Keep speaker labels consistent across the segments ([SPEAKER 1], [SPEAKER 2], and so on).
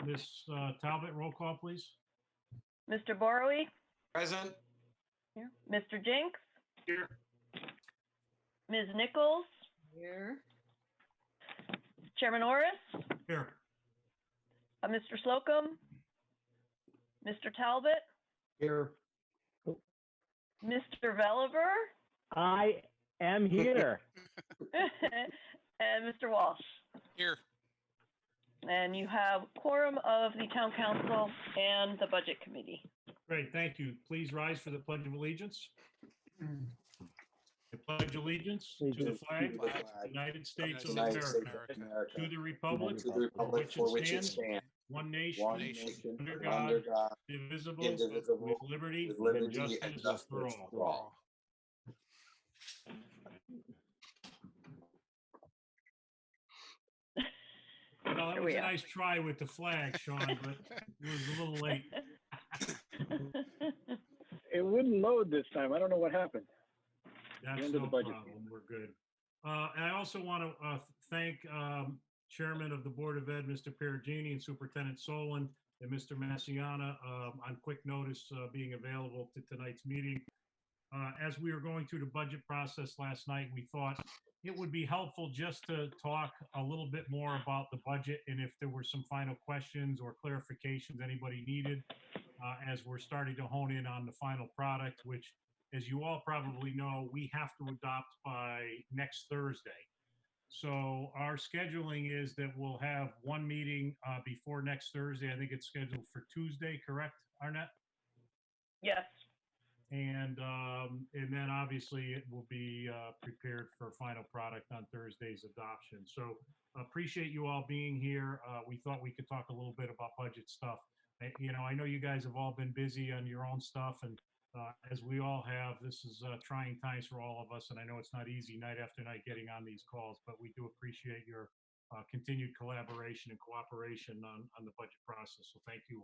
[SPEAKER 1] Ms. Talbot, roll call, please.
[SPEAKER 2] Mr. Borowey,
[SPEAKER 3] Present.
[SPEAKER 2] here. Mr. Jinks,
[SPEAKER 1] Here.
[SPEAKER 2] Ms. Nichols,
[SPEAKER 4] Here.
[SPEAKER 2] Chairman Orris,
[SPEAKER 1] Here.
[SPEAKER 2] Mr. Slocum, Mr. Talbot,
[SPEAKER 5] Here.
[SPEAKER 2] Mr. Veliver,
[SPEAKER 5] I am here.
[SPEAKER 2] and Mr. Walsh.
[SPEAKER 6] Here.
[SPEAKER 2] And you have quorum of the town council and the budget committee.
[SPEAKER 1] Great, thank you. Please rise for the Pledge of Allegiance. I pledge allegiance to the flag of the United States of
[SPEAKER 6] United States
[SPEAKER 1] America,
[SPEAKER 6] of America,
[SPEAKER 1] to the republic
[SPEAKER 3] To the republic for which it stands,
[SPEAKER 1] one nation,
[SPEAKER 3] one nation,
[SPEAKER 1] under
[SPEAKER 3] under
[SPEAKER 1] God,
[SPEAKER 3] God,
[SPEAKER 1] indivisible,
[SPEAKER 3] indivisible,
[SPEAKER 1] with liberty
[SPEAKER 3] with
[SPEAKER 1] and
[SPEAKER 3] liberty and
[SPEAKER 1] justice
[SPEAKER 3] justice
[SPEAKER 1] for all.
[SPEAKER 3] for all.
[SPEAKER 1] Well, that
[SPEAKER 2] Here
[SPEAKER 1] was
[SPEAKER 2] we
[SPEAKER 1] a
[SPEAKER 2] are.
[SPEAKER 1] nice try with the flag, Sean, but it was a little late.
[SPEAKER 7] It wouldn't load this time. I don't know what happened.
[SPEAKER 1] That's
[SPEAKER 7] end of
[SPEAKER 1] no
[SPEAKER 7] the budget.
[SPEAKER 1] problem. We're good. And I also want to thank Chairman of the Board of Ed, Mr. Perugini, and Superintendent Solon, and Mr. Massiana on quick notice being available to tonight's meeting. As we were going through the budget process last night, we thought it would be helpful just to talk a little bit more about the budget and if there were some final questions or clarifications anybody needed as we're starting to hone in on the final product, which, as you all probably know, we have to adopt by next Thursday. So our scheduling is that we'll have one meeting before next Thursday. I think it's scheduled for Tuesday, correct, Arnett?
[SPEAKER 2] Yes.
[SPEAKER 1] And then obviously it will be prepared for final product on Thursday's adoption. So appreciate you all being here. We thought we could talk a little bit about budget stuff. I know you guys have all been busy on your own stuff, and as we all have, this is trying times for all of us. And I know it's not easy night after night getting on these calls, but we do appreciate your continued collaboration and cooperation on the budget process. So thank you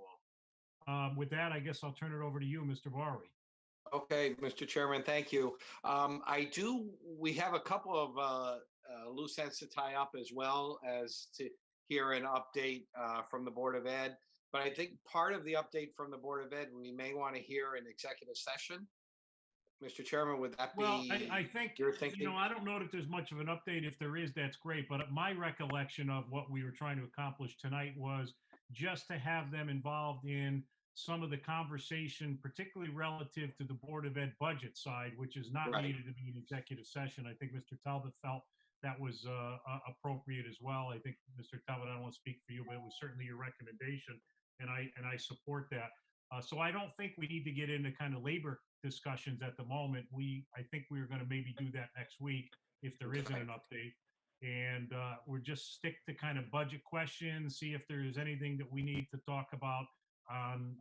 [SPEAKER 1] all. With that, I guess I'll turn it over to you, Mr. Borowey.
[SPEAKER 3] Okay, Mr. Chairman, thank you. We have a couple of loose ends to tie up as well as to hear an update from the Board of Ed. But I think part of the update from the Board of Ed, we may want to hear an executive session. Mr. Chairman, would that be
[SPEAKER 1] Well, I think,
[SPEAKER 3] your thinking?
[SPEAKER 1] I don't know that there's much of an update. If there is, that's great. But my recollection of what we were trying to accomplish tonight was just to have them involved in some of the conversation, particularly relative to the Board of Ed budget side, which is not
[SPEAKER 3] Right.
[SPEAKER 1] needed to be an executive session. I think Mr. Talbot felt that was appropriate as well. I think, Mr. Talbot, I don't want to speak for you, but it was certainly your recommendation, and I support that. So I don't think we need to get into kind of labor discussions at the moment. I think we're going to maybe do that next week if there isn't an update. And we'll just stick to kind of budget questions, see if there's anything that we need to talk about on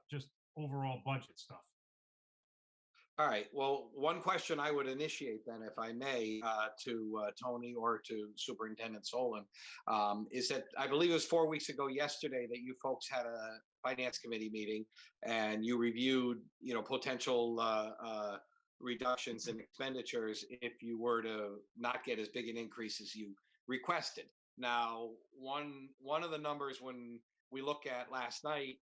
[SPEAKER 1] just overall budget stuff.
[SPEAKER 3] All right. Well, one question I would initiate then, if I may, to Tony or to Superintendent Solon, is that I believe it was 4 weeks ago yesterday that you folks had a finance committee meeting and you reviewed, potential reductions in expenditures if you were to not get as big an increase as you requested. Now, one of the numbers when we look at last night,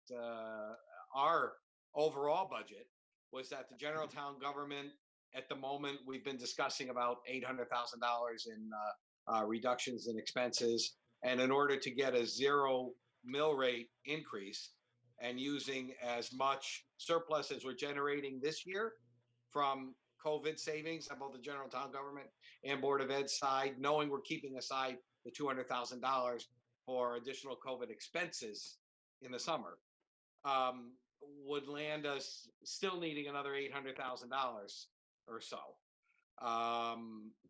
[SPEAKER 3] our overall budget was that the general town government at the moment, we've been discussing about $800,000 in reductions in expenses. And in order to get a 0 mill rate increase and using as much surplus as we're generating this year from COVID savings on both the general town government and Board of Ed side, knowing we're keeping aside the $200,000 for additional COVID expenses in the summer, would land us still needing another $800,000 or so.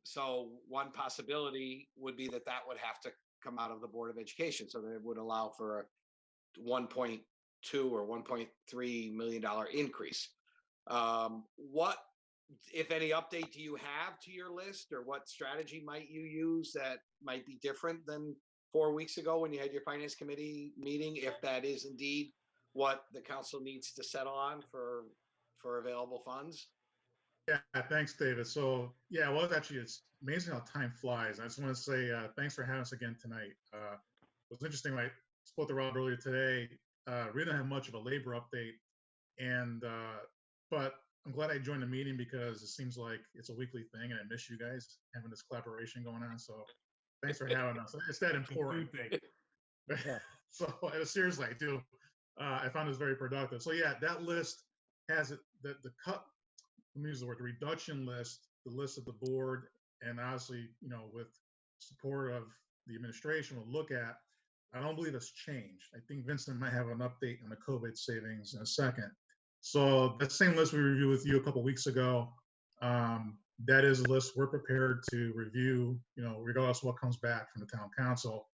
[SPEAKER 3] So one possibility would be that would have to come out of the Board of Education. So that it would allow for a 1.2 or $1.3 million increase. What, if any, update do you have to your list, or what strategy might you use that might be different than 4 weeks ago when you had your finance committee meeting, if that is indeed what the council needs to settle on for available funds?
[SPEAKER 8] Yeah, thanks, David. So yeah, well, it's amazing how time flies. I just want to say thanks for having us again tonight. It was interesting, right? spoke to Rob earlier today. We didn't have much of a labor update, and but I'm glad I joined the meeting because it seems like it's a weekly thing, and I miss you guys having this collaboration going on. So thanks for having us. It's that important. So seriously, I do. I found this very productive. So yeah, that list has it. The cut. Let me use the word, the reduction list, the list of the board, and obviously, with support of the administration, we'll look at. I don't believe it's changed. I think Vincent might have an update on the COVID savings in a second. So that same list we reviewed with you a couple of weeks ago, that is a list we're prepared to review, regardless of what comes back from the town council.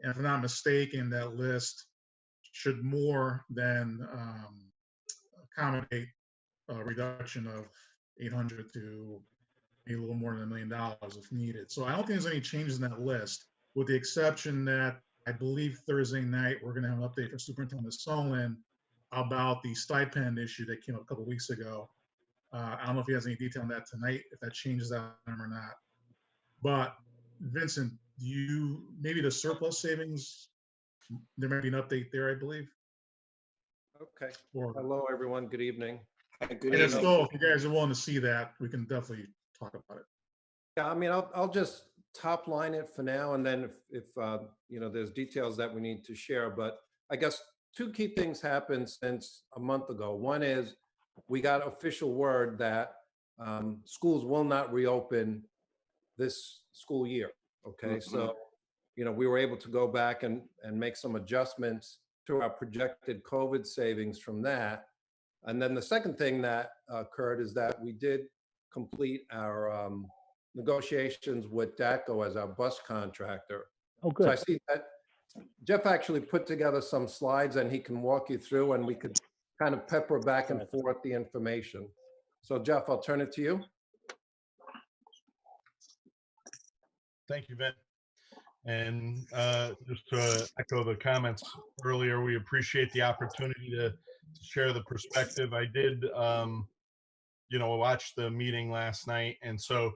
[SPEAKER 8] And if I'm not mistaken, that list should more than accommodate a reduction of 800 to maybe a little more than $1 million if needed. So I don't think there's any changes in that list, with the exception that I believe Thursday night we're going to have an update from Superintendent Solon about the stipend issue that came up a couple of weeks ago. I don't know if he has any detail on that tonight, if that changes that or not. But Vincent, maybe the surplus savings, there might be an update there, I believe.
[SPEAKER 4] Okay.
[SPEAKER 8] Or,
[SPEAKER 4] Hello, everyone. Good evening.
[SPEAKER 3] Good
[SPEAKER 8] and
[SPEAKER 3] evening.
[SPEAKER 8] still, if you guys are willing to see that, we can definitely talk about it.
[SPEAKER 4] Yeah, I mean, I'll just top line it for now, and then if there's details that we need to share. But I guess two key things happened since a month ago. One is we got official word that schools will not reopen this school year. Okay, so we were able to go back and make some adjustments to our projected COVID savings from that. And then the second thing that occurred is that we did complete our negotiations with DATCO as our bus contractor.
[SPEAKER 5] Oh, good.
[SPEAKER 4] So I see that Jeff actually put together some slides and he can walk you through, and we could kind of pepper back and forth the information. So Jeff, I'll turn it to you.
[SPEAKER 6] Thank you, Vin. And just to echo the comments earlier, we appreciate the opportunity to share the perspective. I did, watch the meeting last night, and so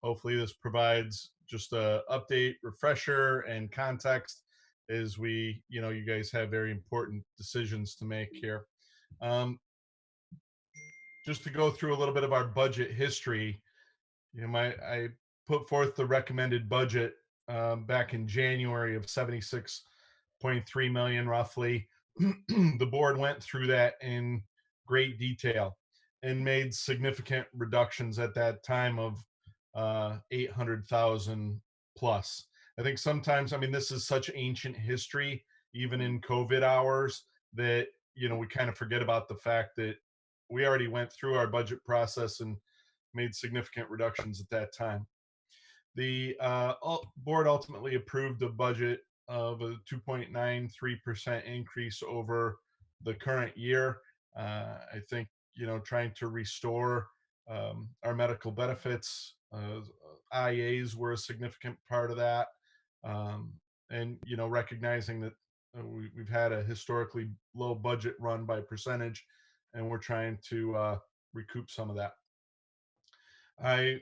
[SPEAKER 6] hopefully this provides just a update, refresher, and context as you guys have very important decisions to make here. Just to go through a little bit of our budget history, I put forth the recommended budget back in January of 76.3 million roughly. The board went through that in great detail and made significant reductions at that time of 800,000 plus. I think sometimes, this is such ancient history, even in COVID hours, that we kind of forget about the fact that we already went through our budget process and made significant reductions at that time. The board ultimately approved a budget of a 2.93% increase over the current year. I think, trying to restore our medical benefits, IAs were a significant part of that. And, recognizing that we've had a historically low budget run by percentage, and we're trying to recoup some of that. I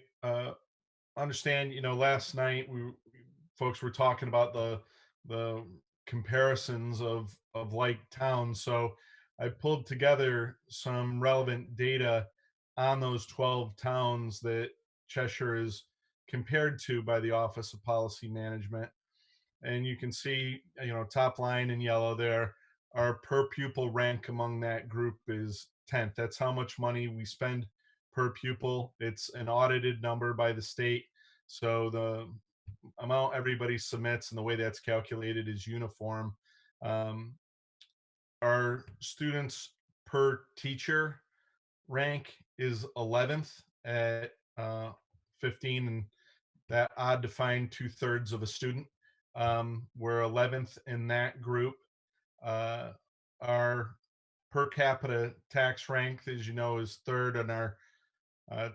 [SPEAKER 6] understand, last night folks were talking about the comparisons of like towns. So I pulled together some relevant data on those 12 towns that Cheshire is compared to by the Office of Policy Management. And you can see, top line in yellow there, our per pupil rank among that group is 10th. That's how much money we spend per pupil. It's an audited number by the state. So the amount everybody submits and the way that's calculated is uniform. Our students per teacher rank is 11th at 15, and that odd to find 2/3 of a student. We're 11th in that group. Our per capita tax rank, as you know, is 3rd, and our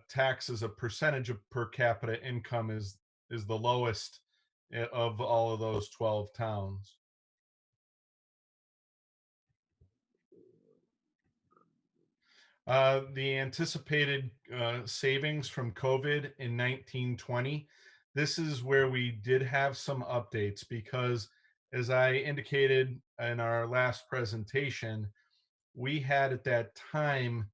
[SPEAKER 6] tax as a percentage of per capita income is the lowest of all of those 12 towns. The anticipated savings from COVID in 1920, this is where we did have some updates, because as I indicated in our last presentation, we had at that time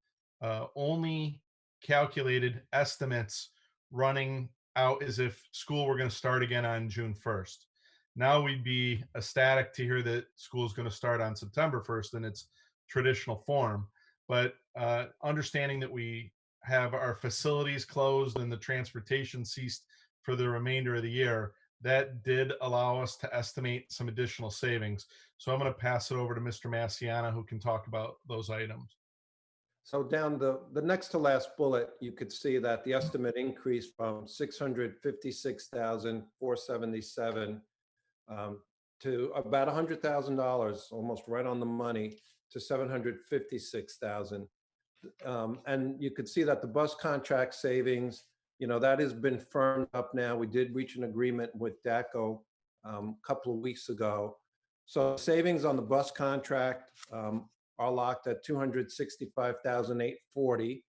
[SPEAKER 6] only calculated estimates running out as if school were going to start again on June 1st. Now we'd be ecstatic to hear that school is going to start on September 1st in its traditional form. But understanding that we have our facilities closed and the transportation ceased for the remainder of the year, that did allow us to estimate some additional savings. So I'm going to pass it over to Mr. Massiana, who can talk about those items.
[SPEAKER 4] So down the next to last bullet, you could see that the estimate increased from 656,477 to about $100,000, almost right on the money, to 756,000. And you could see that the bus contract savings, that has been firmed up now. We did reach an agreement with DACO a couple of weeks ago. So savings on the bus contract are locked at 265,840.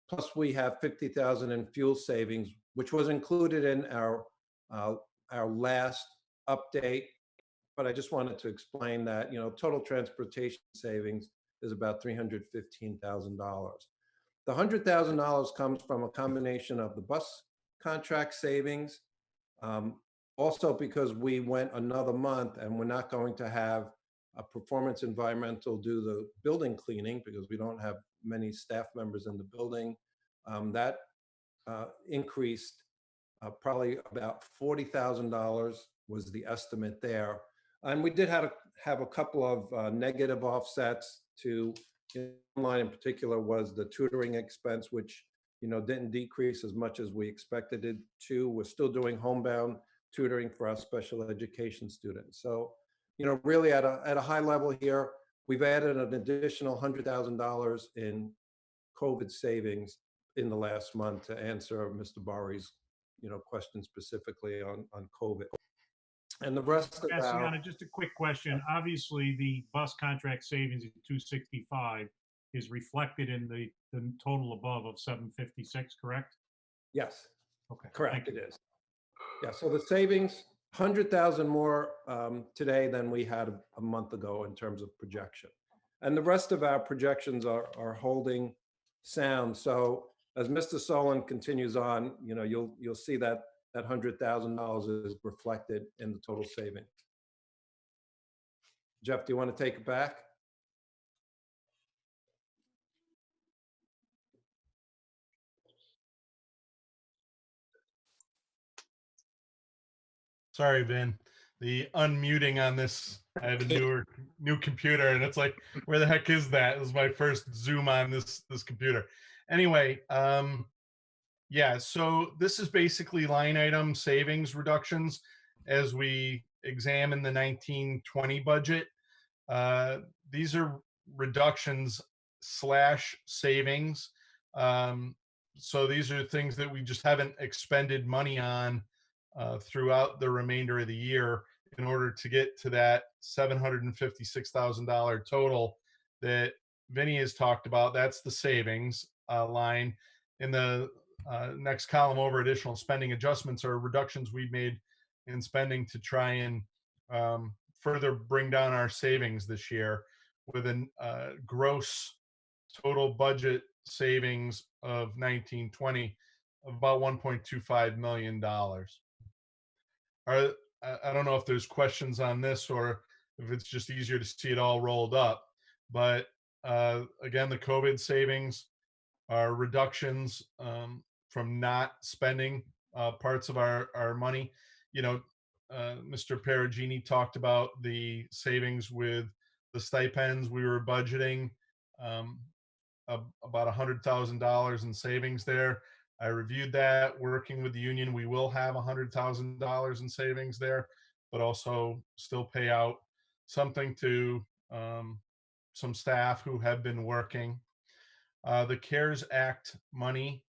[SPEAKER 4] Plus we have 50,000 in fuel savings, which was included in our last update. But I just wanted to explain that, total transportation savings is about $315,000. The $100,000 comes from a combination of the bus contract savings, also because we went another month and we're not going to have a Performance Environmental do the building cleaning because we don't have many staff members in the building. That increased probably about $40,000 was the estimate there. And we did have a couple of negative offsets to online in particular was the tutoring expense, which didn't decrease as much as we expected it to. We're still doing homebound tutoring for our special education students. So, really at a high level here, we've added an additional $100,000 in COVID savings in the last month to answer Mr. Bari's question specifically on COVID. And the rest of
[SPEAKER 1] Cassiano, just a quick question. Obviously, the bus contract savings at 265 is reflected in the total above of 756, correct?
[SPEAKER 4] Yes.
[SPEAKER 1] Okay.
[SPEAKER 4] Correct, it is. Yeah, so the savings, 100,000 more today than we had a month ago in terms of projection. And the rest of our projections are holding sound. So as Mr. Solon continues on, you'll see that $100,000 is reflected in the total saving. Jeff, do you want to take it back?
[SPEAKER 6] Sorry, Vin. The unmuting on this, I have a new computer, and it's like, where the heck is that? This is my first Zoom on this computer. Anyway, yeah, so this is basically line item savings reductions as we examine the 1920 budget. These are reductions / savings. So these are things that we just haven't expended money on throughout the remainder of the year in order to get to that $756,000 total that Vinny has talked about. That's the savings line. In the next column over, additional spending adjustments are reductions we've made in spending to try and further bring down our savings this year with a gross total budget savings of 1920 of about $1.25 million. I don't know if there's questions on this or if it's just easier to see it all rolled up, but again, the COVID savings are reductions from not spending parts of our money. Mr. Perugini talked about the savings with the stipends. We were budgeting about $100,000 in savings there. I reviewed that, working with the union. We will have $100,000 in savings there, but also still pay out something to some staff who have been working. The CARES Act money,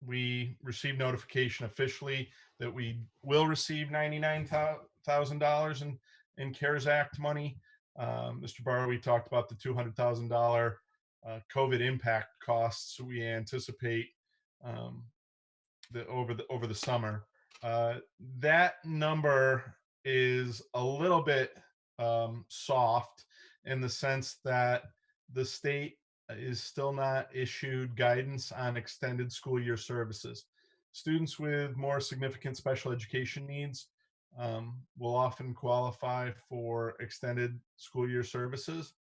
[SPEAKER 6] we received notification officially that we will receive $99,000 in CARES Act money. Mr. Barr, we talked about the $200,000 COVID impact costs we anticipate over the summer. That number is a little bit soft in the sense that the state is still not issued guidance on extended school year services. Students with more significant special education needs will often qualify for extended school year services.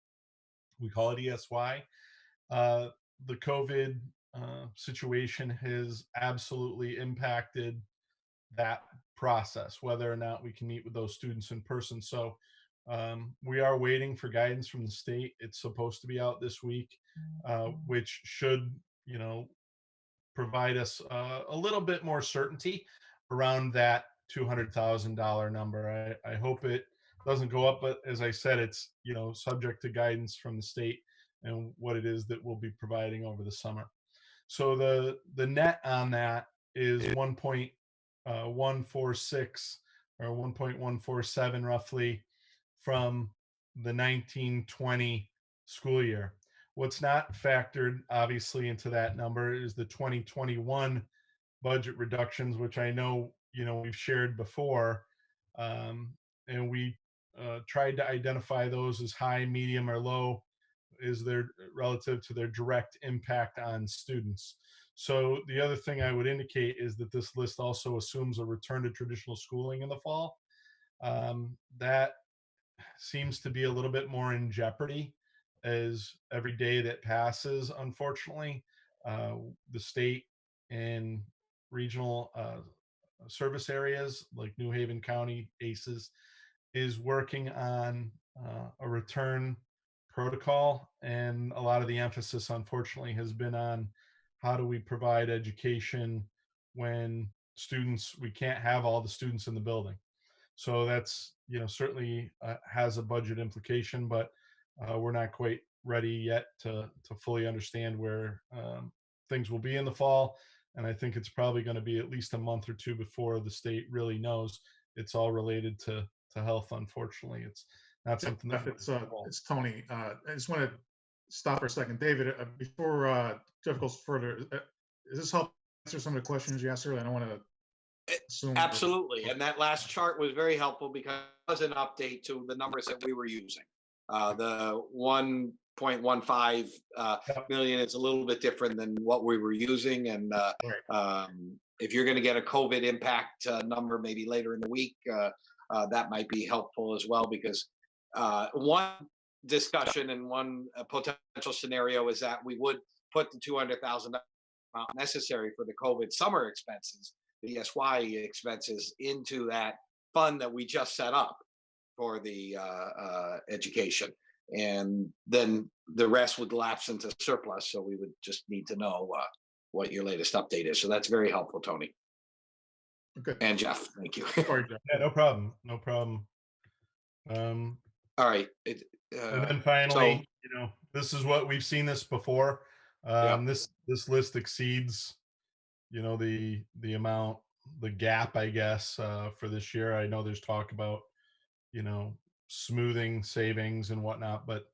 [SPEAKER 6] We call it ESY. Uh, the COVID situation has absolutely impacted that process, whether or not we can meet with those students in person. So we are waiting for guidance from the state. It's supposed to be out this week, which should, provide us a little bit more certainty around that $200,000 number. I hope it doesn't go up, but as I said, it's subject to guidance from the state and what it is that we'll be providing over the summer. So the net on that is 1.146 or 1.147 roughly from the 1920 school year. What's not factored obviously into that number is the 2021 budget reductions, which I know we've shared before, and we tried to identify those as high, medium, or low is their relative to their direct impact on students. So the other thing I would indicate is that this list also assumes a return to traditional schooling in the fall. That seems to be a little bit more in jeopardy as every day that passes, unfortunately. The state and regional service areas like New Haven County ACES is working on a return protocol, and a lot of the emphasis unfortunately has been on how do we provide education when we can't have all the students in the building. So that's certainly has a budget implication, but we're not quite ready yet to fully understand where things will be in the fall. And I think it's probably going to be at least a month or two before the state really knows. It's all related to health. Unfortunately, it's not something that
[SPEAKER 8] it's Tony. I just want to stop for a second, David. Before Jeff goes further, does this help answer some of the questions you asked earlier? I don't want to assume.
[SPEAKER 3] Absolutely. And that last chart was very helpful because it was an update to the numbers that we were using. The 1.15 million is a little bit different than what we were using. And if you're going to get a COVID impact number maybe later in the week, that might be helpful as well, because one discussion and one potential scenario is that we would put the $200,000 amount necessary for the COVID summer expenses, the ESY expenses, into that fund that we just set up for the education. And then the rest would lapse into surplus. So we would just need to know what your latest update is. So that's very helpful, Tony.
[SPEAKER 8] Okay.
[SPEAKER 3] And Jeff, thank you.
[SPEAKER 6] Sorry, Jeff. Yeah, no problem. No problem.
[SPEAKER 3] All right.
[SPEAKER 6] And then finally, this is what we've seen this before. This list exceeds, the amount, the gap, I guess, for this year. I know there's talk about, smoothing savings and whatnot, but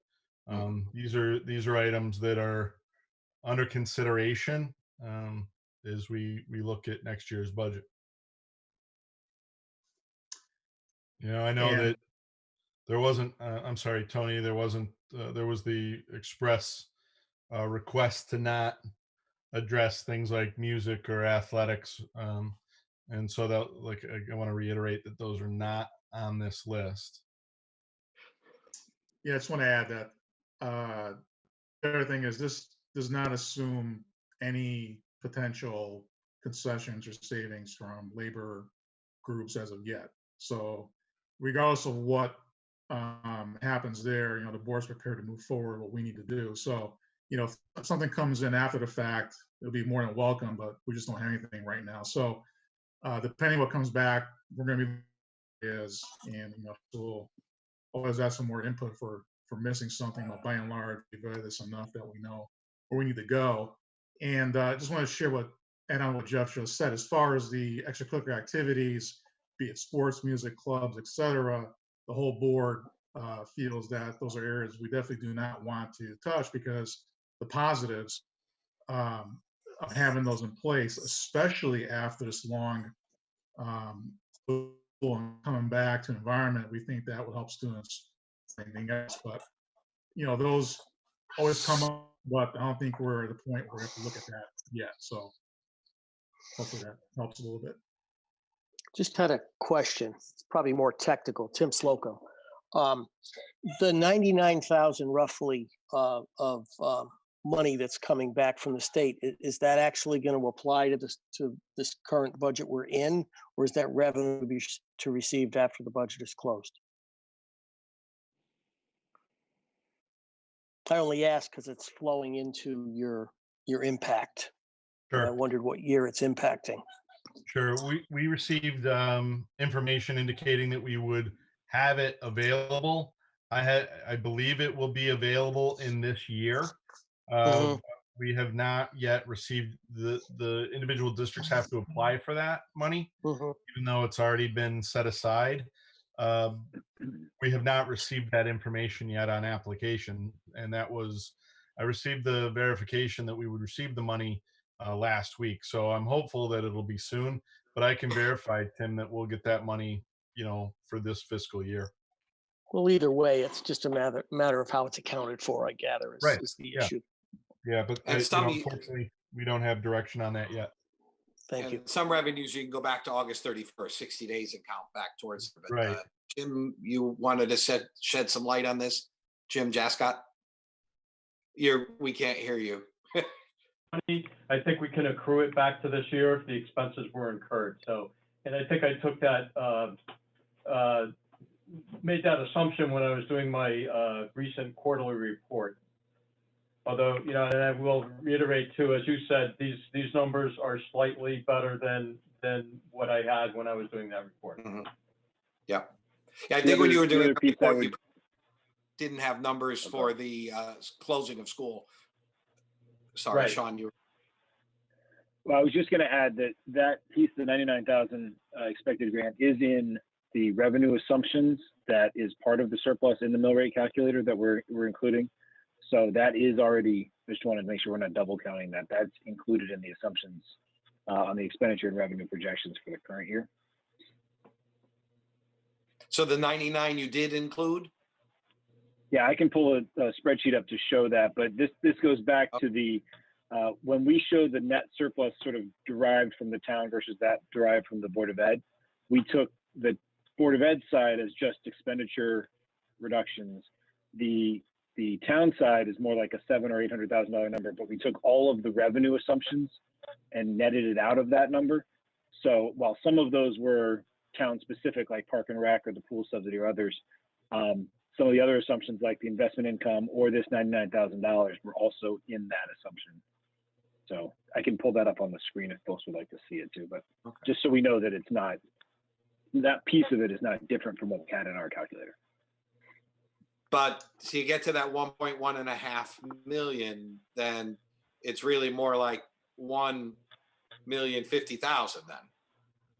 [SPEAKER 6] these are items that are under consideration as we look at next year's budget. I know that there wasn't, I'm sorry, Tony, there wasn't, there was the express request to not address things like music or athletics. And so that, I want to reiterate that those are not on this list.
[SPEAKER 8] Yeah, I just want to add that the other thing is this does not assume any potential concessions or savings from labor groups as of yet. So regardless of what happens there, the board's prepared to move forward what we need to do. So, if something comes in after the fact, it'll be more than welcome, but we just don't have anything right now. So depending what comes back, we're going to be and we'll always ask some more input for missing something, but by and large, we've got this enough that we know where we need to go. And I just want to share add on what Jeff just said, as far as the extracurricular activities, be it sports, music, clubs, etc. The whole board feels that those are areas we definitely do not want to touch, because the positives of having those in place, especially after this long and coming back to environment, we think that will help students. Anything else, but those always come up, but I don't think we're at the point where we have to look at that yet. So hopefully that helps a little bit.
[SPEAKER 9] Just had a question. It's probably more technical. Tim Slocum. The 99,000 roughly of money that's coming back from the state, is that actually going to apply to this current budget we're in, or is that revenue to be received after the budget is closed? I only ask because it's flowing into your impact.
[SPEAKER 6] Sure.
[SPEAKER 9] I wondered what year it's impacting.
[SPEAKER 6] Sure. We received information indicating that we would have it available. I believe it will be available in this year. We have not yet received the individual districts have to apply for that money, even though it's already been set aside. We have not received that information yet on application, and I received the verification that we would receive the money last week. So I'm hopeful that it'll be soon, but I can verify, Tim, that we'll get that money, for this fiscal year.
[SPEAKER 9] Well, either way, it's just a matter of how it's accounted for, I gather, is the issue.
[SPEAKER 6] Yeah, but
[SPEAKER 3] And
[SPEAKER 6] unfortunately, we don't have direction on that yet.
[SPEAKER 9] Thank you.
[SPEAKER 3] Some revenues you can go back to August 31st, 60 days, and count back towards. But,
[SPEAKER 6] Right.
[SPEAKER 3] Jim, you wanted to shed some light on this? Jim Jascott? We can't hear you.
[SPEAKER 10] I think we can accrue it back to this year if the expenses were incurred. So, and I think I took that, made that assumption when I was doing my recent quarterly report. Although, and I will reiterate too, as you said, these numbers are slightly better than what I had when I was doing that report.
[SPEAKER 3] Yeah. I think when you were doing the report,
[SPEAKER 7] would...
[SPEAKER 3] you didn't have numbers for the closing of school. Sorry, right. Sean, you.
[SPEAKER 7] Well, I was just going to add that piece, the 99,000 expected grant, is in the revenue assumptions that is part of the surplus in the mill rate calculator that we're including. So that is already, just wanted to make sure we're not double counting that. That's included in the assumptions on the expenditure and revenue projections for the current year.
[SPEAKER 3] So the 99 you did include?
[SPEAKER 7] Yeah, I can pull a spreadsheet up to show that, but this goes back to the, when we show the net surplus sort of derived from the town versus that derived from the Board of Ed, we took the Board of Ed side as just expenditure reductions. The town side is more like a $700,000 or $800,000 number, but we took all of the revenue assumptions and netted it out of that number. So while some of those were town specific, like Park and Rec or the pool subsidy or others, some of the other assumptions like the investment income or this $99,000 were also in that assumption. So I can pull that up on the screen if folks would like to see it too, but just so we know that it's not, that piece of it is not different from what we had in our calculator.
[SPEAKER 3] But so you get to that 1.1.5 million, then it's really more like 1,050,000 then.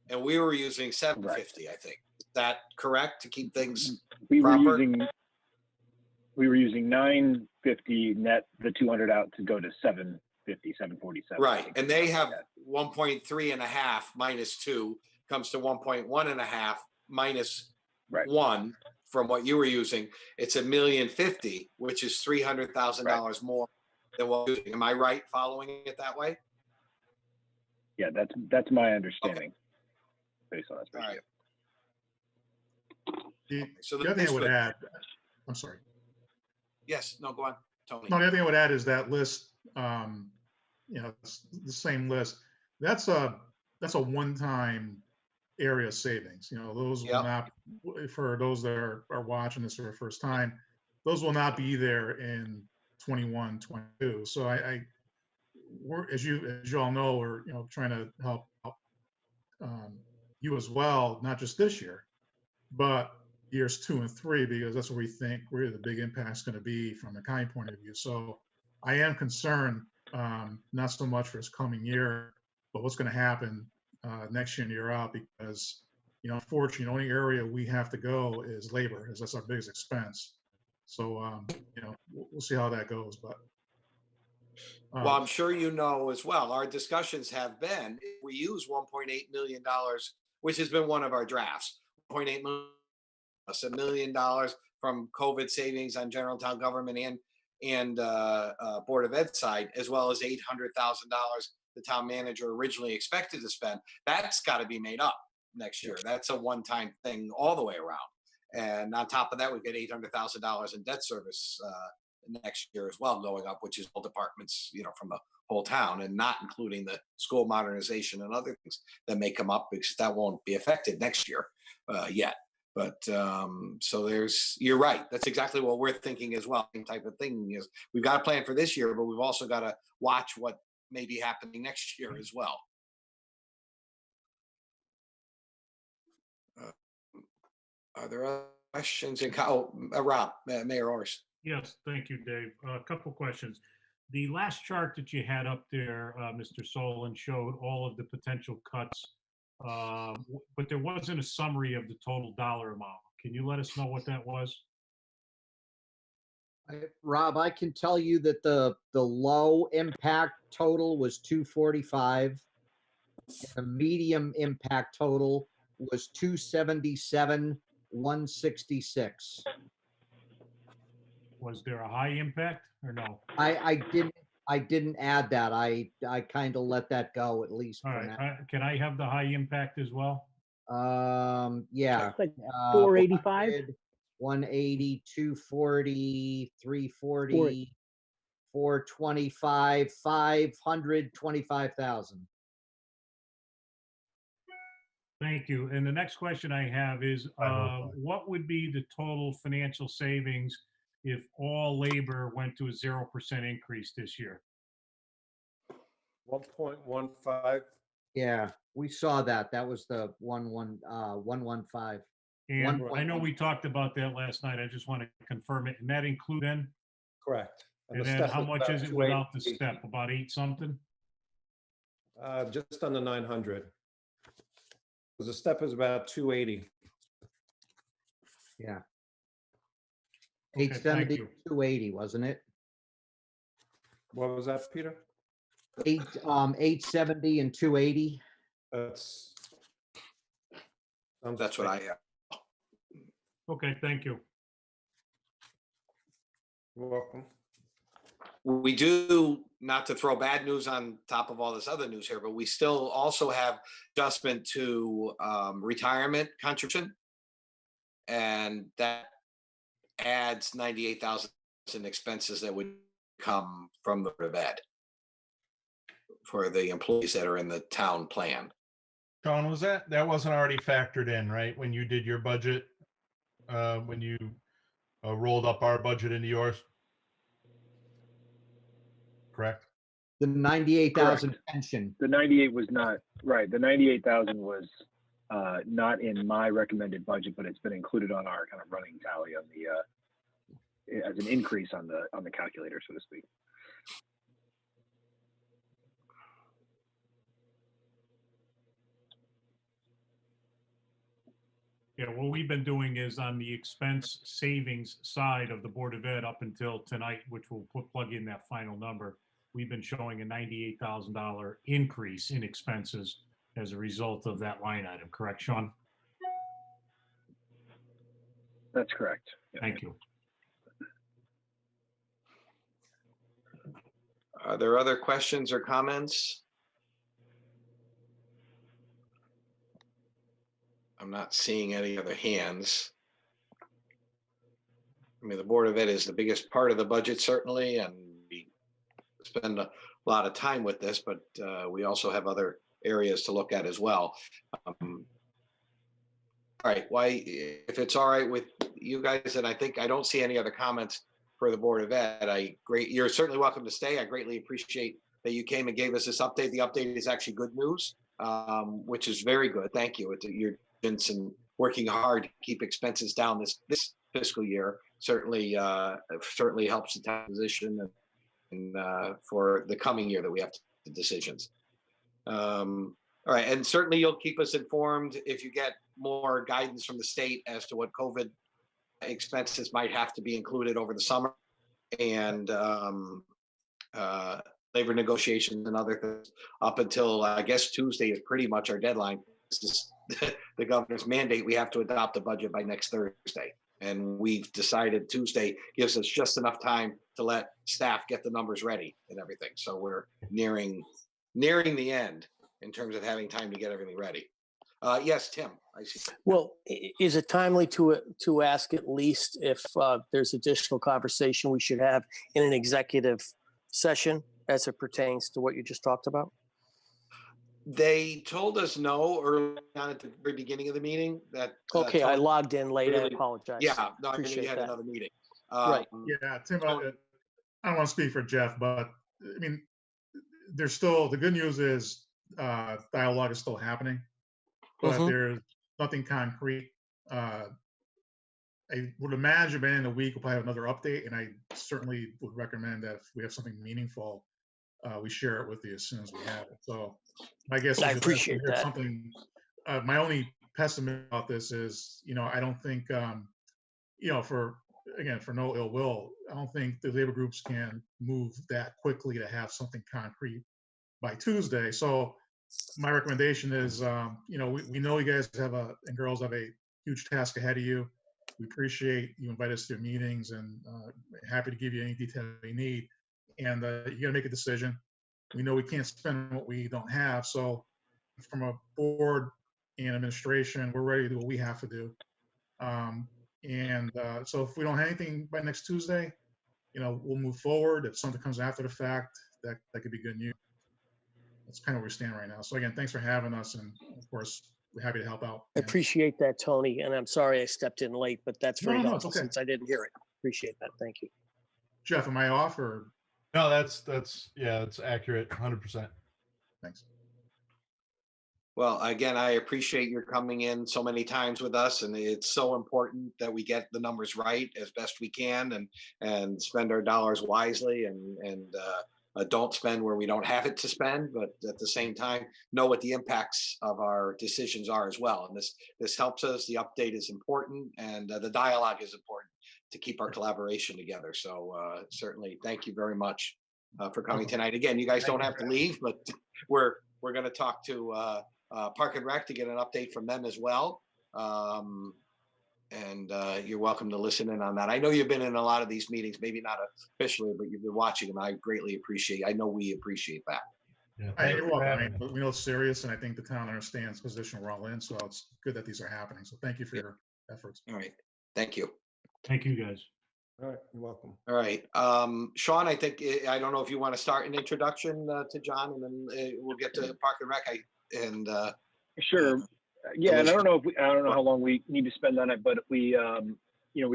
[SPEAKER 3] And we were using 750, I think. Is that correct to keep things proper?
[SPEAKER 7] We were using 950 net, the 200 out to go to 750, 747.
[SPEAKER 3] Right, and they have 1.3.5 minus 2 comes to 1.1.5 minus 1 from what you were using. It's 1,050,000, which is $300,000 more than what we're using. Am I right following it that way?
[SPEAKER 7] Yeah, that's my understanding based on that spreadsheet.
[SPEAKER 3] Right.
[SPEAKER 8] So the other thing I would add, I'm sorry.
[SPEAKER 3] Yes, no, go on, Tony.
[SPEAKER 8] No, the other thing I would add is that list, the same list. That's a one-time area savings. Those will not, for those that are watching this for the first time, those will not be there in 21, 22. So we're, as you all know, we're trying to help you as well, not just this year, but years 2 and 3, because that's where we think where the big impact is going to be from a county point of view. So I am concerned, not so much for this coming year, but what's going to happen next year and year out, because unfortunately, the only area we have to go is labor, as that's our biggest expense. So we'll see how that goes. But
[SPEAKER 3] well, I'm sure as well, our discussions have been, if we use $1.8 million, which has been one of our drafts, $0.8 million, plus $1 million from COVID savings on general town government and Board of Ed side, as well as $800,000 the town manager originally expected to spend. That's got to be made up next year. That's a one-time thing all the way around. And on top of that, we've got $800,000 in debt service next year as well going up, which is all departments, from the whole town, and not including the school modernization and other things that may come up, because that won't be affected next year yet. But so you're right. That's exactly what we're thinking as well. Same type of thing is we've got a plan for this year, but we've also got to watch what may be happening next year as well. Are there other questions? Rob, Mayor Orris.
[SPEAKER 1] Yes, thank you, Dave. A couple questions. The last chart that you had up there, Mr. Solon, showed all of the potential cuts, but there wasn't a summary of the total dollar amount. Can you let us know what that was?
[SPEAKER 5] Rob, I can tell you that the low impact total was 245. And the medium impact total was 277, 166.
[SPEAKER 1] Was there a high impact or no?
[SPEAKER 5] I didn't add that. I kind of let that go at least
[SPEAKER 1] All
[SPEAKER 5] for
[SPEAKER 1] right.
[SPEAKER 5] now.
[SPEAKER 1] Can I have the high impact as well?
[SPEAKER 5] Yeah.
[SPEAKER 9] It's like 485?
[SPEAKER 5] 180, 240, 340, 425, 525,000.
[SPEAKER 1] Thank you. And the next question I have is, what would be the total financial savings if all labor went to a 0% increase this year?
[SPEAKER 4] 1.15.
[SPEAKER 5] Yeah, we saw that. That was the 115.
[SPEAKER 1] And I know we talked about that last night. I just want to confirm it. And that include then?
[SPEAKER 4] Correct.
[SPEAKER 1] And
[SPEAKER 4] the
[SPEAKER 1] then
[SPEAKER 4] step
[SPEAKER 1] how
[SPEAKER 4] is
[SPEAKER 1] much
[SPEAKER 4] about
[SPEAKER 1] is it without the
[SPEAKER 4] 280.
[SPEAKER 1] step? About 8 something?
[SPEAKER 4] Just under 900. Because the step is about 280.
[SPEAKER 5] Yeah.
[SPEAKER 1] Okay,
[SPEAKER 5] 870,
[SPEAKER 1] thank you.
[SPEAKER 5] 280, wasn't it?
[SPEAKER 4] What was that, Peter?
[SPEAKER 5] 870 and 280.
[SPEAKER 4] That's
[SPEAKER 3] what I have.
[SPEAKER 1] Okay, thank you.
[SPEAKER 4] You're welcome.
[SPEAKER 3] We do, not to throw bad news on top of all this other news here, but we still also have adjustment to retirement contribution. And that adds 98,000 in expenses that would come from the Board of Ed for the employees that are in the town plan.
[SPEAKER 6] Sean, that wasn't already factored in, right? When you did your budget, when you rolled up our budget into yours? Correct?
[SPEAKER 5] The 98,000 pension.
[SPEAKER 7] The 98 was not, right, the 98,000 was not in my recommended budget, but it's been included on our kind of running tally on the, as an increase on the calculator, so to speak.
[SPEAKER 1] Yeah, what we've been doing is on the expense savings side of the Board of Ed up until tonight, which we'll plug in that final number. We've been showing a $98,000 increase in expenses as a result of that line item. Correct, Sean?
[SPEAKER 7] That's correct. Yeah.
[SPEAKER 1] Thank you.
[SPEAKER 3] Are there other questions or comments? I'm not seeing any other hands. I mean, the Board of Ed is the biggest part of the budget, certainly, and we spend a lot of time with this, but we also have other areas to look at as well. All right, if it's all right with you guys, and I don't see any other comments for the Board of Ed. You're certainly welcome to stay. I greatly appreciate that you came and gave us this update. The update is actually good news, which is very good. Thank you. You're working hard to keep expenses down this fiscal year. Certainly helps the town position and for the coming year that we have the decisions. All right, and certainly you'll keep us informed if you get more guidance from the state as to what COVID expenses might have to be included over the summer, and labor negotiations and other things up until I guess Tuesday is pretty much our deadline. This the governor's mandate, we have to adopt the budget by next Thursday. And we've decided Tuesday gives us just enough time to let staff get the numbers ready and everything. So we're nearing the end in terms of having time to get everything ready. Yes, Tim, I see.
[SPEAKER 9] Well, is it timely to ask at least if there's additional conversation we should have in an executive session as it pertains to what you just talked about?
[SPEAKER 3] They told us no early on at the very beginning of the meeting that.
[SPEAKER 9] Okay, I
[SPEAKER 3] Tony-
[SPEAKER 9] logged in late. I
[SPEAKER 3] really-
[SPEAKER 9] apologize.
[SPEAKER 3] Yeah, no, I knew
[SPEAKER 9] Appreciate
[SPEAKER 3] you had
[SPEAKER 9] that.
[SPEAKER 3] another meeting.
[SPEAKER 9] Right.
[SPEAKER 8] Yeah, Tim, I don't want to speak for Jeff, but I mean, there's still, the good news is dialogue is still happening, but
[SPEAKER 9] Mhm.
[SPEAKER 8] there's nothing concrete. I would imagine by the end of the week, we'll probably have another update, and I certainly would recommend that if we have something meaningful, we share it with you as soon as we have it. So my guess is
[SPEAKER 9] I
[SPEAKER 8] if
[SPEAKER 9] appreciate
[SPEAKER 8] there's
[SPEAKER 9] that.
[SPEAKER 8] something, my only pessimism about this is, I don't think, for no ill will, I don't think the labor groups can move that quickly to have something concrete by Tuesday. So my recommendation is, we know you guys and girls have a huge task ahead of you. We appreciate you invite us to your meetings, and happy to give you any detail you need. And you got to make a decision. We know we can't spend what we don't have. So from a board and administration, we're ready to do what we have to do. So if we don't have anything by next Tuesday, we'll move forward. If something comes after the fact, that could be good news. That's kind of where we stand right now. So again, thanks for having us, and of course, we're happy to help out.
[SPEAKER 9] I appreciate that, Tony, and I'm sorry I stepped in late, but that's very
[SPEAKER 8] No, it's
[SPEAKER 9] helpful
[SPEAKER 8] okay.
[SPEAKER 9] since I didn't hear it. Appreciate that. Thank you.
[SPEAKER 8] Jeff, am I off or?
[SPEAKER 6] No, that's accurate, 100%.
[SPEAKER 8] Thanks.
[SPEAKER 3] Well, again, I appreciate your coming in so many times with us, and it's so important that we get the numbers right as best we can, and spend our dollars wisely, and don't spend where we don't have it to spend, but at the same time know what the impacts of our decisions are as well. And this helps us. The update is important, and the dialogue is important to keep our collaboration together. So certainly, thank you very much for coming tonight. Again, you guys don't have to leave, but we're going to talk to Park and Rec to get an update from them as well. And you're welcome to listen in on that. I know you've been in a lot of these meetings, maybe not officially, but you've been watching them. I greatly appreciate. I know we appreciate that.
[SPEAKER 6] Yeah,
[SPEAKER 8] You're welcome. But we know it's serious, and I think the town understands the position we're all in. So it's good that these are happening. So thank you for your efforts.
[SPEAKER 3] All right. Thank you.
[SPEAKER 1] Thank you, guys.
[SPEAKER 4] All right, you're welcome.
[SPEAKER 3] All right. Sean, I think, I don't know if you want to start an introduction to John, and then we'll get to Park and Rec.
[SPEAKER 7] Sure. Yeah, and I don't know how long we need to spend on it, but we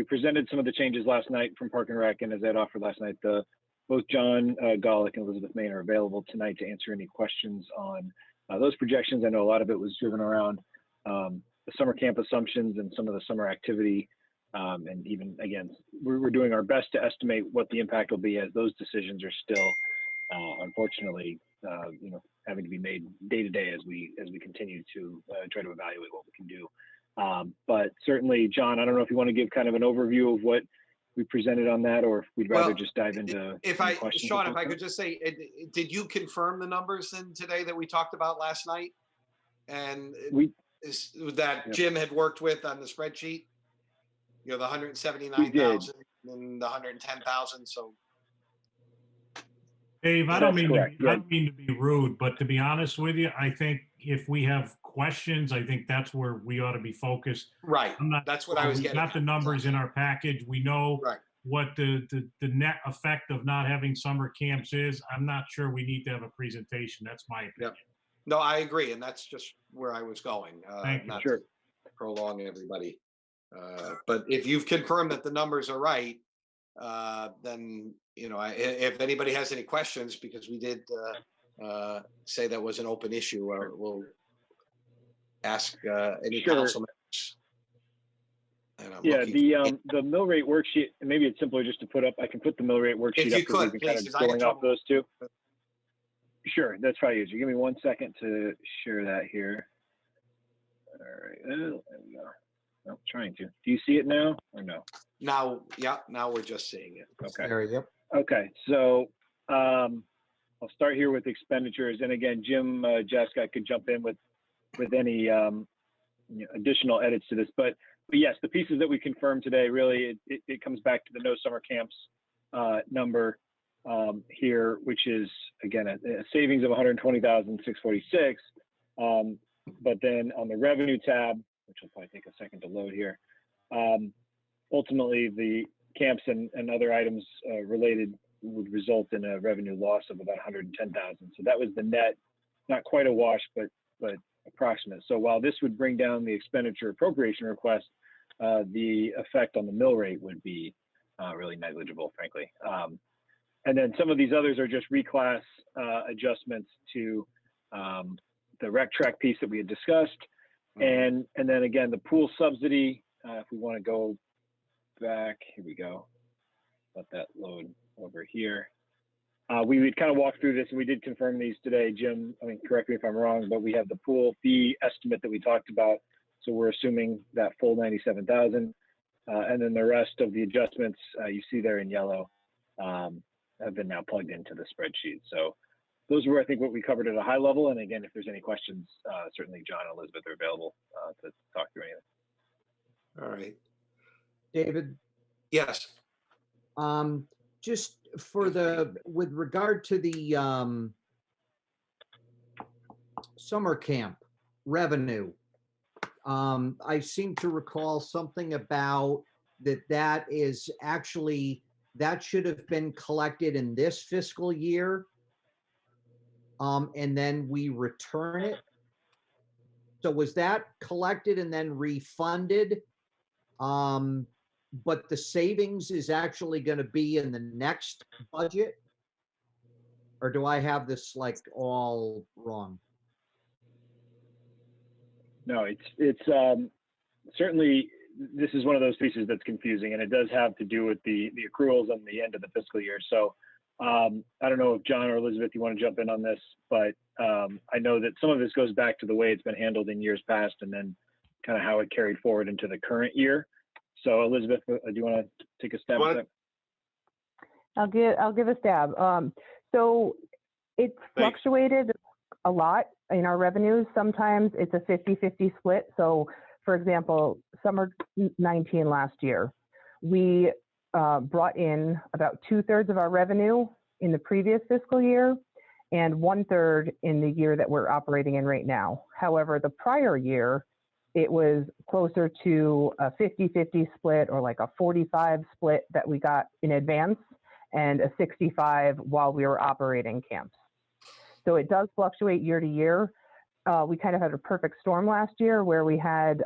[SPEAKER 7] presented some of the changes last night from Park and Rec, and as Ed offered last night, both John Golick and Elizabeth Main are available tonight to answer any questions on those projections. I know a lot of it was driven around the summer camp assumptions and some of the summer activity, and even again, we're doing our best to estimate what the impact will be, as those decisions are still, unfortunately, having to be made day to day as we continue to try to evaluate what we can do. But certainly, John, I don't know if you want to give kind of an overview of what we presented on that, or if we'd rather just dive into questions.
[SPEAKER 3] Sean, if I could just say, did you confirm the numbers then today that we talked about last night? And Jim had worked with on the spreadsheet, the 179,000 and the 110,000. So
[SPEAKER 1] Dave, I don't mean to be rude, but to be honest with you, I think if we have questions, I think that's where we ought to be focused.
[SPEAKER 3] Right. That's what I was getting.
[SPEAKER 1] Got the numbers in our package. We know what the net effect of not having summer camps is. I'm not sure we need to have a presentation. That's my opinion.
[SPEAKER 3] Yep. No, I agree, and that's just where I was going.
[SPEAKER 1] Thank you.
[SPEAKER 3] Not to prolong everybody. But if you've confirmed that the numbers are right, then if anybody has any questions, because we did say that was an open issue, we'll ask any council members.
[SPEAKER 7] Yeah, the mill rate worksheet, maybe it's simpler just to put up. I can put the mill rate worksheet
[SPEAKER 3] if
[SPEAKER 7] up.
[SPEAKER 3] you could, please,
[SPEAKER 7] kind of going off those two. Sure, that's probably easier. Give me 1 second to share that here. All right, there we go. I'm trying to. Do you see it now or no?
[SPEAKER 3] Now, yeah, now we're just seeing it.
[SPEAKER 7] Okay.
[SPEAKER 5] There, yep.
[SPEAKER 7] Okay, so I'll start here with expenditures, and again, Jim Jessica could jump in with any additional edits to this. But yes, the pieces that we confirmed today, really, it comes back to the no summer camps number here, which is, again, a savings of 120,646. But then on the revenue tab, which will probably take a second to load here, ultimately the camps and other items related would result in a revenue loss of about 110,000. So that was the net, not quite a wash, but approximate. So while this would bring down the expenditure appropriation request, the effect on the mill rate would be really negligible, frankly. And then some of these others are just reclass adjustments to the rec track piece that we had discussed. And then again, the pool subsidy, if we want to go back, here we go. Let that load over here. We would kind of walk through this, and we did confirm these today. Jim, I mean, correct me if I'm wrong, but we have the pool fee estimate that we talked about. So we're assuming that full 97,000. And then the rest of the adjustments you see there in yellow have been now plugged into the spreadsheet. So those were, I think, what we covered at a high level. And again, if there's any questions, certainly John and Elizabeth are available to talk through anything.
[SPEAKER 3] All right.
[SPEAKER 5] David,
[SPEAKER 3] Yes.
[SPEAKER 5] just for with regard to the summer camp revenue, I seem to recall something about that is actually, that should have been collected in this fiscal year. And then we return it. So was that collected and then refunded? But the savings is actually going to be in the next budget? Or do I have this like all wrong?
[SPEAKER 7] No, it's certainly, this is one of those pieces that's confusing, and it does have to do with the accruals on the end of the fiscal year. So I don't know if John or Elizabeth, you want to jump in on this, but I know that some of this goes back to the way it's been handled in years past, and then kind of how it carried forward into the current year. So Elizabeth, do you want to take a stab at that?
[SPEAKER 11] I'll give a stab. So it's fluctuated a lot in our revenues. Sometimes it's a 50-50 split. So for example, summer 19 last year, we brought in about 2/3 of our revenue in the previous fiscal year and 1/3 in the year that we're operating in right now. However, the prior year, it was closer to a 50-50 split, or like a 45 split that we got in advance, and a 65 while we were operating camps. So it does fluctuate year to year. We kind of had a perfect storm last year where we had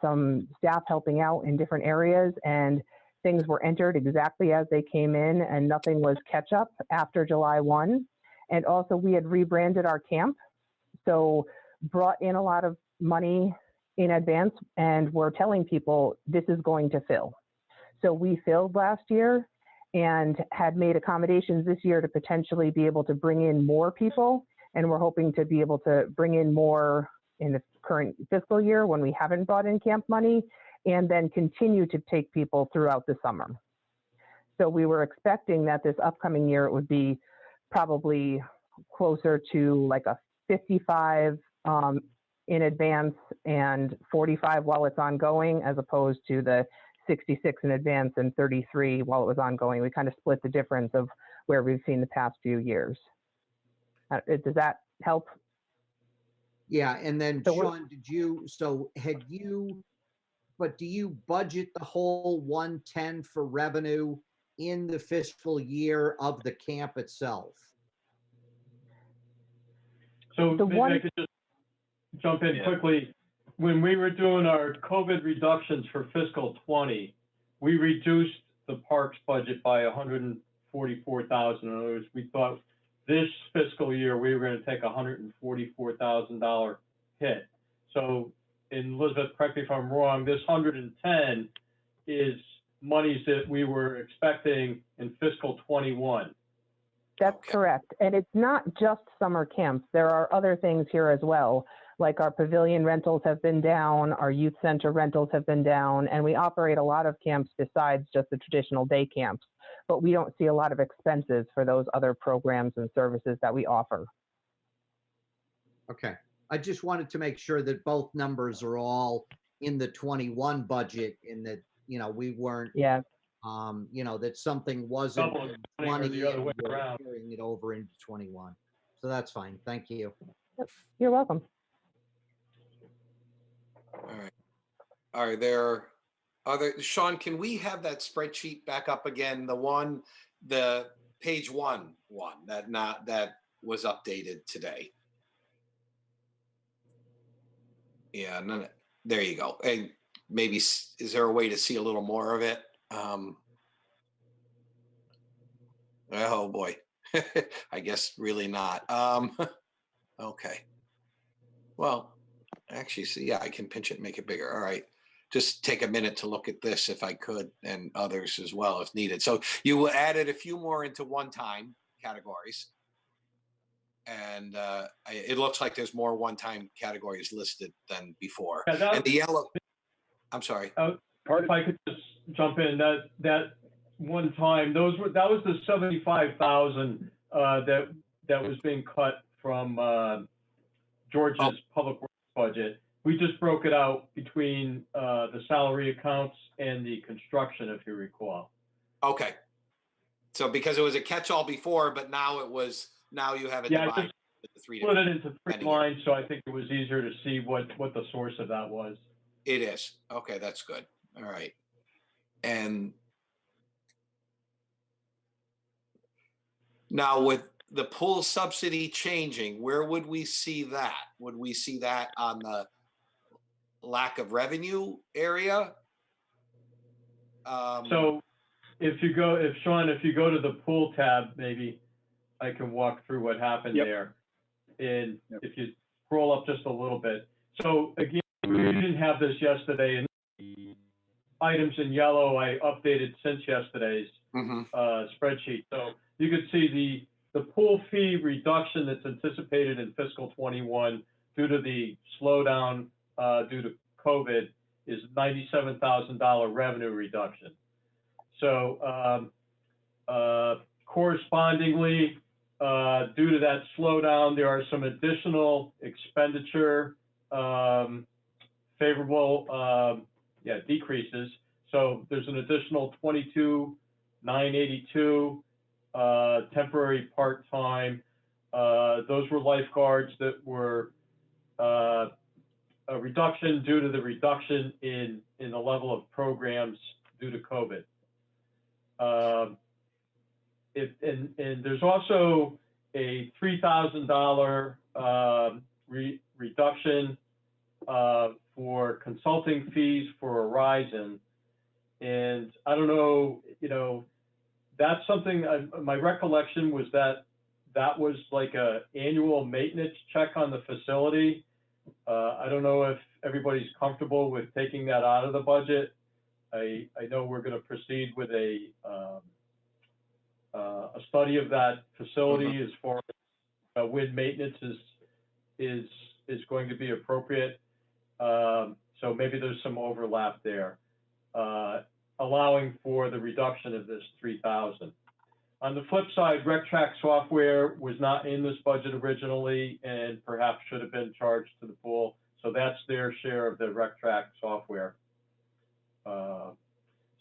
[SPEAKER 11] some staff helping out in different areas, and things were entered exactly as they came in, and nothing was catch up after July 1. And also we had rebranded our camp, so brought in a lot of money in advance, and we're telling people this is going to fill. So we filled last year and had made accommodations this year to potentially be able to bring in more people. And we're hoping to be able to bring in more in the current fiscal year when we haven't brought in camp money, and then continue to take people throughout the summer. So we were expecting that this upcoming year, it would be probably closer to like a 55 in advance and 45 while it's ongoing, as opposed to the 66 in advance and 33 while it was ongoing. We kind of split the difference of where we've seen the past few years. Does that help?
[SPEAKER 5] Yeah, and then
[SPEAKER 11] So
[SPEAKER 5] Sean, do you budget the whole 110 for revenue in the fiscal year of the camp itself?
[SPEAKER 10] So maybe I could just jump in quickly. When we were doing our COVID reductions for fiscal 20, we reduced the parks budget by 144,000. In other words, we thought this fiscal year we were going to take a $144,000 hit. So, and Elizabeth, correct me if I'm wrong, this 110 is monies that we were expecting in fiscal 21.
[SPEAKER 11] That's correct. And it's not just summer camps. There are other things here as well, like our pavilion rentals have been down, our youth center rentals have been down, and we operate a lot of camps besides just the traditional day camps. But we don't see a lot of expenses for those other programs and services that we offer.
[SPEAKER 5] Okay. I just wanted to make sure that both numbers are all in the 21 budget and that, we weren't,
[SPEAKER 11] Yeah,
[SPEAKER 5] that something wasn't
[SPEAKER 10] Double
[SPEAKER 5] in
[SPEAKER 10] counting or
[SPEAKER 5] 20
[SPEAKER 10] the other
[SPEAKER 5] and
[SPEAKER 10] way
[SPEAKER 5] we're
[SPEAKER 10] around.
[SPEAKER 5] carrying it over into 21. So that's fine. Thank you.
[SPEAKER 11] you're welcome.
[SPEAKER 3] All right. Are there other, Sean, can we have that spreadsheet back up again? The page one that was updated today. Yeah, none, there you go. And maybe, is there a way to see a little more of it? Oh boy, I guess really not. Okay. Well, actually, see, yeah, I can pinch it and make it bigger. All right. Just take a minute to look at this if I could, and others as well if needed. So you added a few more into one-time categories. And it looks like there's more one-time categories listed than before.
[SPEAKER 10] Yeah,
[SPEAKER 3] and the yellow, I'm sorry.
[SPEAKER 10] If I could just jump in, that one time, that was the 75,000 that was being cut from George's public works budget. We just broke it out between the salary accounts and the construction, if you recall.
[SPEAKER 3] Okay. So because it was a catch-all before, but now you have it divided into three.
[SPEAKER 10] Split it into three lines, so I think it was easier to see what the source of that was.
[SPEAKER 3] It is. Okay, that's good. All right. And now with the pool subsidy changing, where would we see that? Would we see that on the lack of revenue area?
[SPEAKER 10] So if you go to the pool tab, maybe I can walk through what happened there. And if you scroll up just a little bit. So again, we didn't have this yesterday, and the items in yellow I updated since yesterday's spreadsheet. So you could see the pool fee reduction that's anticipated in fiscal 21 due to the slowdown due to COVID is $97,000 revenue reduction. So correspondingly, due to that slowdown, there are some additional expenditure favorable decreases. So there's an additional 22,982 temporary part-time. Those were lifeguards that were a reduction due to the reduction in the level of programs due to COVID. And there's also a $3,000 reduction for consulting fees for Horizon. And I don't know, that's something, my recollection was that was like a annual maintenance check on the facility. I don't know if everybody's comfortable with taking that out of the budget. I know we're going to proceed with a study of that facility as far as when maintenance is going to be appropriate. So maybe there's some overlap there, allowing for the reduction of this 3,000. On the flip side, RecTrack software was not in this budget originally and perhaps should have been charged to the pool. So that's their share of the RecTrack software.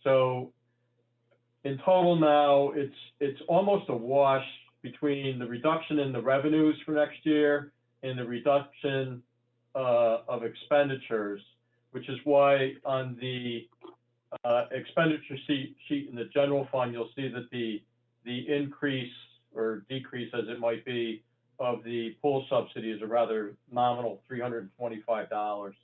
[SPEAKER 10] So in total now, it's almost a wash between the reduction in the revenues for next year and the reduction of expenditures, which is why on the expenditure sheet in the general fund, you'll see that the increase or decrease, as it might be, of the pool subsidy is a rather nominal $325.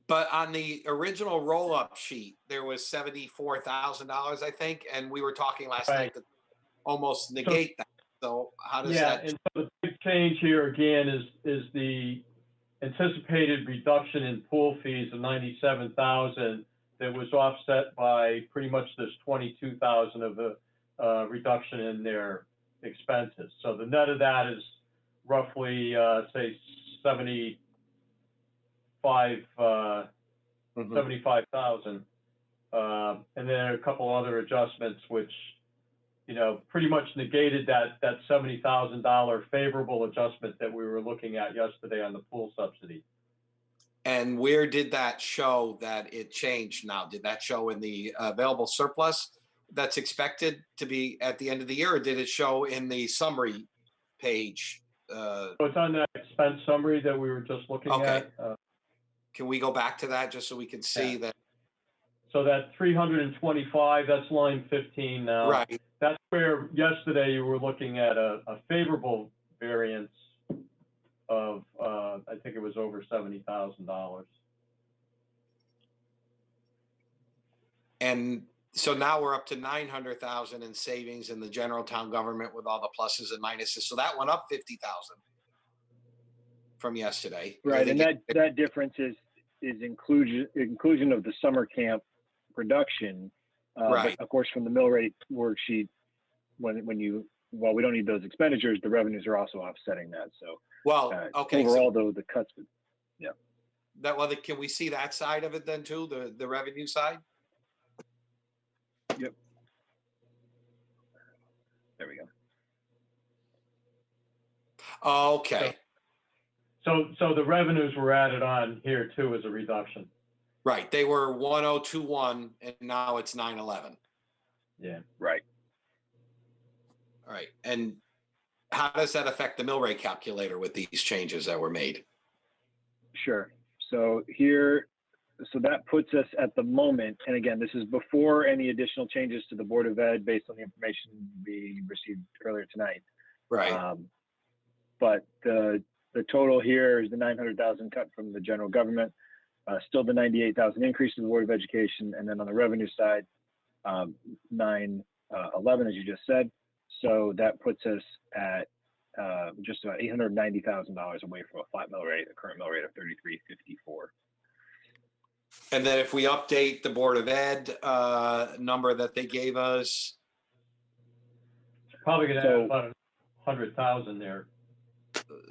[SPEAKER 3] But on the original roll-up sheet, there was $74,000, I think, and we were talking last night to almost negate that. So how does that?
[SPEAKER 10] And so the big change here again is the anticipated reduction in pool fees of $97,000 that was offset by pretty much this $22,000 of a reduction in their expenses. So the net of that is roughly say 75,000, and then a couple other adjustments which you know, pretty much negated that $70,000 favorable adjustment that we were looking at yesterday on the pool subsidy.
[SPEAKER 3] And where did that show that it changed now? Did that show in the available surplus that's expected to be at the end of the year, or did it show in the summary page?
[SPEAKER 10] So it's on that expense summary that we were just looking
[SPEAKER 3] Okay.
[SPEAKER 10] at.
[SPEAKER 3] Can we go back to that just so we can see
[SPEAKER 10] Yeah.
[SPEAKER 3] that?
[SPEAKER 10] So that 325, that's line 15 now.
[SPEAKER 3] Right.
[SPEAKER 10] That's where yesterday you were looking at a favorable variance of, I think it was over $70,000.
[SPEAKER 3] And so now we're up to 900,000 in savings in the general town government with all the pluses and minuses. So that went up 50,000 from yesterday. I
[SPEAKER 7] Right,
[SPEAKER 3] think
[SPEAKER 7] and that difference is inclusion of the summer camp reduction.
[SPEAKER 3] Right.
[SPEAKER 7] But of course, from the mill rate worksheet, when you, well, we don't need those expenditures, the revenues are also offsetting that. So
[SPEAKER 3] Well, okay.
[SPEAKER 7] overall, though, the cuts, yeah.
[SPEAKER 3] Can we see that side of it then too, the revenue side?
[SPEAKER 7] Yep. There we go.
[SPEAKER 3] Okay.
[SPEAKER 10] So the revenues were added on here too as a reduction.
[SPEAKER 3] Right. They were 1021 and now it's 911.
[SPEAKER 10] Yeah.
[SPEAKER 7] Right.
[SPEAKER 3] All right. And how does that affect the mill rate calculator with these changes that were made?
[SPEAKER 7] Sure. So here, so that puts us at the moment, and again, this is before any additional changes to the Board of Ed based on the information we received earlier tonight.
[SPEAKER 3] Right.
[SPEAKER 7] But the total here is the 900,000 cut from the general government, still the 98,000 increase to the Board of Education, and then on the revenue side, 911, as you just said. So that puts us at just about $890,000 away from a flat mill rate, a current mill rate of 33.54.
[SPEAKER 3] And then if we update the Board of Ed number that they gave us,
[SPEAKER 10] Probably gonna add about 100,000 there.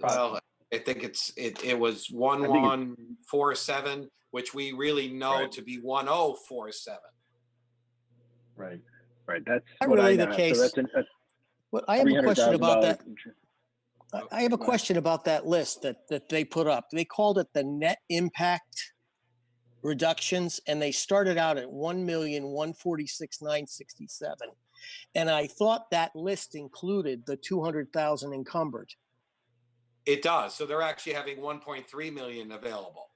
[SPEAKER 3] well, I think it was 1147, which we really know
[SPEAKER 7] Right.
[SPEAKER 3] to be 1047.
[SPEAKER 10] Right.
[SPEAKER 7] Right, that's
[SPEAKER 12] Not
[SPEAKER 7] what
[SPEAKER 12] really
[SPEAKER 7] I
[SPEAKER 12] the
[SPEAKER 7] know.
[SPEAKER 12] case.
[SPEAKER 7] So that's a
[SPEAKER 12] Well, I have a question about that.
[SPEAKER 7] $300,000.
[SPEAKER 12] I have a question about that list that they put up. They called it the net impact reductions, and they started out at 1,146,967. And I thought that list included the 200,000 encumbered.
[SPEAKER 3] It does. So they're actually having 1.3 million available.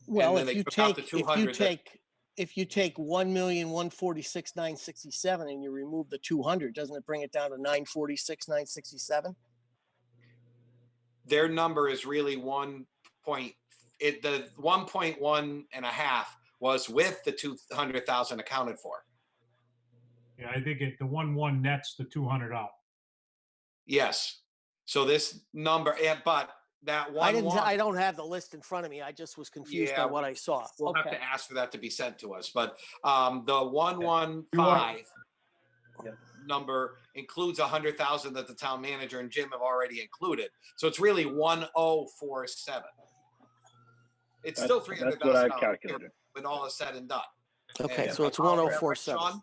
[SPEAKER 12] Well,
[SPEAKER 3] then
[SPEAKER 12] if
[SPEAKER 3] they
[SPEAKER 12] you
[SPEAKER 3] took out
[SPEAKER 12] take
[SPEAKER 3] the 200
[SPEAKER 12] if you take 1,146,967 and you remove the 200, doesn't it bring it down to 946,967?
[SPEAKER 3] Their number is really the 1.1 and a half was with the 200,000 accounted for.
[SPEAKER 1] Yeah, I think the 1 nets the 200 out.
[SPEAKER 3] Yes. So this number, but that one,
[SPEAKER 12] I don't have the list in front of me. I just was confused by what I saw.
[SPEAKER 3] We'll
[SPEAKER 12] Okay.
[SPEAKER 3] have to ask for that to be sent to us. But the 115 number includes 100,000 that the town manager and Jim have already included. So it's really 1047. It's still $300,000
[SPEAKER 7] That's what I calculated.
[SPEAKER 3] when all is said and done.
[SPEAKER 12] Okay,
[SPEAKER 3] And
[SPEAKER 12] so it's
[SPEAKER 3] I apologize,
[SPEAKER 12] 1047.
[SPEAKER 3] Sean?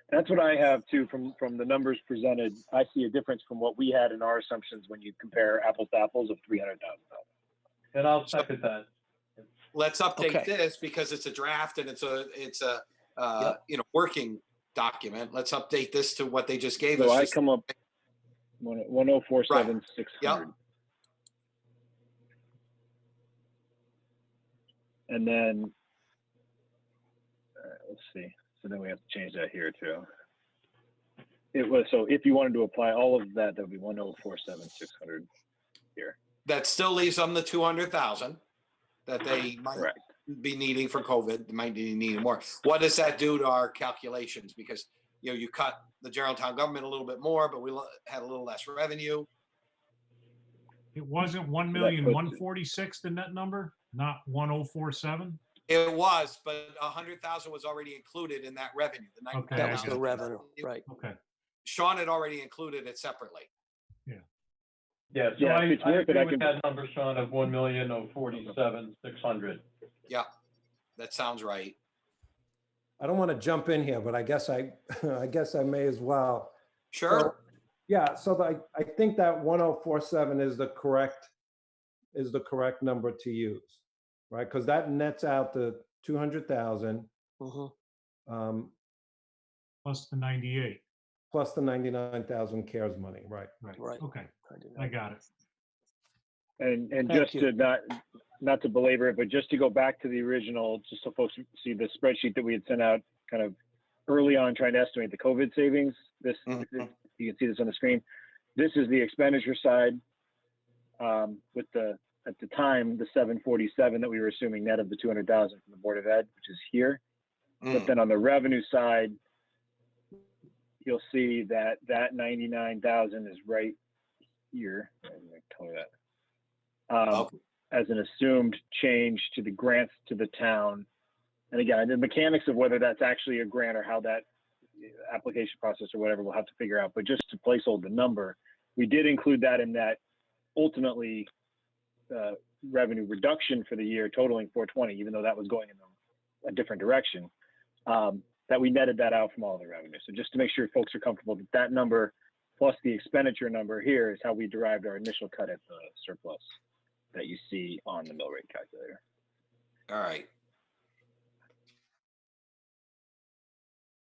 [SPEAKER 7] That's what I have too from the numbers presented. I see a difference from what we had in our assumptions when you compare apples to apples of $300,000.
[SPEAKER 10] And I'll second that.
[SPEAKER 3] Let's update
[SPEAKER 12] Okay.
[SPEAKER 3] this because it's a draft and it's a working document. Let's update this to what they just gave
[SPEAKER 7] So
[SPEAKER 3] us.
[SPEAKER 7] I come up 1047,600.
[SPEAKER 3] Yep.
[SPEAKER 7] And then let's see. So then we have to change that here too. It was, so if you wanted to apply all of that, that would be 1047,600 here.
[SPEAKER 3] That still leaves them the 200,000 that they might
[SPEAKER 7] Correct.
[SPEAKER 3] be needing for COVID. They might be needing more. What does that do to our calculations? Because you cut the general town government a little bit more, but we had a little less revenue.
[SPEAKER 1] It wasn't 1,146,000 the net number, not 1047.
[SPEAKER 3] It was, but 100,000 was already included in that revenue.
[SPEAKER 1] Okay,
[SPEAKER 12] That
[SPEAKER 1] I
[SPEAKER 12] was
[SPEAKER 1] got
[SPEAKER 12] the
[SPEAKER 1] it.
[SPEAKER 12] revenue, right?
[SPEAKER 1] Okay.
[SPEAKER 3] Sean had already included it separately.
[SPEAKER 10] Yeah, so
[SPEAKER 7] Yeah,
[SPEAKER 10] I
[SPEAKER 7] if it's worth it,
[SPEAKER 10] agree
[SPEAKER 7] I
[SPEAKER 10] with
[SPEAKER 7] can-
[SPEAKER 10] that number, Sean, of 1,047,600.
[SPEAKER 3] Yeah, that sounds right.
[SPEAKER 4] I don't want to jump in here, but I guess I guess I may as well.
[SPEAKER 3] Sure.
[SPEAKER 4] So, yeah, so I think that 1047 is the correct number to use, right? Because that nets out the 200,000
[SPEAKER 12] Mhm.
[SPEAKER 1] Plus the 98.
[SPEAKER 4] plus the 99,000 CARES money, right?
[SPEAKER 12] Right.
[SPEAKER 1] Okay, I got it.
[SPEAKER 7] And
[SPEAKER 12] Thank
[SPEAKER 7] just
[SPEAKER 12] you.
[SPEAKER 7] to not to belabor it, but just to go back to the original, just so folks see the spreadsheet that we had sent out kind of early on trying to estimate the COVID savings. This, you can see this on the screen. This is the expenditure side with at the time, the 747 that we were assuming net of the 200,000 from the Board of Ed, which is here. But then on the revenue side, you'll see that 99,000 is right here. I'm going to color that. As an assumed change to the grants to the town. And again, the mechanics of whether that's actually a grant or how that application process or whatever we'll have to figure out. But just to placehold the number, we did include that in that ultimately revenue reduction for the year totaling 420, even though that was going in a different direction. That we netted that out from all the revenue. So just to make sure folks are comfortable that that number plus the expenditure number here is how we derived our initial cut at the surplus that you see on the mill rate calculator.
[SPEAKER 3] All right.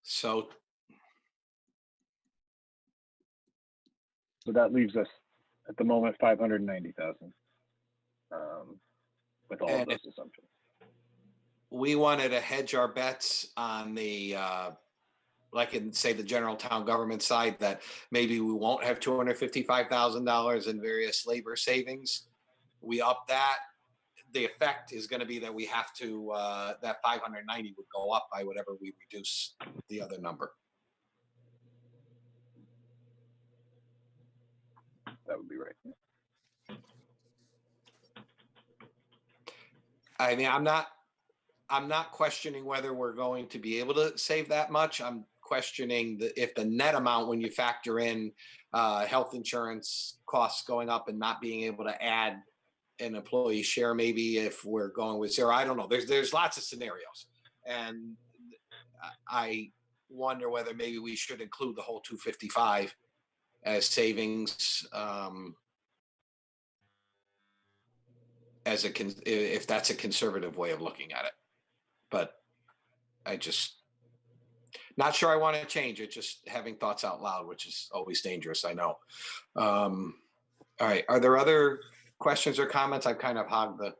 [SPEAKER 3] So
[SPEAKER 7] that leaves us at the moment 590,000 with all of those assumptions.
[SPEAKER 3] We wanted to hedge our bets on the like in say the general town government side that maybe we won't have $255,000 in various labor savings. We up that. The effect is going to be that we have to that 590 would go up by whatever we reduce the other number.
[SPEAKER 7] That would be right.
[SPEAKER 3] I mean, I'm not questioning whether we're going to be able to save that much. I'm questioning if the net amount, when you factor in health insurance costs going up and not being able to add an employee share, maybe if we're going with zero, I don't know. There's lots of scenarios, and I wonder whether maybe we should include the whole 255 as savings, if that's a conservative way of looking at it. But I just not sure I want to change it. Just having thoughts out loud, which is always dangerous, I know. All right, are there other questions or comments? I've kind of hogged the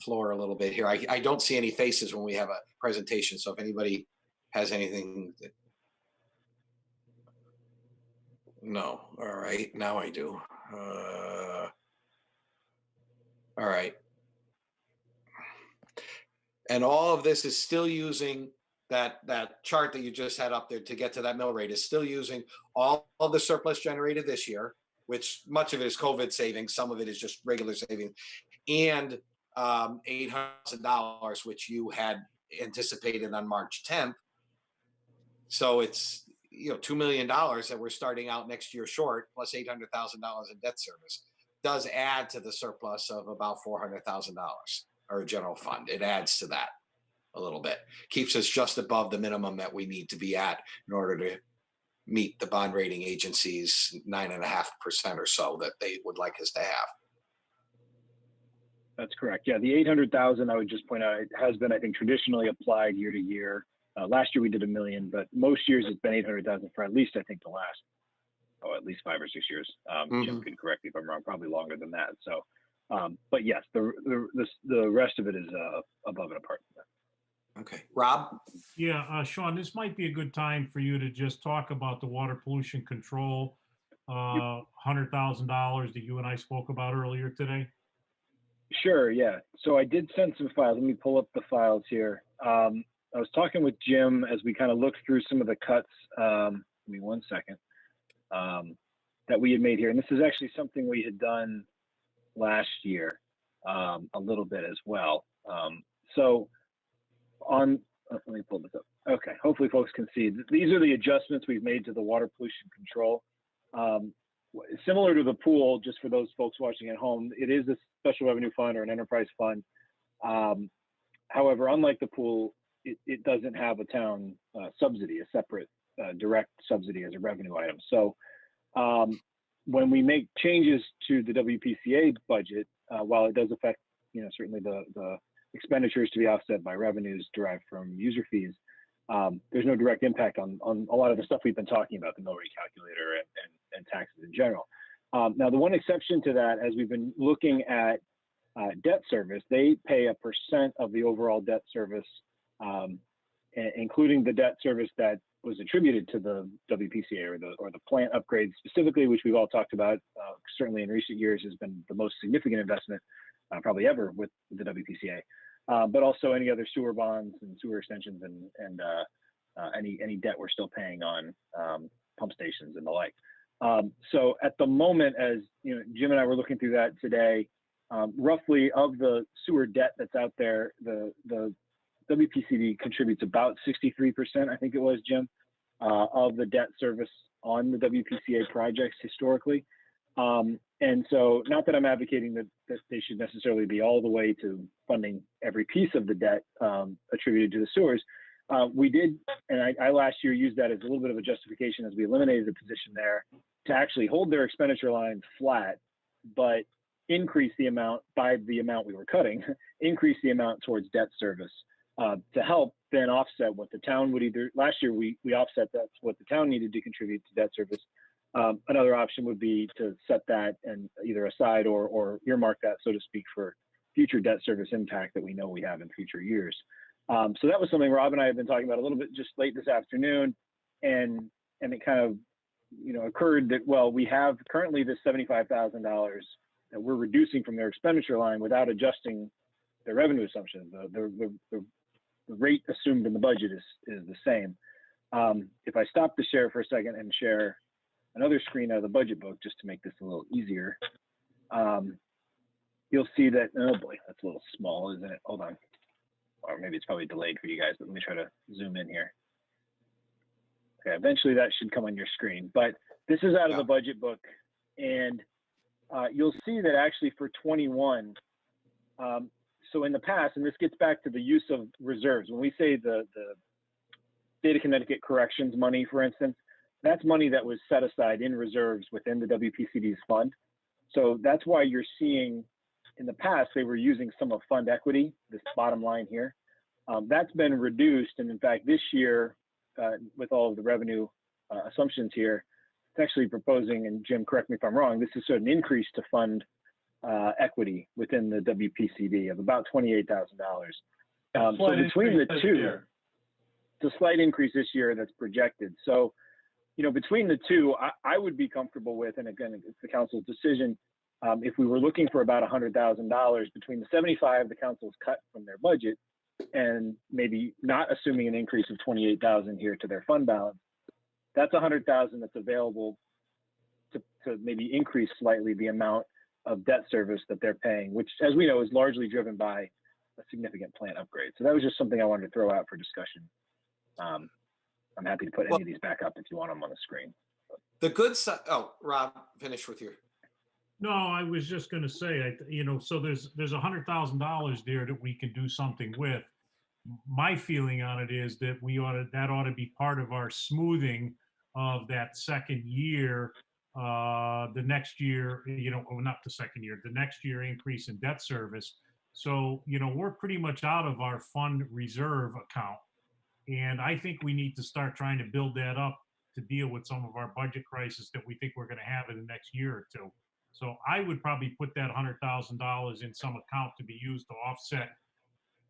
[SPEAKER 3] floor a little bit here. I don't see any faces when we have a presentation, so if anybody has anything no. All right, now I do. All right. And all of this is still using that chart that you just had up there to get to that mill rate, is still using all of the surplus generated this year, which much of it is COVID savings, some of it is just regular savings, and $800,000, which you had anticipated on March 10th. So it's $2 million that we're starting out next year short, plus $800,000 in debt service, does add to the surplus of about $400,000 or general fund. It adds to that a little bit, keeps us just above the minimum that we need to be at in order to meet the bond rating agencies 9.5% or so that they would like us to have.
[SPEAKER 7] That's correct. Yeah, the 800,000, I would just point out, it has been, I think, traditionally applied year to year. Last year we did $1 million, but most years it's been 800,000 for at least, I think, the last, at least 5 or 6 years. Jim can correct me if I'm wrong, probably longer than that. So, but yes, the rest of it is above and apart from that.
[SPEAKER 3] Okay, Rob?
[SPEAKER 1] Yeah, Sean, this might be a good time for you to just talk about the water pollution control, $100,000 that you and I spoke about earlier today.
[SPEAKER 7] Sure, yeah. So I did send some files. Let me pull up the files here. I was talking with Jim as we kind of looked through some of the cuts. Give me 1 second. That we had made here. And this is actually something we had done last year a little bit as well. So let me pull this up. Okay, hopefully folks can see. These are the adjustments we've made to the water pollution control. Similar to the pool, just for those folks watching at home, it is a special revenue fund or an enterprise fund. However, unlike the pool, it doesn't have a town subsidy, a separate direct subsidy as a revenue item. So when we make changes to the WPCA budget, while it does affect, certainly the expenditures to be offset by revenues derived from user fees, there's no direct impact on a lot of the stuff we've been talking about, the mill rate calculator and taxes in general. Now, the one exception to that, as we've been looking at debt service, they pay a % of the overall debt service, including the debt service that was attributed to the WPCA or the plant upgrades specifically, which we've all talked about. Certainly in recent years has been the most significant investment probably ever with the WPCA, but also any other sewer bonds and sewer extensions and any debt we're still paying on pump stations and the like. So at the moment, as Jim and I were looking through that today, roughly of the sewer debt that's out there, the WPCD contributes about 63%, I think it was, Jim, of the debt service on the WPCA projects historically. And so not that I'm advocating that they should necessarily be all the way to funding every piece of the debt attributed to the sewers. We did, and I last year used that as a little bit of a justification as we eliminated the position there to actually hold their expenditure lines flat, but increase the amount by the amount we were cutting, increase the amount towards debt service to help then offset what the town would either, last year we offset that's what the town needed to contribute to debt service. Another option would be to set that and either aside or earmark that, so to speak, for future debt service impact that we know we have in future years. So that was something Rob and I have been talking about a little bit just late this afternoon, and it kind of occurred that, well, we have currently this $75,000 that we're reducing from their expenditure line without adjusting their revenue assumptions. The rate assumed in the budget is the same. If I stop the share for a second and share another screen out of the budget book just to make this a little easier, you'll see that, oh boy, that's a little small, isn't it? Hold on. Or maybe it's probably delayed for you guys, but let me try to zoom in here. Okay, eventually that should come on your screen, but this is out of the budget book, and you'll see that actually for 21, so in the past, and this gets back to the use of reserves, when we say the State of Connecticut corrections money, for instance, that's money that was set aside in reserves within the WPCD's fund. So that's why you're seeing in the past, they were using some of fund equity, this bottom line here. That's been reduced. And in fact, this year, with all of the revenue assumptions here, it's actually proposing, and Jim, correct me if I'm wrong, this is sort of an increase to fund equity within the WPCD of about $28,000. So between the two, it's a slight increase this year that's projected. So, between the two, I would be comfortable with, and again, it's the council's decision, if we were looking for about $100,000 between the 75 the council's cut from their budget and maybe not assuming an increase of 28,000 here to their fund balance, that's 100,000 that's available to maybe increase slightly the amount of debt service that they're paying, which, as we know, is largely driven by a significant plant upgrade. So that was just something I wanted to throw out for discussion. I'm happy to put any of these back up if you want them on the screen.
[SPEAKER 3] The good side. Oh, Rob, finish with your.
[SPEAKER 1] No, I was just going to say, so there's $100,000 there that we can do something with. My feeling on it is that that ought to be part of our smoothing of that second year, the next year, or not the second year, the next year increase in debt service. So, we're pretty much out of our fund reserve account. And I think we need to start trying to build that up to deal with some of our budget crisis that we think we're going to have in the next year or two. So I would probably put that $100,000 in some account to be used to offset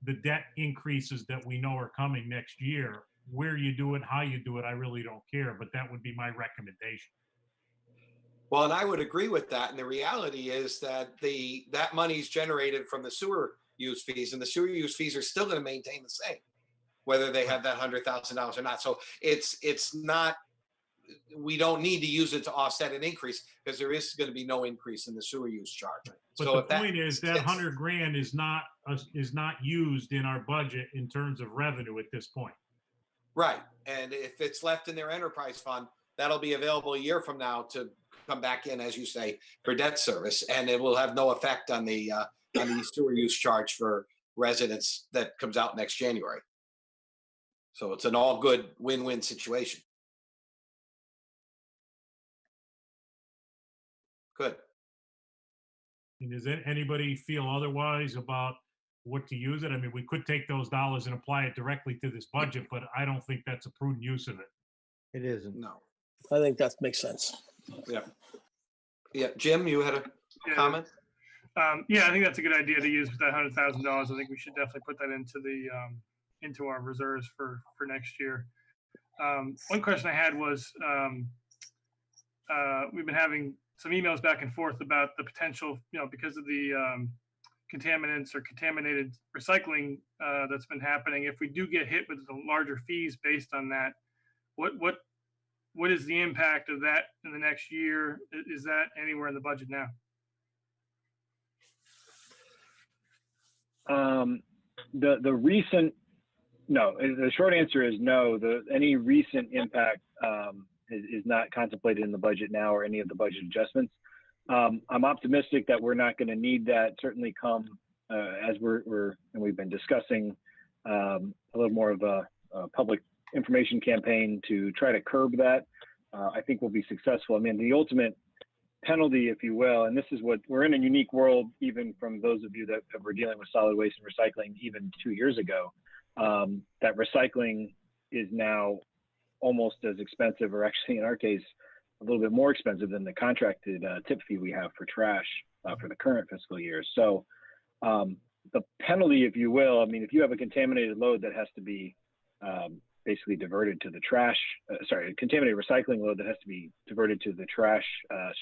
[SPEAKER 1] the debt increases that we know are coming next year. Where you do it, how you do it, I really don't care, but that would be my recommendation.
[SPEAKER 3] Well, and I would agree with that. And the reality is that that money is generated from the sewer use fees, and the sewer use fees are still going to maintain the same, whether they have that $100,000 or not. So it's not, we don't need to use it to offset an increase because there is going to be no increase in the sewer use charge.
[SPEAKER 1] But
[SPEAKER 3] so
[SPEAKER 1] the point is that 100 grand is not used in our budget in terms of revenue at this point.
[SPEAKER 3] Right. And if it's left in their enterprise fund, that'll be available a year from now to come back in, as you say, for debt service. And it will have no effect on the sewer use charge for residents that comes out next January. So it's an all good win-win situation. Good.
[SPEAKER 1] Does anybody feel otherwise about what to use it? I mean, we could take those dollars and apply it directly to this budget, but I don't think that's a prudent use of it.
[SPEAKER 5] It isn't.
[SPEAKER 3] No.
[SPEAKER 12] I think that makes sense.
[SPEAKER 3] Yeah. Yeah. Jim, you had a comment?
[SPEAKER 13] Yeah, I think that's a good idea to use that $100,000. I think we should definitely put that into the into our reserves for next year. One question I had was we've been having some emails back and forth about the potential, because of the contaminants or contaminated recycling that's been happening. If we do get hit with the larger fees based on that, what is the impact of that in the next year? Is that anywhere in the budget now?
[SPEAKER 7] The recent, no, the short answer is no. Any recent impact is not contemplated in the budget now or any of the budget adjustments. I'm optimistic that we're not going to need that. Certainly come as we've been discussing a little more of a public information campaign to try to curb that. I think we'll be successful. I mean, the ultimate penalty, if you will, and this is what we're in a unique world, even from those of you that were dealing with solid waste and recycling even 2 years ago, that recycling is now almost as expensive, or actually in our case, a little bit more expensive than the contracted tip fee we have for trash for the current fiscal year. So the penalty, if you will, I mean, if you have a contaminated load that has to be basically diverted to the trash, a contaminated recycling load that has to be diverted to the trash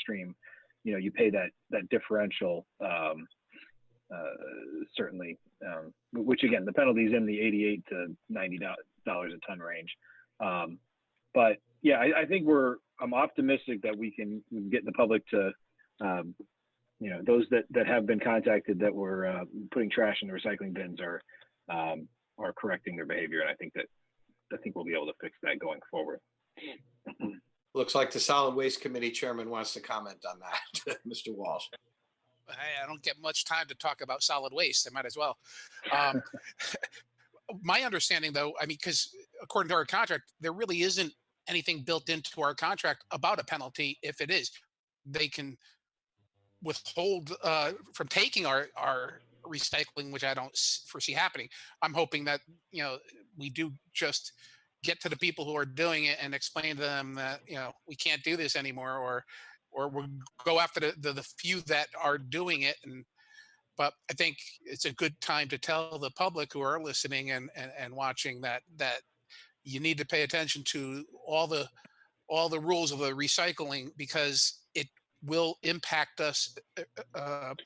[SPEAKER 7] stream, you pay that differential, certainly, which again, the penalty is in the $88 to $90 a ton range. But yeah, I think I'm optimistic that we can get the public to, those that have been contacted that were putting trash in the recycling bins are correcting their behavior. And I think we'll be able to fix that going forward.
[SPEAKER 3] Looks like the Solid Waste Committee Chairman wants to comment on that, Mr. Walsh.
[SPEAKER 14] I don't get much time to talk about solid waste. I might as well. My understanding, though, I mean, because according to our contract, there really isn't anything built into our contract about a penalty. If it is, they can withhold from taking our recycling, which I don't foresee happening. I'm hoping that we do just get to the people who are doing it and explain to them that we can't do this anymore, or we'll go after the few that are doing it. But I think it's a good time to tell the public who are listening and watching that you need to pay attention to all the rules of the recycling, because it will impact us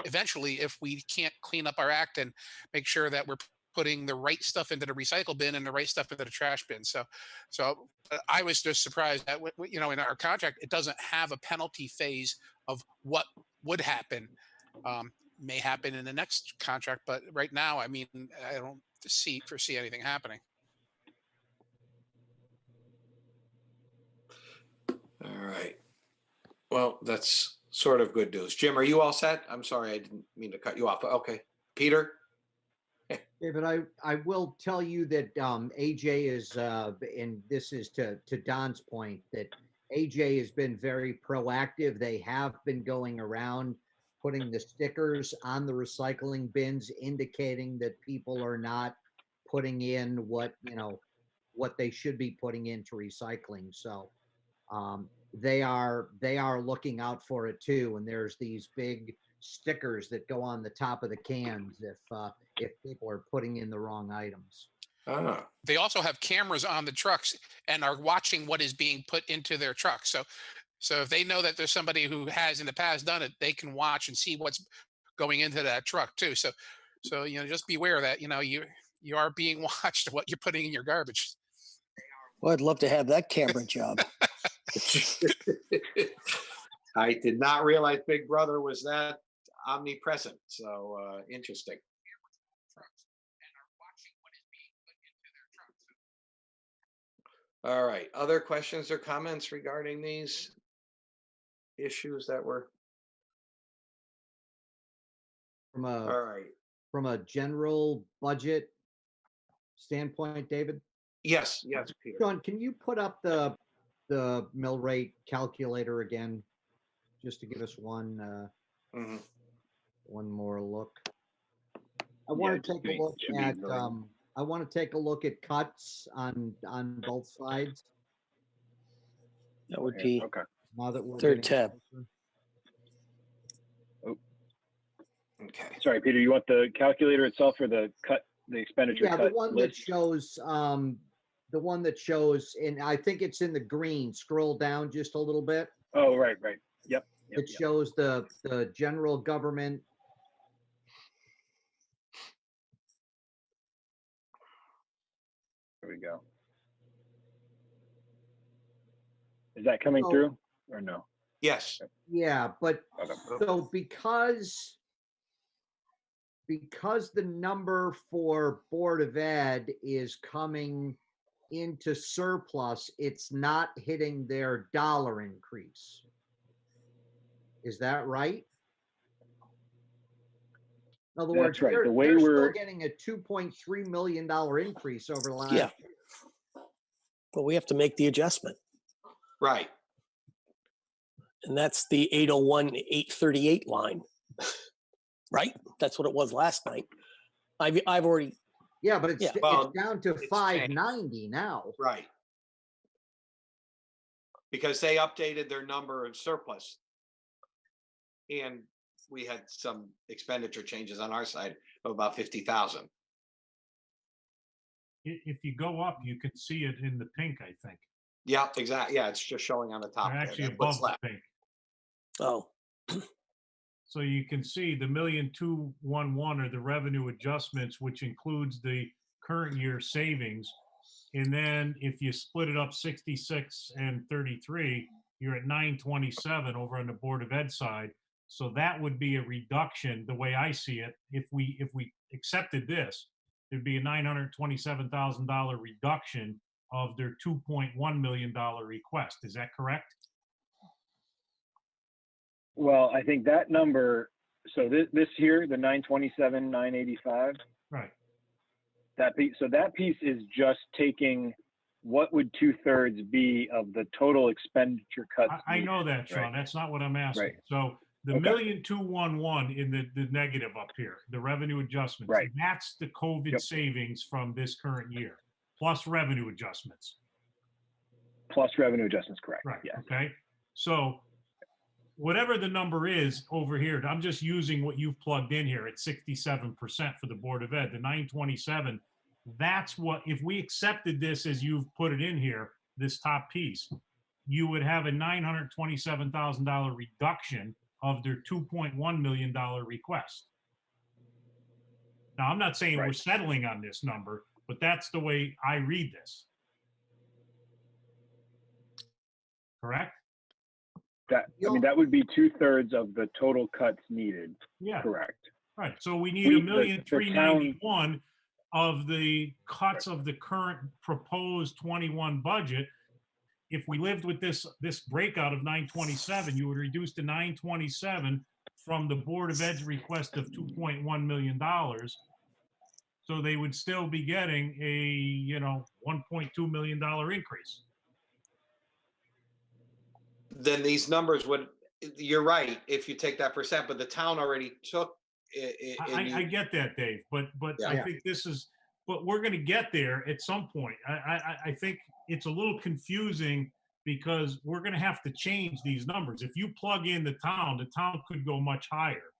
[SPEAKER 14] eventually if we can't clean up our act and make sure that we're putting the right stuff into the recycle bin and the right stuff into the trash bin. So I was just surprised that in our contract it doesn't have a penalty phase of what would happen. May happen in the next contract, but right now, I mean, I don't foresee anything happening.
[SPEAKER 3] All right. Well, that's sort of good news. Jim, are you all set? I'm sorry, I didn't mean to cut you off. Okay. Peter?
[SPEAKER 5] David, I will tell you that AJ is, and this is to Don's point, that AJ has been very proactive. They have been going around putting the stickers on the recycling bins, indicating that people are not putting in what they should be putting into recycling. So they are looking out for it too. And there's these big stickers that go on the top of the cans if people are putting in the wrong items.
[SPEAKER 14] They also have cameras on the trucks and are watching what is being put into their trucks. So if they know that there's somebody who has in the past done it, they can watch and see what's going into that truck too. So just beware that you are being watched what you're putting in your garbage.
[SPEAKER 12] Well, I'd love to have that camera job.
[SPEAKER 3] I did not realize Big Brother was that omnipresent. So interesting. All right. Other questions or comments regarding these issues that were?
[SPEAKER 5] From a general budget standpoint, David?
[SPEAKER 3] Yes, yes, Peter.
[SPEAKER 5] Sean, can you put up the mill rate calculator again? Just to give us one more look. I want to take a look at I want to take a look at cuts on both sides.
[SPEAKER 12] That would be
[SPEAKER 7] Okay.
[SPEAKER 5] Now that we're
[SPEAKER 12] third
[SPEAKER 5] getting
[SPEAKER 12] tab.
[SPEAKER 5] closer.
[SPEAKER 3] Okay.
[SPEAKER 7] Sorry, Peter, you want the calculator itself or the expenditure
[SPEAKER 5] Yeah,
[SPEAKER 7] cut
[SPEAKER 5] the one
[SPEAKER 7] list?
[SPEAKER 5] the one that shows, and I think it's in the green. Scroll down just a little bit.
[SPEAKER 7] Oh, right. Yep.
[SPEAKER 5] It shows the general government.
[SPEAKER 7] There we go. Is that coming
[SPEAKER 5] So-
[SPEAKER 7] through or no?
[SPEAKER 3] Yes.
[SPEAKER 5] Yeah, but
[SPEAKER 7] Okay.
[SPEAKER 5] so because the number for Board of Ed is coming into surplus, it's not hitting their dollar increase. Is that right? In other words,
[SPEAKER 7] That's right.
[SPEAKER 5] they're,
[SPEAKER 7] The way
[SPEAKER 5] they're still
[SPEAKER 7] we're
[SPEAKER 5] getting a $2.3 million increase over the last.
[SPEAKER 12] Yeah. But we have to make the adjustment.
[SPEAKER 3] Right.
[SPEAKER 12] And that's the 801, 838 line, right? That's what it was last night. I've already.
[SPEAKER 5] Yeah, but it's,
[SPEAKER 12] Yeah.
[SPEAKER 3] Well,
[SPEAKER 5] it's down to
[SPEAKER 3] it's
[SPEAKER 5] 590 now.
[SPEAKER 3] Right. Because they updated their number of surplus. And we had some expenditure changes on our side of about 50,000.
[SPEAKER 1] If you go up, you can see it in the pink, I think.
[SPEAKER 3] Yeah, exactly. Yeah, it's just showing on the top.
[SPEAKER 1] Or
[SPEAKER 3] there.
[SPEAKER 1] actually
[SPEAKER 3] That's
[SPEAKER 1] above
[SPEAKER 3] what's
[SPEAKER 1] the
[SPEAKER 3] left.
[SPEAKER 1] pink.
[SPEAKER 12] Oh,
[SPEAKER 1] So you can see the 1,211 are the revenue adjustments, which includes the current year savings. And then if you split it up 66 and 33, you're at 927 over on the Board of Ed side. So that would be a reduction, the way I see it. If we accepted this, there'd be a $927,000 reduction of their $2.1 million request. Is that correct?
[SPEAKER 7] Well, I think that number. So this here, the 927, 985.
[SPEAKER 1] Right.
[SPEAKER 7] That piece. So that piece is just taking what would 2/3 be of the total expenditure cuts.
[SPEAKER 1] I know that, Sean.
[SPEAKER 7] Right.
[SPEAKER 1] That's not what I'm asking.
[SPEAKER 7] Right.
[SPEAKER 1] So the
[SPEAKER 7] Okay.
[SPEAKER 1] 1,211 in the negative up here, the revenue adjustments,
[SPEAKER 7] Right.
[SPEAKER 1] that's the COVID
[SPEAKER 7] Yep.
[SPEAKER 1] savings from this current year, plus revenue adjustments.
[SPEAKER 7] Plus revenue adjustments, correct?
[SPEAKER 1] Right.
[SPEAKER 7] Yes.
[SPEAKER 1] Okay. So whatever the number is over here, I'm just using what you've plugged in here at 67% for the Board of Ed, the 927. That's what, if we accepted this as you've put it in here, this top piece, you would have a $927,000 reduction of their $2.1 million request. Now, I'm not saying we're
[SPEAKER 7] Right.
[SPEAKER 1] settling on this number, but that's the way I read this. Correct?
[SPEAKER 7] That I mean, that would be 2/3 of the total cuts needed.
[SPEAKER 1] Yeah.
[SPEAKER 7] Correct.
[SPEAKER 1] Right, so we need
[SPEAKER 7] We-
[SPEAKER 1] a
[SPEAKER 7] the
[SPEAKER 1] million
[SPEAKER 7] town-
[SPEAKER 1] 391 of the cuts of the current proposed 21 budget. If we lived with this breakout of 927, you would reduce to 927 from the Board of Ed's request of $2.1 million. So they would still be getting a, $1.2 million increase.
[SPEAKER 3] Then these numbers would, you're right, if you take that percent, but the town already took it.
[SPEAKER 1] I get that, Dave, but I
[SPEAKER 5] Yeah.
[SPEAKER 1] think but we're gonna get there at some point. I think it's a little confusing because we're gonna have to change these numbers. If you plug in the town could go much higher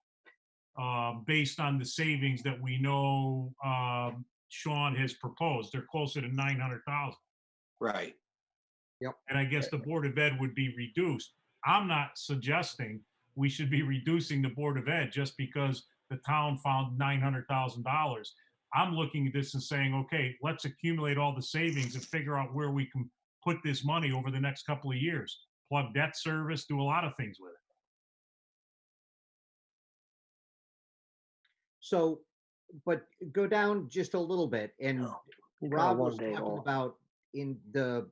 [SPEAKER 1] based on the savings that we know Sean has proposed. They're closer to 900,000.
[SPEAKER 3] Right.
[SPEAKER 1] And I guess the Board of Ed would be reduced. I'm not suggesting we should be reducing the Board of Ed just because the town found $900,000. I'm looking at this and saying, okay, let's accumulate all the savings and figure out where we can put this money over the next couple of years. Plug debt service, do a lot of things with it.
[SPEAKER 5] So, but go down just a little bit, and Rob was
[SPEAKER 12] one day
[SPEAKER 5] talking
[SPEAKER 12] off.
[SPEAKER 5] about in the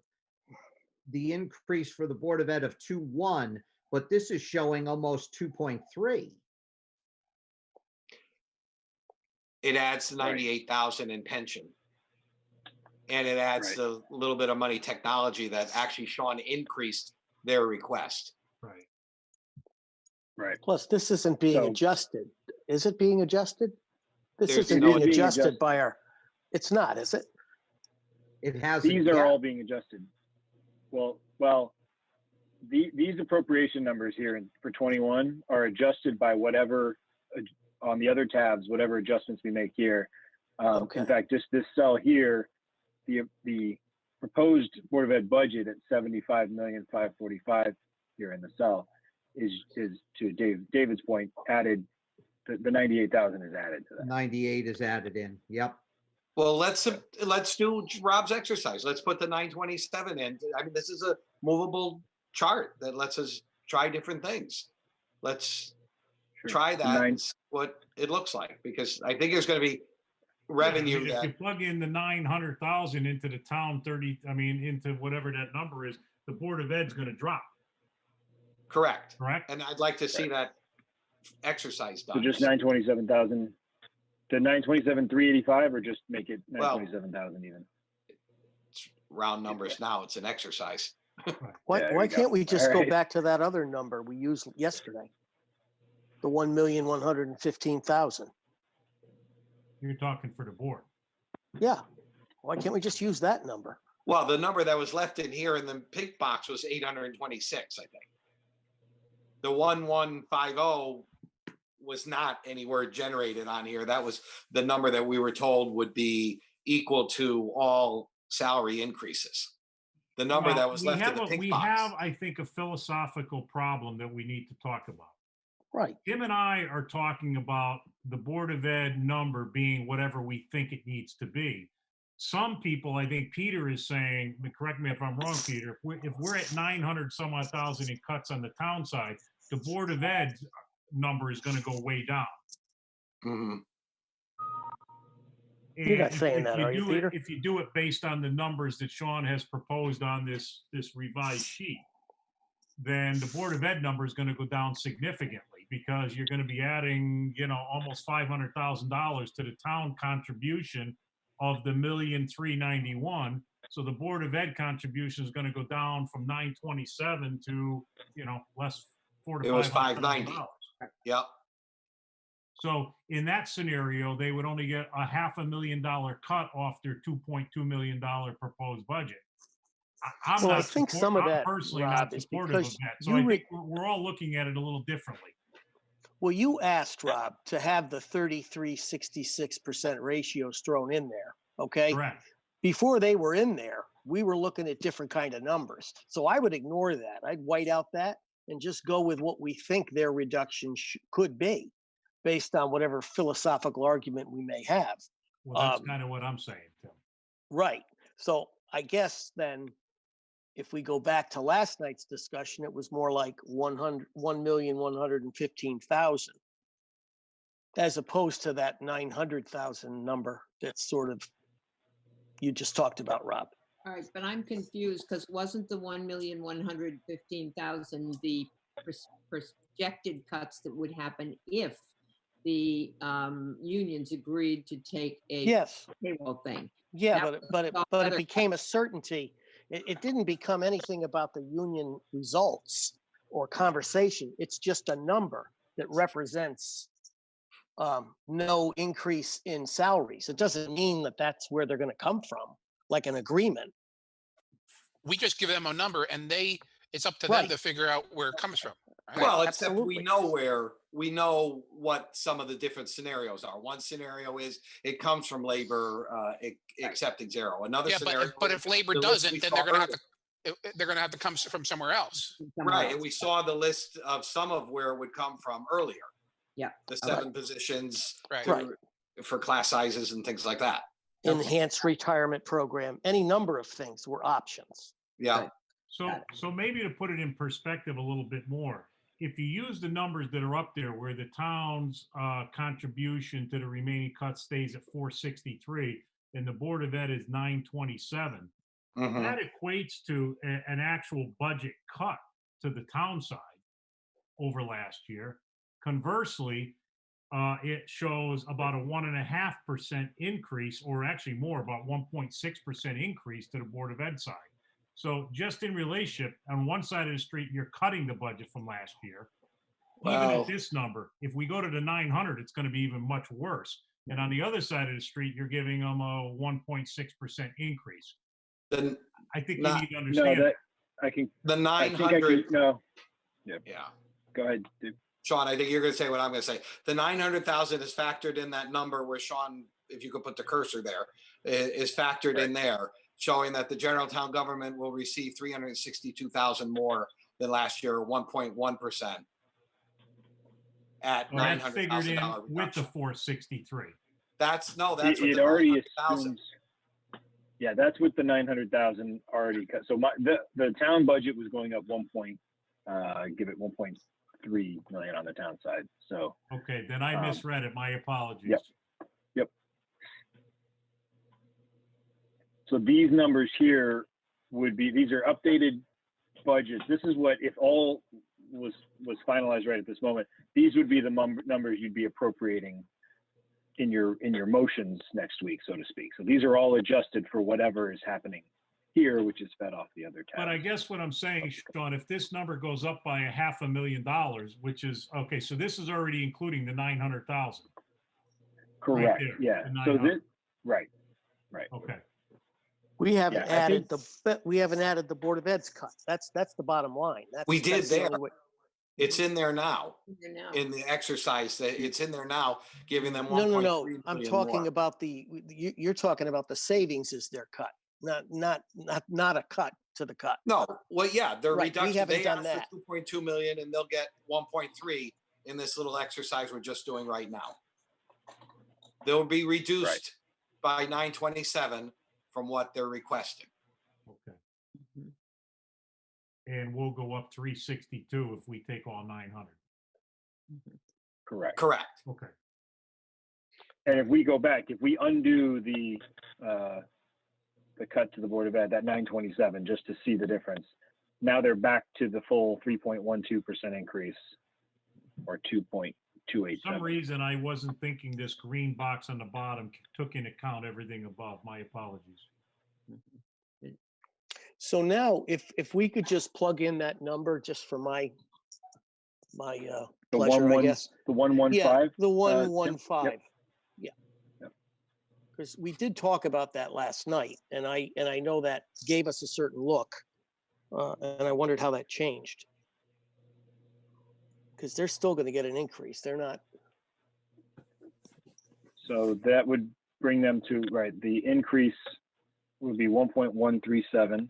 [SPEAKER 5] increase for the Board of Ed of 2.1, but this is showing almost 2.3.
[SPEAKER 3] It adds 98,000 in pension. and it adds a little bit of money technology that actually Sean increased their request.
[SPEAKER 1] Right.
[SPEAKER 7] Right.
[SPEAKER 9] Plus, this isn't being
[SPEAKER 7] So-
[SPEAKER 9] adjusted. Is it being adjusted? This
[SPEAKER 3] There's
[SPEAKER 9] isn't
[SPEAKER 3] no-
[SPEAKER 9] being
[SPEAKER 7] Being
[SPEAKER 9] adjusted by our, it's not, is it?
[SPEAKER 5] It hasn't
[SPEAKER 7] These are
[SPEAKER 5] yet.
[SPEAKER 7] all being adjusted. Well, these appropriation numbers here for 21 are adjusted by whatever, on the other tabs, whatever adjustments we make here.
[SPEAKER 9] Okay.
[SPEAKER 7] In fact, just this cell here, the proposed Board of Ed budget at 75,545,000 here in the cell is to David's point, added, the 98,000 is added to that.
[SPEAKER 5] 98 is added in. Yep.
[SPEAKER 3] Well, let's do Rob's exercise. Let's put the 927 in. I mean, this is a movable chart that lets us try different things. Let's try that and see what it looks like, because I think there's going to be revenue.
[SPEAKER 1] I mean, if you plug in the 900,000 into the town into whatever that number is, the Board of Ed's going to drop.
[SPEAKER 3] Correct.
[SPEAKER 1] Correct.
[SPEAKER 3] And I'd like to see that exercise done.
[SPEAKER 7] So just 927,000, the 927,385, or just make it 927,000 even.
[SPEAKER 3] It's round numbers now. It's an exercise.
[SPEAKER 9] Why can't we just
[SPEAKER 7] All
[SPEAKER 9] go
[SPEAKER 7] right.
[SPEAKER 9] back to that other number we used yesterday? The 1,115,000.
[SPEAKER 1] You're talking for the board.
[SPEAKER 9] Yeah. Why can't we just use that number?
[SPEAKER 3] Well, the number that was left in here in the pink box was 826, I think. The 1150 was not anywhere generated on here. That was the number that we were told would be equal to all salary increases. The number
[SPEAKER 1] Well,
[SPEAKER 3] that was
[SPEAKER 1] we
[SPEAKER 3] left in
[SPEAKER 1] have
[SPEAKER 3] the
[SPEAKER 1] a-
[SPEAKER 3] pink
[SPEAKER 1] we
[SPEAKER 3] box.
[SPEAKER 1] have, I think, a philosophical problem that we need to talk about.
[SPEAKER 9] Right.
[SPEAKER 1] Jim and I are talking about the Board of Ed number being whatever we think it needs to be. Some people, I think Peter is saying, but correct me if I'm wrong, Peter, if we're at 900 some odd thousand in cuts on the town side, the Board of Ed number is going to go way down.
[SPEAKER 3] Mhm.
[SPEAKER 9] You're not
[SPEAKER 1] And
[SPEAKER 9] saying that, are you, Peter?
[SPEAKER 1] If you do it based on the numbers that Sean has proposed on this revised sheet, then the Board of Ed number is going to go down significantly, because you're going to be adding, almost $500,000 to the town contribution of the 1,391,000. So the Board of Ed contribution is going to go down from 927 to, less $400,000 to
[SPEAKER 3] It was
[SPEAKER 1] $500,000.
[SPEAKER 3] 590. Yep.
[SPEAKER 1] So in that scenario, they would only get a $500,000 cut off their $2.2 million proposed budget. I'm
[SPEAKER 9] Well, I
[SPEAKER 1] not
[SPEAKER 9] think
[SPEAKER 1] support-
[SPEAKER 9] some of
[SPEAKER 1] I'm
[SPEAKER 9] that,
[SPEAKER 1] personally
[SPEAKER 9] Rob,
[SPEAKER 1] not
[SPEAKER 9] is
[SPEAKER 1] supportive of
[SPEAKER 9] because
[SPEAKER 1] that. So
[SPEAKER 9] you
[SPEAKER 1] I
[SPEAKER 9] re-
[SPEAKER 1] think we're all looking at it a little differently.
[SPEAKER 9] Well, you asked, Rob, to have the 33-66% ratios thrown in there, okay?
[SPEAKER 1] Correct.
[SPEAKER 9] Before they were in there, we were looking at different kind of numbers. So I would ignore that. I'd white out that and just go with what we think their reduction could be, based on whatever philosophical argument we may have.
[SPEAKER 1] Well, that's kind of what I'm saying, Tim.
[SPEAKER 9] Right. So I guess then, if we go back to last night's discussion, it was more like 1,115,000, as opposed to that 900,000 number that's sort of, you just talked about, Rob.
[SPEAKER 15] All right, but I'm confused, because wasn't the 1,115,000 the projected cuts that would happen if the unions agreed to take a
[SPEAKER 9] Yes.
[SPEAKER 15] payroll thing?
[SPEAKER 9] Yeah,
[SPEAKER 15] That
[SPEAKER 9] but
[SPEAKER 15] was all
[SPEAKER 9] it
[SPEAKER 15] other
[SPEAKER 9] became a certainty. It didn't become anything about the union results or conversation. It's just a number that represents no increase in salaries. It doesn't mean that that's where they're going to come from, like an agreement.
[SPEAKER 14] We just give them a number and it's up to
[SPEAKER 9] Right.
[SPEAKER 14] them to figure out where it comes from. right?
[SPEAKER 3] Well, except
[SPEAKER 9] Absolutely.
[SPEAKER 3] we know what some of the different scenarios are. One scenario is it comes from labor accepting zero. Another
[SPEAKER 14] Yeah,
[SPEAKER 3] scenario,
[SPEAKER 14] but if labor
[SPEAKER 3] the list we
[SPEAKER 14] doesn't, then
[SPEAKER 3] saw
[SPEAKER 14] they're gonna
[SPEAKER 3] earlier.
[SPEAKER 14] have to come from somewhere else.
[SPEAKER 3] Right, and we saw the list of some of where it would come from earlier.
[SPEAKER 15] Yeah.
[SPEAKER 3] The 7 positions
[SPEAKER 14] Right.
[SPEAKER 9] Right.
[SPEAKER 3] for class sizes and things like that.
[SPEAKER 9] Enhanced retirement program, any number of things were options.
[SPEAKER 3] Yeah.
[SPEAKER 1] So maybe to put it in perspective a little bit more, if you use the numbers that are up there where the town's contribution to the remaining cut stays at 463 and the Board of Ed is 927,
[SPEAKER 3] Mhm.
[SPEAKER 1] that equates to an actual budget cut to the town side over last year. Conversely, it shows about a 1.5% increase, or actually more, about 1.6% increase to the Board of Ed side. So just in relationship, on one side of the street, you're cutting the budget from last year. Even
[SPEAKER 12] Wow.
[SPEAKER 1] at this number, if we go to the 900, it's going to be even much worse. And on the other side of the street, you're giving them a 1.6% increase.
[SPEAKER 3] Then
[SPEAKER 1] I think you
[SPEAKER 3] not-
[SPEAKER 1] need to
[SPEAKER 7] No,
[SPEAKER 1] understand
[SPEAKER 7] that I can.
[SPEAKER 3] the
[SPEAKER 7] I think I
[SPEAKER 3] 900.
[SPEAKER 7] can. No. Yeah.
[SPEAKER 3] Yeah.
[SPEAKER 7] Go ahead, dude.
[SPEAKER 3] Sean, I think you're going to say what I'm going to say. The 900,000 is factored in that number where Sean, if you could put the cursor there, is factored in there, showing that the general town government will receive 362,000 more than last year, 1.1%. At
[SPEAKER 1] Well, that's figured in
[SPEAKER 3] $900,000
[SPEAKER 1] with the
[SPEAKER 3] reduction.
[SPEAKER 1] 463.
[SPEAKER 3] That's with
[SPEAKER 7] It
[SPEAKER 3] the
[SPEAKER 7] already
[SPEAKER 3] 900,000.
[SPEAKER 7] assumes. Yeah, that's with the 900,000 already cut. So the town budget was going up give it 1.3 million on the town side. So
[SPEAKER 1] Okay, then I misread it. My apologies.
[SPEAKER 7] Yep. So these numbers here these are updated budgets. This is what, if all was finalized right at this moment, these would be the numbers you'd be appropriating in your motions next week, so to speak. So these are all adjusted for whatever is happening here, which is fed off the other tabs.
[SPEAKER 1] But I guess what I'm saying, Sean, if this number goes up by $500,000, which is, okay, so this is already including the 900,000.
[SPEAKER 7] Correct.
[SPEAKER 1] there,
[SPEAKER 7] Yeah.
[SPEAKER 1] the
[SPEAKER 7] So
[SPEAKER 1] 900.
[SPEAKER 7] right.
[SPEAKER 1] Okay.
[SPEAKER 12] We haven't
[SPEAKER 7] Yeah, I
[SPEAKER 12] added we haven't added the Board of Ed's cut. That's the bottom line.
[SPEAKER 3] We did
[SPEAKER 12] that's the
[SPEAKER 3] there.
[SPEAKER 12] only way-
[SPEAKER 3] It's in there now.
[SPEAKER 15] They're now.
[SPEAKER 3] In the exercise, that it's in there now, giving them
[SPEAKER 12] No.
[SPEAKER 3] 1.3
[SPEAKER 12] I'm
[SPEAKER 3] million
[SPEAKER 12] talking
[SPEAKER 3] more.
[SPEAKER 12] about you're talking about the savings is their cut, not a cut to the cut.
[SPEAKER 3] No, well, yeah, their
[SPEAKER 12] Right, we
[SPEAKER 3] reduction,
[SPEAKER 12] haven't
[SPEAKER 3] they
[SPEAKER 12] done
[SPEAKER 3] asked
[SPEAKER 12] that.
[SPEAKER 3] for 2.2 million and they'll get 1.3 in this little exercise we're just doing right now. They'll be reduced by 927 from what they're requesting.
[SPEAKER 1] Okay. And we'll go up 362 if we take all 900.
[SPEAKER 7] Correct.
[SPEAKER 3] Correct.
[SPEAKER 1] Okay.
[SPEAKER 7] And if we go back, if we undo the cut to the Board of Ed, that 927, just to see the difference, now they're back to the full 3.12% increase, or 2.287.
[SPEAKER 1] For some reason, I wasn't thinking this green box on the bottom took into account everything above. My apologies.
[SPEAKER 12] So now, if we could just plug in that number just for my
[SPEAKER 7] The
[SPEAKER 12] pleasure, I guess.
[SPEAKER 7] The 115.
[SPEAKER 12] Yeah, the
[SPEAKER 7] Tim?
[SPEAKER 12] 115.
[SPEAKER 7] Yep.
[SPEAKER 12] Yeah.
[SPEAKER 7] Yep.
[SPEAKER 12] Because we did talk about that last night, and I know that gave us a certain look, and I wondered how that changed. Because they're still going to get an increase. They're not.
[SPEAKER 7] So that would bring them to, the increase would be 1.137,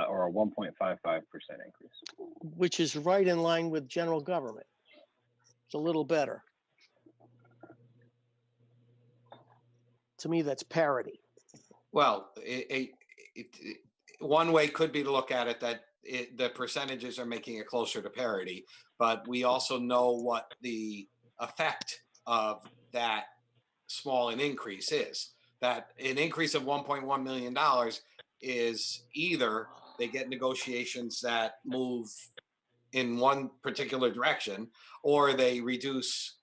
[SPEAKER 7] or a 1.55% increase.
[SPEAKER 12] Which is right in line with general government. It's a little better. To me, that's parity.
[SPEAKER 3] Well, one way could be to look at it that the percentages are making it closer to parity, but we also know what the effect of that small an increase is. That an increase of $1.1 million is either they get negotiations that move in one particular direction, or they reduce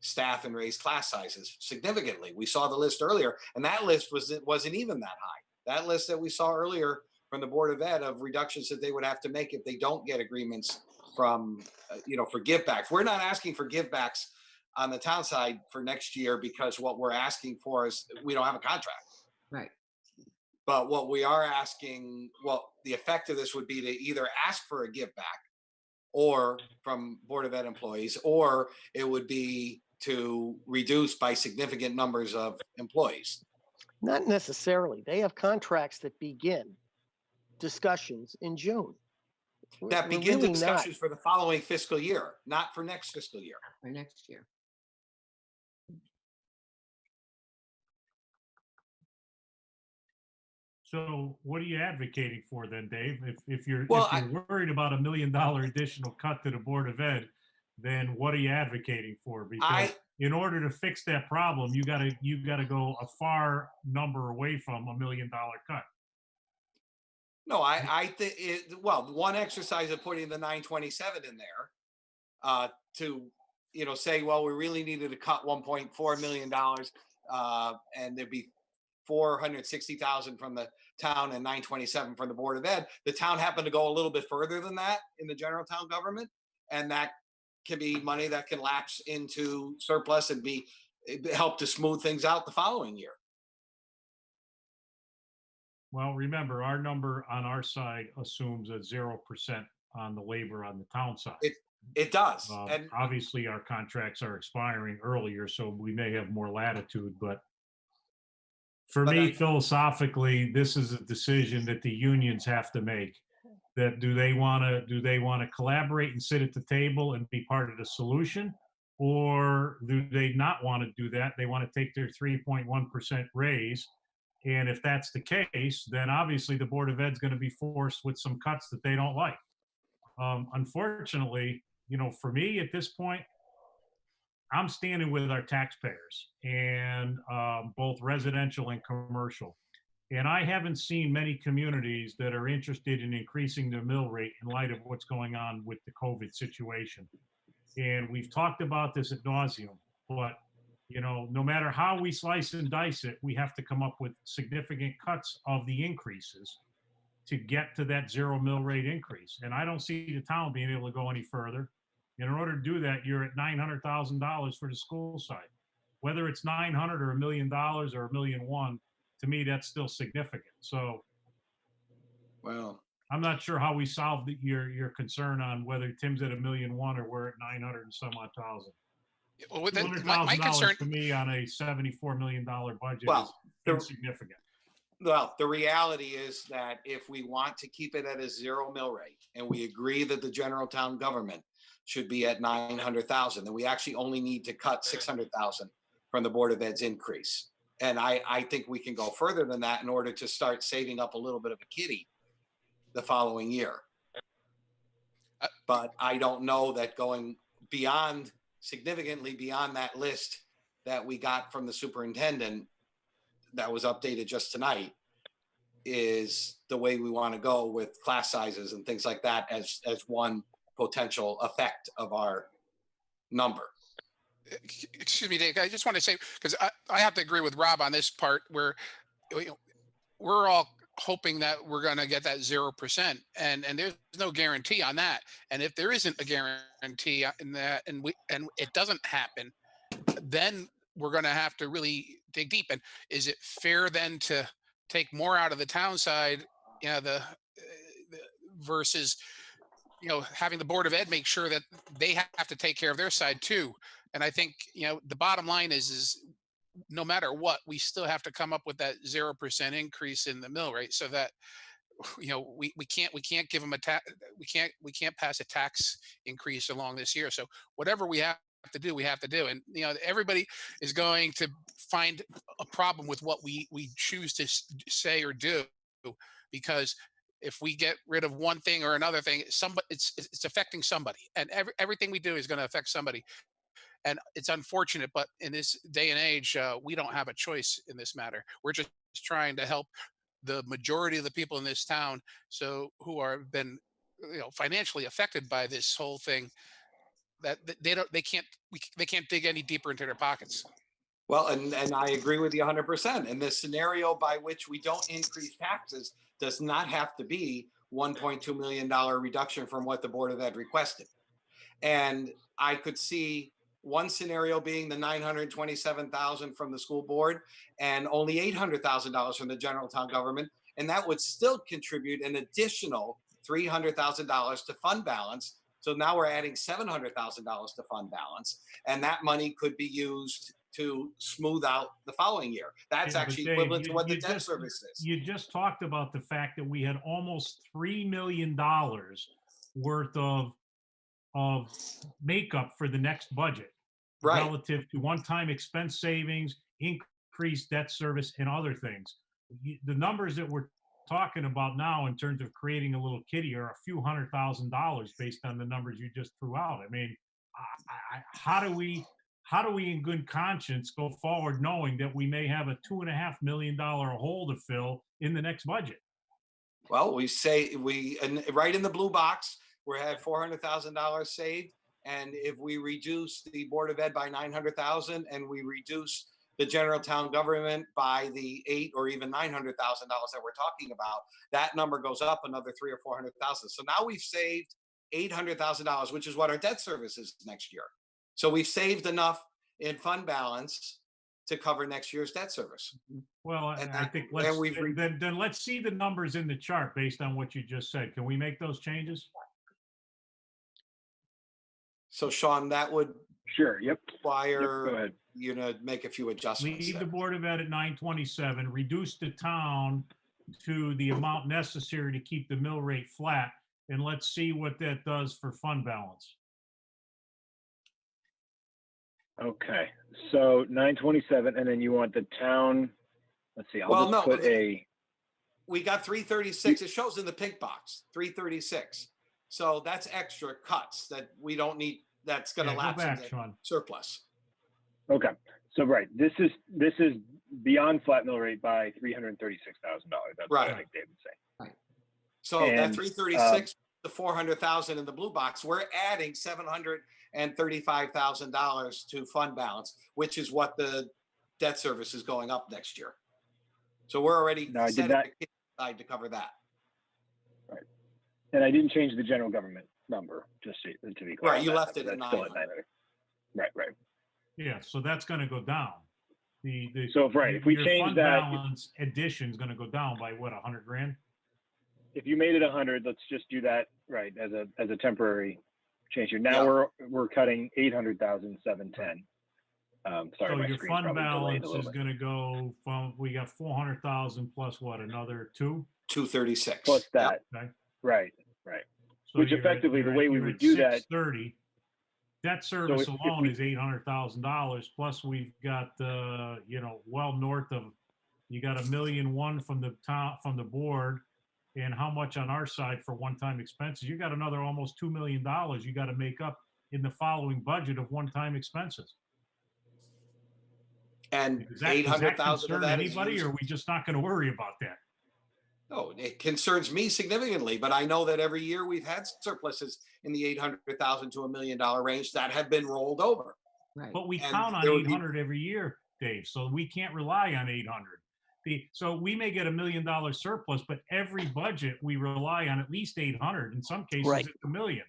[SPEAKER 3] staff and raise class sizes significantly. We saw the list earlier, and that list wasn't even that high. That list that we saw earlier from the Board of Ed of reductions that they would have to make if they don't get agreements from, for givebacks. We're not asking for givebacks on the town side for next year because what we're asking for is we don't have a contract.
[SPEAKER 15] Right.
[SPEAKER 3] But what we are asking, the effect of this would be to either ask for a give back or from Board of Ed employees, or it would be to reduce by significant numbers of employees.
[SPEAKER 12] Not necessarily. They have contracts that begin discussions in June.
[SPEAKER 3] That
[SPEAKER 12] We're
[SPEAKER 3] begin
[SPEAKER 12] really
[SPEAKER 3] discussions for the following fiscal year, not for next fiscal year.
[SPEAKER 15] For next year.
[SPEAKER 1] So what are you advocating for then, Dave? If you're
[SPEAKER 3] Well,
[SPEAKER 1] worried about $1 million additional cut to the Board of Ed, then what are you advocating for? Because in order to fix that problem, you gotta go a far number away from $1 million cut.
[SPEAKER 3] No, I think one exercise of putting the 927 in there to say, well, we really needed to cut $1.4 million, and there'd be 460,000 from the town and 927 from the Board of Ed. The town happened to go a little bit further than that in the general town government, and that can be money that can lapse into surplus and help to smooth things out the following year.
[SPEAKER 1] Well, remember, our number on our side assumes a 0% on the labor on the town side.
[SPEAKER 3] It does. And
[SPEAKER 1] obviously our contracts are expiring earlier, so we may have more latitude, but for me, philosophically, this is a decision that the unions have to make. That do they want to collaborate and sit at the table and be part of the solution, or do they not want to do that? They want to take their 3.1% raise. And if that's the case, then obviously the Board of Ed's going to be forced with some cuts that they don't like. Unfortunately, for me at this point, I'm standing with our taxpayers, and both residential and commercial. And I haven't seen many communities that are interested in increasing the mill rate in light of what's going on with the COVID situation. And we've talked about this ad nauseum, but no matter how we slice and dice it, we have to come up with significant cuts of the increases to get to that 0 mill rate increase. And I don't see the town being able to go any further. And in order to do that, you're at $900,000 for the school side. Whether it's 900 or $1 million or $1.1 million, to me, that's still significant. So,
[SPEAKER 3] well,
[SPEAKER 1] I'm not sure how we solve your concern on whether Tim's at $1.1 million or we're at 900 and some odd thousand.
[SPEAKER 14] Well, with
[SPEAKER 1] $200,000
[SPEAKER 14] concern
[SPEAKER 1] to me on a $74 million budget is insignificant.
[SPEAKER 3] Well, the reality is that if we want to keep it at a 0 mill rate, and we agree that the general town government should be at 900,000, then we actually only need to cut 600,000 from the Board of Ed's increase. And I think we can go further than that in order to start saving up a little bit of a kitty the following year. But I don't know that going significantly beyond that list that we got from the superintendent that was updated just tonight is the way we want to go with class sizes and things like that as one potential effect of our number.
[SPEAKER 14] Excuse me, Dave, I just want to say, because I have to agree with Rob on this part where we're all hoping that we're going to get that 0%, and there's no guarantee on that. And if there isn't a guarantee in that, and it doesn't happen, then we're going to have to really dig deep. And is it fair then to take more out of the town side, versus having the Board of Ed make sure that they have to take care of their side too? And I think the bottom line is no matter what, we still have to come up with that 0% increase in the mill rate, so that we can't give them we can't pass a tax increase along this year. So whatever we have to do, we have to do. And everybody is going to find a problem with what we choose to say or do, because if we get rid of one thing or another thing, it's affecting somebody, and everything we do is going to affect somebody. And it's unfortunate, but in this day and age, we don't have a choice in this matter. We're just trying to help the majority of the people in this town, who are been financially affected by this whole thing, that they can't dig any deeper into their pockets.
[SPEAKER 3] Well, and I agree with you 100%. And the scenario by which we don't increase taxes does not have to be $1.2 million reduction from what the Board of Ed requested. And I could see one scenario being the $927,000 from the school board and only $800,000 from the general town government. And that would still contribute an additional $300,000 to fund balance. So now we're adding $700,000 to fund balance. And that money could be used to smooth out the following year. That's actually
[SPEAKER 1] Dave,
[SPEAKER 3] equivalent to what the debt service is.
[SPEAKER 1] You just talked about the fact that we had almost $3 million worth of makeup for the next budget,
[SPEAKER 3] right,
[SPEAKER 1] relative to one-time expense savings, increased debt service, and other things. The numbers that we're talking about now in terms of creating a little kitty are a few $100,000 based on the numbers you just threw out. I mean, how do we in good conscience go forward knowing that we may have a $2.5 million hole to fill in the next budget?
[SPEAKER 3] Well, we say right in the blue box, we had $400,000 saved And if we reduce the Board of Ed by 900,000 and we reduce the general town government by the $800,000 or even $900,000 that we're talking about, that number goes up another 300,000 or 400,000. So now we've saved $800,000, which is what our debt service is next year. So we've saved enough in fund balance to cover next year's debt service.
[SPEAKER 1] Well,
[SPEAKER 3] And
[SPEAKER 1] I
[SPEAKER 3] that-
[SPEAKER 1] think
[SPEAKER 3] and we've
[SPEAKER 1] then let's see the numbers in the chart based on what you just said. Can we make those changes?
[SPEAKER 3] So Sean, that would
[SPEAKER 7] Sure. Yep.
[SPEAKER 3] require
[SPEAKER 7] Go ahead.
[SPEAKER 3] you to make a few adjustments.
[SPEAKER 1] Leave
[SPEAKER 3] there.
[SPEAKER 1] the Board of Ed at 927, reduce the town to the amount necessary to keep the mill rate flat, and let's see what that does for fund balance.
[SPEAKER 7] Okay. So 927, and then you want the town. Let's see. I'll
[SPEAKER 3] Well,
[SPEAKER 7] just
[SPEAKER 3] no,
[SPEAKER 7] put a.
[SPEAKER 3] We got 336. It shows in the pink box, 336. So that's extra cuts that we don't need. That's going to
[SPEAKER 1] Yeah, go
[SPEAKER 3] lapse
[SPEAKER 1] back,
[SPEAKER 3] into
[SPEAKER 1] Sean.
[SPEAKER 3] surplus.
[SPEAKER 7] Okay. So right, this is beyond flat mill rate by $336,000. That's what I
[SPEAKER 3] Right.
[SPEAKER 7] think David's saying.
[SPEAKER 3] So that
[SPEAKER 7] And,
[SPEAKER 3] 336, the 400,000 in the blue box, we're adding $735,000 to fund balance, which is what the debt service is going up next year. So we're already
[SPEAKER 7] No, I did
[SPEAKER 3] setting
[SPEAKER 7] not.
[SPEAKER 3] the side to cover that.
[SPEAKER 7] And I didn't change the general government number, just to be clear.
[SPEAKER 3] Right,
[SPEAKER 7] on
[SPEAKER 3] you
[SPEAKER 7] that
[SPEAKER 3] left
[SPEAKER 7] number.
[SPEAKER 3] it at
[SPEAKER 7] That's still at
[SPEAKER 3] 900.
[SPEAKER 7] 900. Right.
[SPEAKER 1] Yeah, so that's gonna go down. The
[SPEAKER 7] So if we
[SPEAKER 1] your
[SPEAKER 7] change
[SPEAKER 1] fund
[SPEAKER 7] that,
[SPEAKER 1] balance addition is gonna go down by what, 100 grand?
[SPEAKER 7] if you made it 100, let's just do that right as a temporary change here. Now
[SPEAKER 3] Yeah.
[SPEAKER 7] we're cutting 800,710. Sorry,
[SPEAKER 1] So
[SPEAKER 7] my
[SPEAKER 1] your
[SPEAKER 7] screen's
[SPEAKER 1] fund
[SPEAKER 7] probably delayed
[SPEAKER 1] balance
[SPEAKER 7] a little
[SPEAKER 1] is
[SPEAKER 7] bit.
[SPEAKER 1] gonna go from, we got 400,000 plus what, another two?
[SPEAKER 3] 236.
[SPEAKER 7] Plus
[SPEAKER 3] Yep.
[SPEAKER 7] that,
[SPEAKER 1] Okay.
[SPEAKER 7] right.
[SPEAKER 1] So
[SPEAKER 7] Which
[SPEAKER 1] you're at-
[SPEAKER 7] effectively, the
[SPEAKER 1] you're
[SPEAKER 7] way
[SPEAKER 1] at-
[SPEAKER 7] we
[SPEAKER 1] you're
[SPEAKER 7] would
[SPEAKER 1] at
[SPEAKER 7] do that-
[SPEAKER 1] 630. Debt service
[SPEAKER 7] if
[SPEAKER 1] alone
[SPEAKER 7] we-
[SPEAKER 1] is $800,000, plus we've got, well north of, you got $1,000,001 from the top, from the board, and how much on our side for one-time expenses? You got another almost $2 million you got to make up in the following budget of one-time expenses.
[SPEAKER 3] And
[SPEAKER 1] Does that
[SPEAKER 3] 800,000 of
[SPEAKER 1] concern
[SPEAKER 3] that is
[SPEAKER 1] anybody,
[SPEAKER 3] used.
[SPEAKER 1] or are we just not going to worry about that?
[SPEAKER 3] No, it concerns me significantly, but I know that every year we've had surpluses in the 800,000 to $1 million range that have been rolled over.
[SPEAKER 15] Right.
[SPEAKER 1] But we
[SPEAKER 3] And
[SPEAKER 1] count on
[SPEAKER 3] there would be-
[SPEAKER 1] 800 every year, Dave, so we can't rely on 800. So we may get $1 million surplus, but every budget we rely on at least 800. In some cases,
[SPEAKER 12] Right.
[SPEAKER 1] it's $1 million.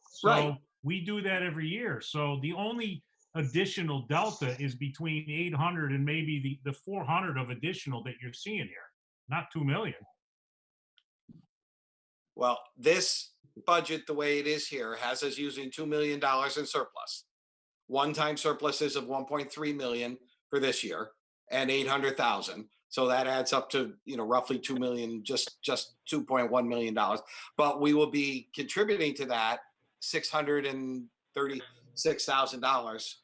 [SPEAKER 1] So
[SPEAKER 3] Right.
[SPEAKER 1] we do that every year. So the only additional delta is between 800 and maybe the 400 of additional that you're seeing here, not 2 million.
[SPEAKER 3] Well, this budget, the way it is here, has us using $2 million in surplus. One-time surpluses of 1.3 million for this year and 800,000. So that adds up to, roughly 2 million, just $2.1 million. But we will be contributing to that $636,000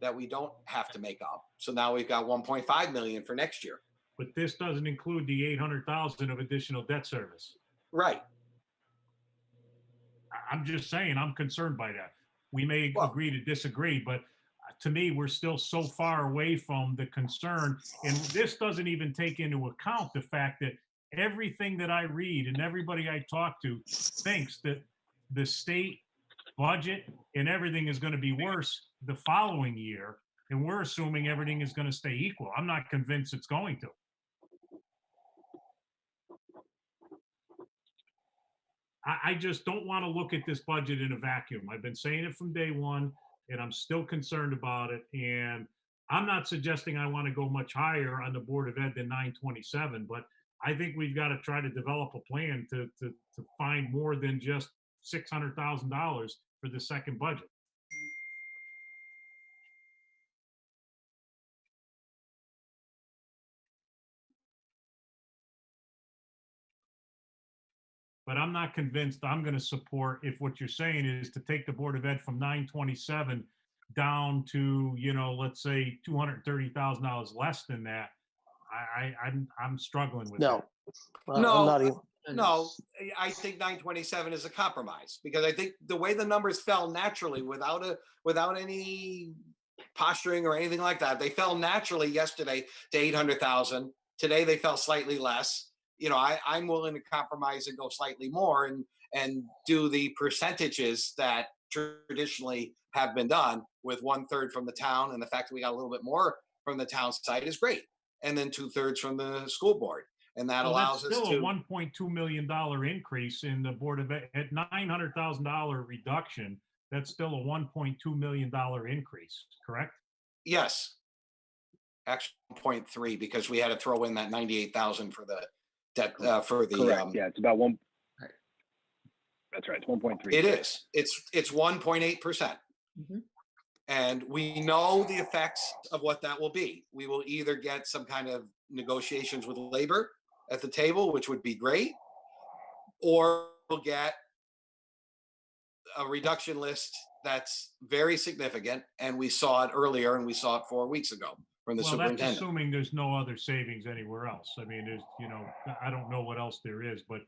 [SPEAKER 3] that we don't have to make up. So now we've got 1.5 million for next year.
[SPEAKER 1] But this doesn't include the 800,000 of additional debt service.
[SPEAKER 3] Right.
[SPEAKER 1] I'm just saying, I'm concerned by that. We may agree to disagree, but to me, we're still so far away from the concern. And this doesn't even take into account the fact that everything that I read and everybody I talk to thinks that the state budget and everything is going to be worse the following year. And we're assuming everything is going to stay equal. I'm not convinced it's going to. I just don't want to look at this budget in a vacuum. I've been saying it from day one, and I'm still concerned about it. And I'm not suggesting I want to go much higher on the Board of Ed than 927, but I think we've got to try to develop a plan to find more than just $600,000 for the second budget. But I'm not convinced I'm going to support, if what you're saying is to take the Board of Ed from 927 down to, let's say $230,000 less than that. I'm struggling with
[SPEAKER 12] No.
[SPEAKER 1] that.
[SPEAKER 3] No,
[SPEAKER 12] I'm not even.
[SPEAKER 3] No, I think 927 is a compromise because I think the way the numbers fell naturally without any posturing or anything like that, they fell naturally yesterday to 800,000. Today they fell slightly less. I'm willing to compromise and go slightly more and do the percentages that traditionally have been done, with 1/3 from the town, and the fact that we got a little bit more from the town side is great. And then 2/3 from the school board. And that
[SPEAKER 1] Well, that's
[SPEAKER 3] allows us
[SPEAKER 1] still a
[SPEAKER 3] to,
[SPEAKER 1] $1.2 million increase in the Board of Ed, at $900,000 reduction. That's still a $1.2 million increase, correct?
[SPEAKER 3] yes, actually 0.3, because we had to throw in that 98,000 for the debt, for the,
[SPEAKER 7] Correct. Yeah, it's about one.
[SPEAKER 5] Right.
[SPEAKER 7] That's right. It's 1.3.
[SPEAKER 3] it is, it's 1.8%.
[SPEAKER 15] Mhm.
[SPEAKER 3] And we know the effects of what that will be. We will either get some kind of negotiations with labor at the table, which would be great, or we'll get a reduction list that's very significant. And we saw it earlier, and we saw it 4 weeks ago from the
[SPEAKER 1] Well, that's
[SPEAKER 3] superintendent.
[SPEAKER 1] assuming there's no other savings anywhere else. I mean, there's, I don't know what else there is, but,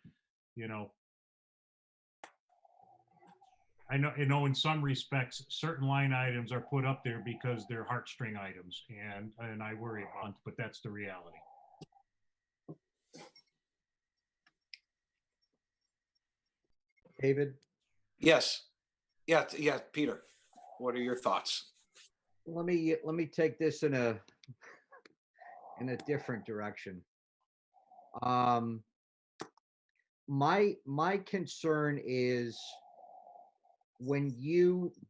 [SPEAKER 1] I know in some respects, certain line items are put up there because they're heartstring items, and I worry about, but that's the reality.
[SPEAKER 5] David,
[SPEAKER 3] Yes. Yeah, yeah, Peter, what are your thoughts?
[SPEAKER 5] let me take this in a different direction. My concern is when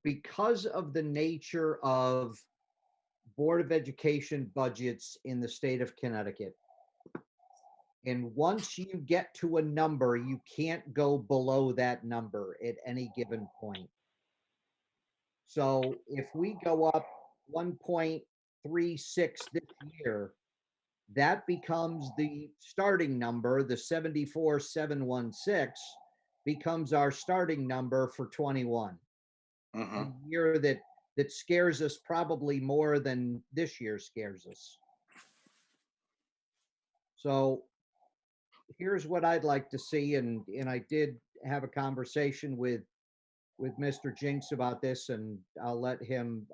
[SPEAKER 5] because of the nature of Board of Education budgets in the state of Connecticut, and once you get to a number, you can't go below that number at any given point. So if we go up 1.36 this year, that becomes the starting number. The 74,716 becomes our starting number for 21. A year that scares us probably more than this year scares us. So here's what I'd like to see, and I did have a conversation with Mr. Jinks about this, and I'll let him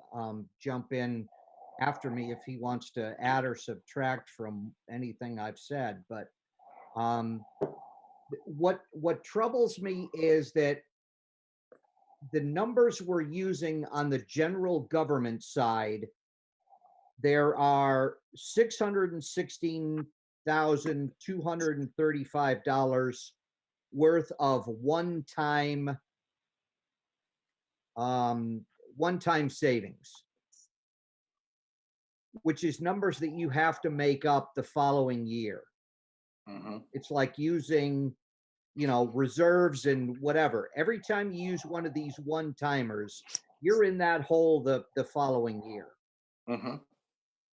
[SPEAKER 5] jump in after me if he wants to add or subtract from anything I've said. But what troubles me is that the numbers we're using on the general government side, there are $616,235 worth of one-time savings, which is numbers that you have to make up the following year. It's like using, reserves and whatever. Every time you use one of these one-timers, you're in that hole the following year.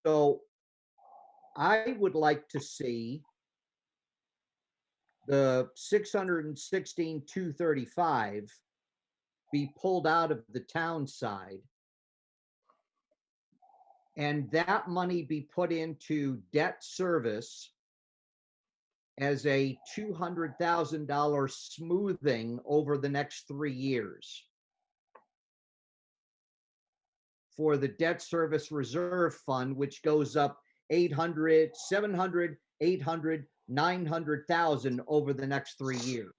[SPEAKER 5] So I would like to see the 616,235 be pulled out of the town side, and that money be put into debt service as a $200,000 smoothing over the next 3 years for the debt service reserve fund, which goes up 800, 700, 800, 900,000 over the next 3 years.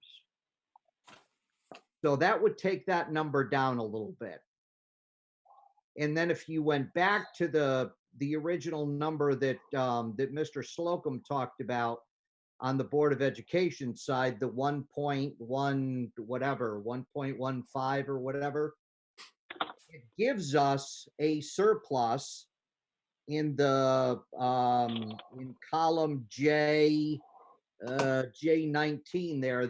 [SPEAKER 5] So that would take that number down a little bit. And then if you went back to the original number that Mr. Slocum talked about on the Board of Education side, the 1.1 whatever, 1.15 or whatever, it gives us a surplus in the in column J19 there,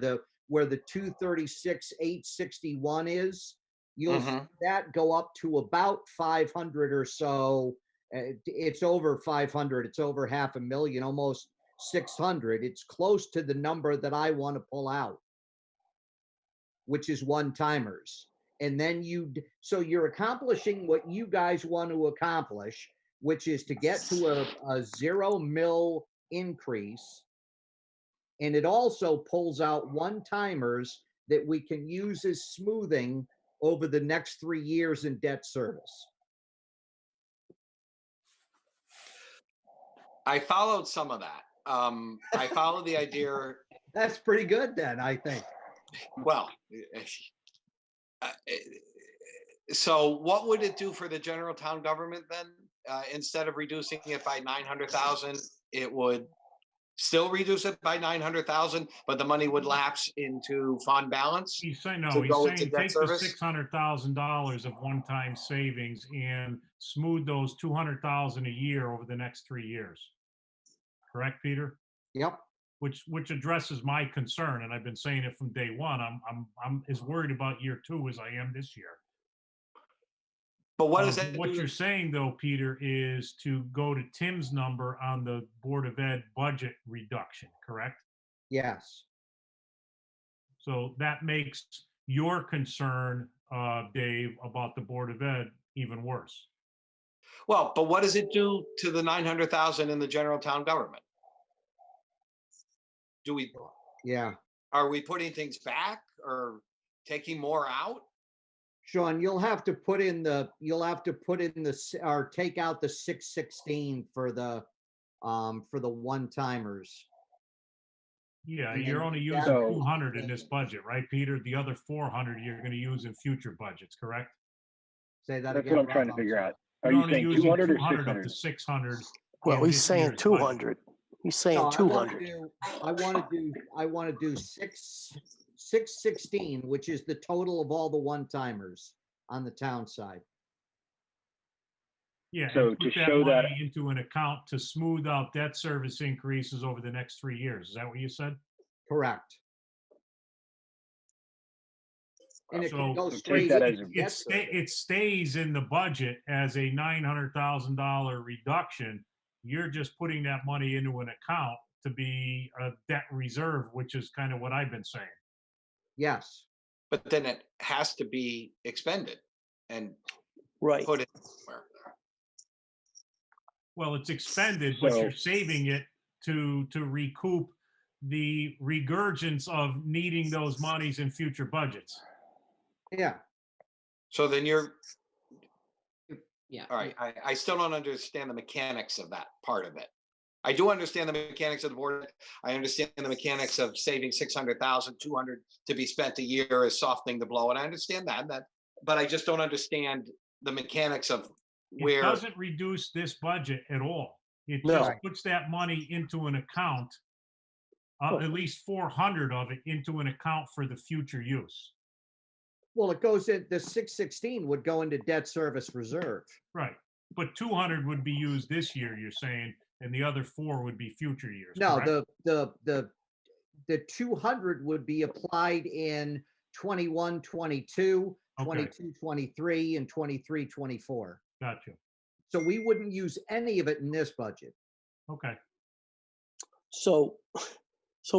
[SPEAKER 5] where the 236,861 is. You'll see that go up to about 500 or so. It's over 500. It's over 500,000, almost 600. It's close to the number that I want to pull out, which is one-timers. And then so you're accomplishing what you guys want to accomplish, which is to get to a 0 mil increase. And it also pulls out one-timers that we can use as smoothing over the next 3 years in debt service.
[SPEAKER 3] I followed some of that. I followed the idea.
[SPEAKER 5] That's pretty good then, I think.
[SPEAKER 3] Well, So what would it do for the general town government then? Instead of reducing it by 900,000, it would still reduce it by 900,000, but the money would lapse into fund balance?
[SPEAKER 1] He's saying, no,
[SPEAKER 3] To
[SPEAKER 1] he's
[SPEAKER 3] go into
[SPEAKER 1] saying
[SPEAKER 3] debt
[SPEAKER 1] take the
[SPEAKER 3] service?
[SPEAKER 1] $600,000 of one-time savings and smooth those 200,000 a year over the next 3 years. Correct, Peter?
[SPEAKER 5] Yep.
[SPEAKER 1] Which addresses my concern, and I've been saying it from day one. I'm as worried about year 2 as I am this year.
[SPEAKER 3] But what does that
[SPEAKER 1] What
[SPEAKER 3] do?
[SPEAKER 1] you're saying though, Peter, is to go to Tim's number on the Board of Ed budget reduction, correct?
[SPEAKER 5] Yes.
[SPEAKER 1] So that makes your concern, Dave, about the Board of Ed even worse.
[SPEAKER 3] Well, but what does it do to the 900,000 in the general town government? Do we,
[SPEAKER 5] Yeah.
[SPEAKER 3] are we putting things back or taking more out?
[SPEAKER 5] Sean, you'll have to put in the, or take out the 616 for the one-timers.
[SPEAKER 1] Yeah,
[SPEAKER 5] And
[SPEAKER 1] you're
[SPEAKER 5] then
[SPEAKER 1] only
[SPEAKER 5] that-
[SPEAKER 1] using 200 in this budget, right, Peter? The other 400 you're going to use in future budgets, correct?
[SPEAKER 5] Say that
[SPEAKER 7] That's
[SPEAKER 5] again.
[SPEAKER 7] what I'm trying to
[SPEAKER 5] Rob,
[SPEAKER 7] figure
[SPEAKER 5] sorry.
[SPEAKER 7] out. Are
[SPEAKER 1] You're
[SPEAKER 7] you
[SPEAKER 1] only
[SPEAKER 7] saying
[SPEAKER 1] using
[SPEAKER 7] 200 or
[SPEAKER 1] 200 of
[SPEAKER 7] 600?
[SPEAKER 1] the 600.
[SPEAKER 12] Well,
[SPEAKER 1] in
[SPEAKER 12] he's
[SPEAKER 1] this
[SPEAKER 12] saying
[SPEAKER 1] year's budget.
[SPEAKER 12] 200. He's saying
[SPEAKER 5] No,
[SPEAKER 12] 200.
[SPEAKER 5] I want to do 616, which is the total of all the one-timers on the town side.
[SPEAKER 1] Yeah,
[SPEAKER 7] So
[SPEAKER 1] and
[SPEAKER 7] to
[SPEAKER 1] put that
[SPEAKER 7] show that-
[SPEAKER 1] money into an account to smooth out debt service increases over the next 3 years. Is that what you said?
[SPEAKER 5] Correct. And it
[SPEAKER 1] So-
[SPEAKER 5] can go
[SPEAKER 7] So take
[SPEAKER 5] straight
[SPEAKER 7] that
[SPEAKER 5] into
[SPEAKER 7] as a-
[SPEAKER 5] debt service.
[SPEAKER 1] It stays in the budget as a $900,000 reduction. You're just putting that money into an account to be a debt reserve, which is kind of what I've been saying.
[SPEAKER 5] Yes.
[SPEAKER 3] But then it has to be expended and
[SPEAKER 12] Right.
[SPEAKER 3] put it somewhere.
[SPEAKER 1] Well, it's expended, but
[SPEAKER 7] So-
[SPEAKER 1] you're saving it to recoup the regurgence of needing those monies in future budgets.
[SPEAKER 5] Yeah.
[SPEAKER 3] So then you're,
[SPEAKER 15] Yeah.
[SPEAKER 3] all right, I still don't understand the mechanics of that part of it. I do understand the mechanics of the board. I understand the mechanics of saving 600,000, 200 to be spent a year is softening the blow. And I understand that, but I just don't understand the mechanics of
[SPEAKER 1] It
[SPEAKER 3] where,
[SPEAKER 1] doesn't reduce this budget at all. It
[SPEAKER 12] No.
[SPEAKER 1] just puts that money into an account, at least 400 of it into an account for the future use.
[SPEAKER 5] Well, it goes in, the 616 would go into debt service reserve.
[SPEAKER 1] Right. But 200 would be used this year, you're saying, and the other 4 would be future years.
[SPEAKER 5] No,
[SPEAKER 1] correct?
[SPEAKER 5] the 200 would be applied in 21, 22,
[SPEAKER 1] Okay.
[SPEAKER 5] 22, 23, and 23, 24.
[SPEAKER 1] Gotcha.
[SPEAKER 5] So we wouldn't use any of it in this budget.
[SPEAKER 1] Okay.
[SPEAKER 12] So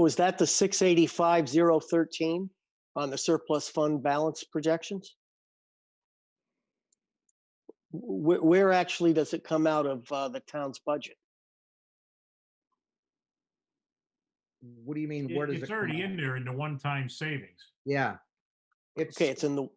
[SPEAKER 12] is that the 685,013 on the surplus fund balance projections? Where actually does it come out of the town's budget?
[SPEAKER 5] What do you mean? Where does it
[SPEAKER 1] It's
[SPEAKER 5] come
[SPEAKER 1] already
[SPEAKER 5] out?
[SPEAKER 1] in there in the one-time savings.
[SPEAKER 5] Yeah. It's,
[SPEAKER 12] Okay, it's in the,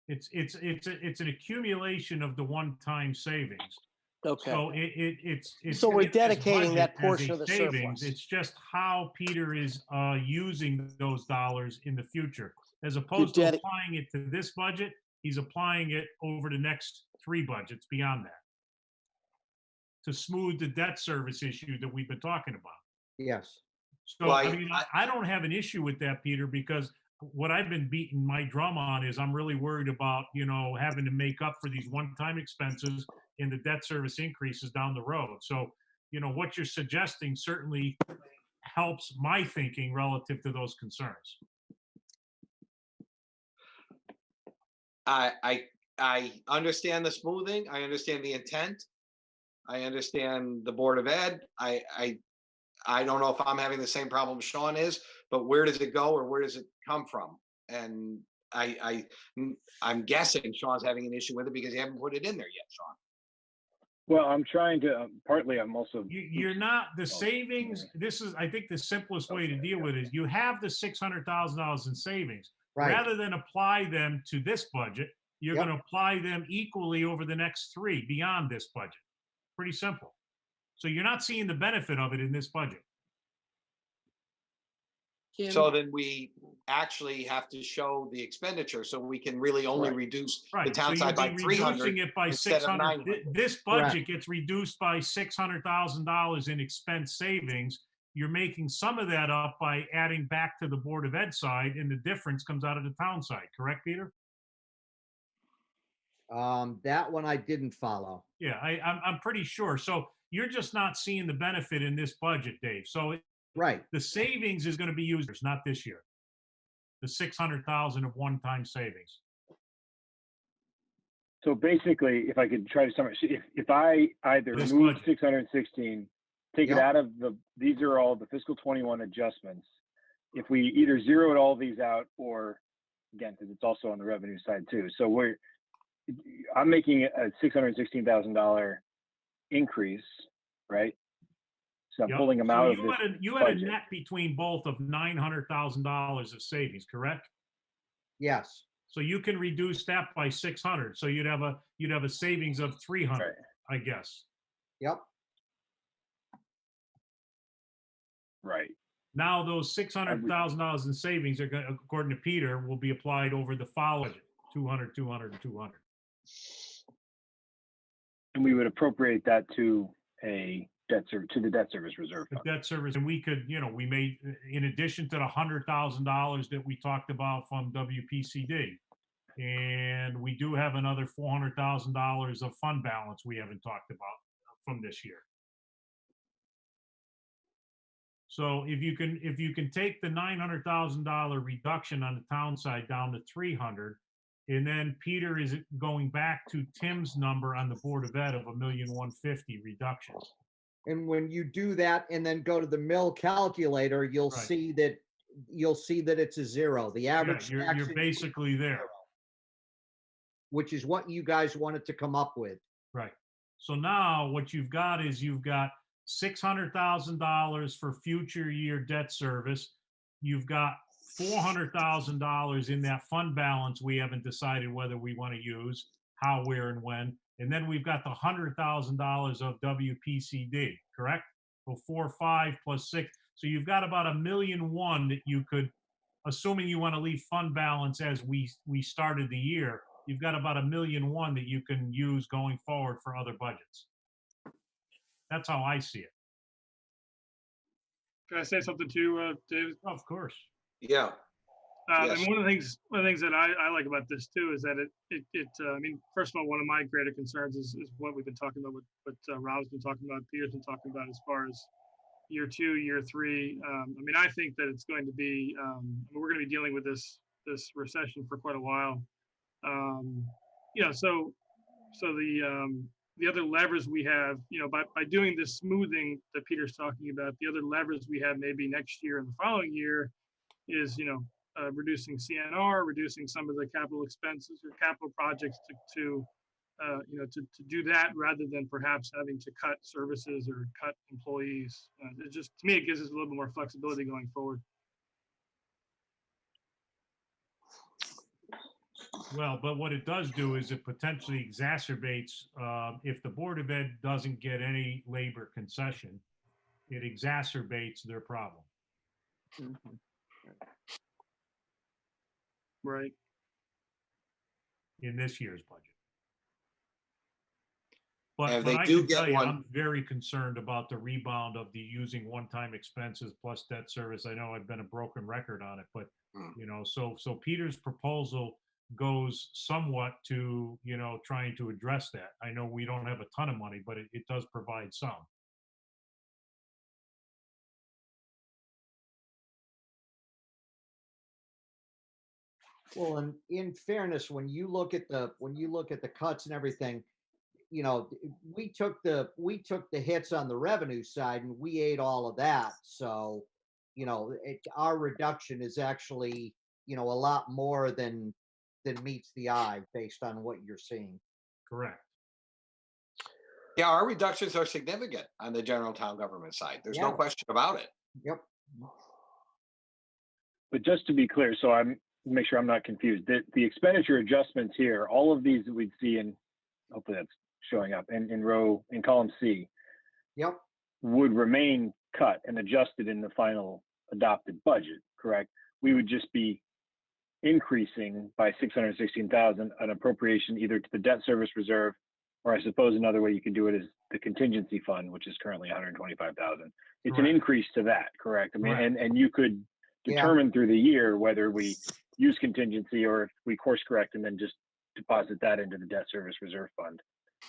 [SPEAKER 1] It's an accumulation of the one-time savings.
[SPEAKER 12] okay.
[SPEAKER 1] So it's.
[SPEAKER 12] So we're
[SPEAKER 1] in this
[SPEAKER 12] dedicating that
[SPEAKER 1] budget as
[SPEAKER 12] portion
[SPEAKER 1] a
[SPEAKER 12] of the
[SPEAKER 1] savings.
[SPEAKER 12] surplus.
[SPEAKER 1] It's just how Peter is using those dollars in the future. As opposed to
[SPEAKER 12] dedi-
[SPEAKER 1] applying it to this budget, he's applying it over the next 3 budgets beyond that. To smooth the debt service issue that we've been talking about.
[SPEAKER 5] yes.
[SPEAKER 1] So,
[SPEAKER 3] Well,
[SPEAKER 1] I mean, I don't have an issue with that, Peter, because what I've been beating my drum on is I'm really worried about, having to make up for these one-time expenses in the debt service increases down the road. So, what you're suggesting certainly helps my thinking relative to those concerns.
[SPEAKER 3] I understand the smoothing. I understand the intent. I understand the Board of Ed. I don't know if I'm having the same problem Sean is, but where does it go or where does it come from? And I'm guessing Sean's having an issue with it because he haven't put it in there yet, Sean.
[SPEAKER 7] Well, I'm trying to, partly I'm also.
[SPEAKER 1] You're not, the savings, this is, I think the simplest way to deal with it is you have the $600,000 in savings.
[SPEAKER 5] Right.
[SPEAKER 1] Rather than apply them to this budget, you're
[SPEAKER 5] Yep.
[SPEAKER 1] going to apply them equally over the next 3 beyond this budget. Pretty simple. So you're not seeing the benefit of it in this budget.
[SPEAKER 15] Jim?
[SPEAKER 3] So then we actually have to show the expenditure, so we can really only
[SPEAKER 5] Right.
[SPEAKER 3] reduce the
[SPEAKER 1] Right, so
[SPEAKER 3] town
[SPEAKER 1] you'd
[SPEAKER 3] side by
[SPEAKER 1] be
[SPEAKER 3] 300
[SPEAKER 1] reducing it by
[SPEAKER 3] instead of
[SPEAKER 1] 600.
[SPEAKER 3] 900.
[SPEAKER 1] This
[SPEAKER 5] Correct.
[SPEAKER 1] budget gets reduced by $600,000 in expense savings. You're making some of that up by adding back to the Board of Ed side, and the difference comes out of the town side, correct, Peter?
[SPEAKER 5] That one I didn't follow.
[SPEAKER 1] Yeah, I'm pretty sure. So you're just not seeing the benefit in this budget, Dave. So
[SPEAKER 5] Right.
[SPEAKER 1] the savings is gonna be used, not this year. The 600,000 of one-time savings.
[SPEAKER 7] So basically, if I could try to summarize, if I either
[SPEAKER 1] This
[SPEAKER 7] move
[SPEAKER 1] budget.
[SPEAKER 7] 616, take it
[SPEAKER 5] Yep.
[SPEAKER 7] out of these are all the fiscal 21 adjustments. If we either zeroed all these out, or again, because it's also on the revenue side too. So I'm making a $616,000 increase, right? So I'm
[SPEAKER 1] Yep.
[SPEAKER 7] pulling them
[SPEAKER 1] So
[SPEAKER 7] out of
[SPEAKER 1] you
[SPEAKER 7] this
[SPEAKER 1] had a
[SPEAKER 7] budget.
[SPEAKER 1] net between both of $900,000 of savings, correct?
[SPEAKER 5] Yes.
[SPEAKER 1] So you can reduce that by 600. So you'd have a savings of 300, I guess.
[SPEAKER 5] Yep.
[SPEAKER 7] Right.
[SPEAKER 1] Now those $600,000 in savings are going, according to Peter, will be applied over the following 200, 200, and 200.
[SPEAKER 7] And we would appropriate that to the debt service reserve
[SPEAKER 1] The
[SPEAKER 7] fund.
[SPEAKER 1] debt service, and we could, we made, in addition to the $100,000 that we talked about from WPCD, and we do have another $400,000 of fund balance we haven't talked about from this year. So if you can take the $900,000 reduction on the town side down to 300, and then Peter is going back to Tim's number on the Board of Ed of $1,150,000 reduction.
[SPEAKER 5] And when you do that and then go to the mill calculator, you'll
[SPEAKER 1] Right.
[SPEAKER 5] see that it's a zero. The average
[SPEAKER 1] Yeah,
[SPEAKER 5] tax
[SPEAKER 1] you're
[SPEAKER 5] increase
[SPEAKER 1] basically
[SPEAKER 5] is
[SPEAKER 1] there.
[SPEAKER 5] 0, which is what you guys wanted to come up with.
[SPEAKER 1] Right. So now what you've got is you've got $600,000 for future year debt service. You've got $400,000 in that fund balance we haven't decided whether we want to use, how, where, and when. And then we've got the $100,000 of WPCD, correct? So 4, 5 plus 6. So you've got about $1.1 million that you could, assuming you want to leave fund balance as we started the year, you've got about $1.1 million that you can use going forward for other budgets. That's how I see it.
[SPEAKER 13] Can I say something too, David?
[SPEAKER 1] Of course.
[SPEAKER 3] Yeah. Yes.
[SPEAKER 13] And one of the things that I like about this too is that I mean, first of all, one of my greater concerns is what we've been talking about, what Rob's been talking about, Peter's been talking about as far as year 2, year 3. I mean, I think that it's going to be, we're going to be dealing with this recession for quite a while. So the other levers we have, by doing this smoothing that Peter's talking about, the other levers we have maybe next year and the following year is, reducing CNR, reducing some of the capital expenses or capital projects to do that rather than perhaps having to cut services or cut employees. It just, to me, it gives us a little bit more flexibility going forward.
[SPEAKER 1] Well, but what it does do is it potentially exacerbates, if the Board of Ed doesn't get any labor concession, it exacerbates their problem.
[SPEAKER 15] Mhm.
[SPEAKER 13] Right.
[SPEAKER 1] In this year's budget. But
[SPEAKER 3] And
[SPEAKER 1] I
[SPEAKER 3] they do
[SPEAKER 1] can tell
[SPEAKER 3] get
[SPEAKER 1] you,
[SPEAKER 3] one.
[SPEAKER 1] I'm very concerned about the rebound of the using one-time expenses plus debt service. I know I've been a broken record on it, but so Peter's proposal goes somewhat to, trying to address that. I know we don't have a ton of money, but it does provide some.
[SPEAKER 5] Well, and in fairness, when you look at the cuts and everything, we took the hits on the revenue side and we ate all of that. So, our reduction is actually, a lot more than meets the eye based on what you're seeing.
[SPEAKER 1] Correct.
[SPEAKER 3] Yeah, our reductions are significant on the general town government side. There's no
[SPEAKER 5] Yeah.
[SPEAKER 3] question about it.
[SPEAKER 5] Yep.
[SPEAKER 7] But just to be clear, so I'm make sure I'm not confused. The expenditure adjustments here, all of these that we'd see, and hopefully that's showing up in column C.
[SPEAKER 5] Yep.
[SPEAKER 7] Would remain cut and adjusted in the final adopted budget, correct? We would just be increasing by 616,000 an appropriation either to the debt service reserve, or I suppose another way you could do it is the contingency fund, which is currently 125,000. It's an
[SPEAKER 1] Correct.
[SPEAKER 7] increase to that, correct? I mean,
[SPEAKER 1] Correct.
[SPEAKER 7] and you could
[SPEAKER 5] Yeah.
[SPEAKER 7] determine through the year whether we use contingency or if we course correct and then just deposit that into the debt service reserve fund,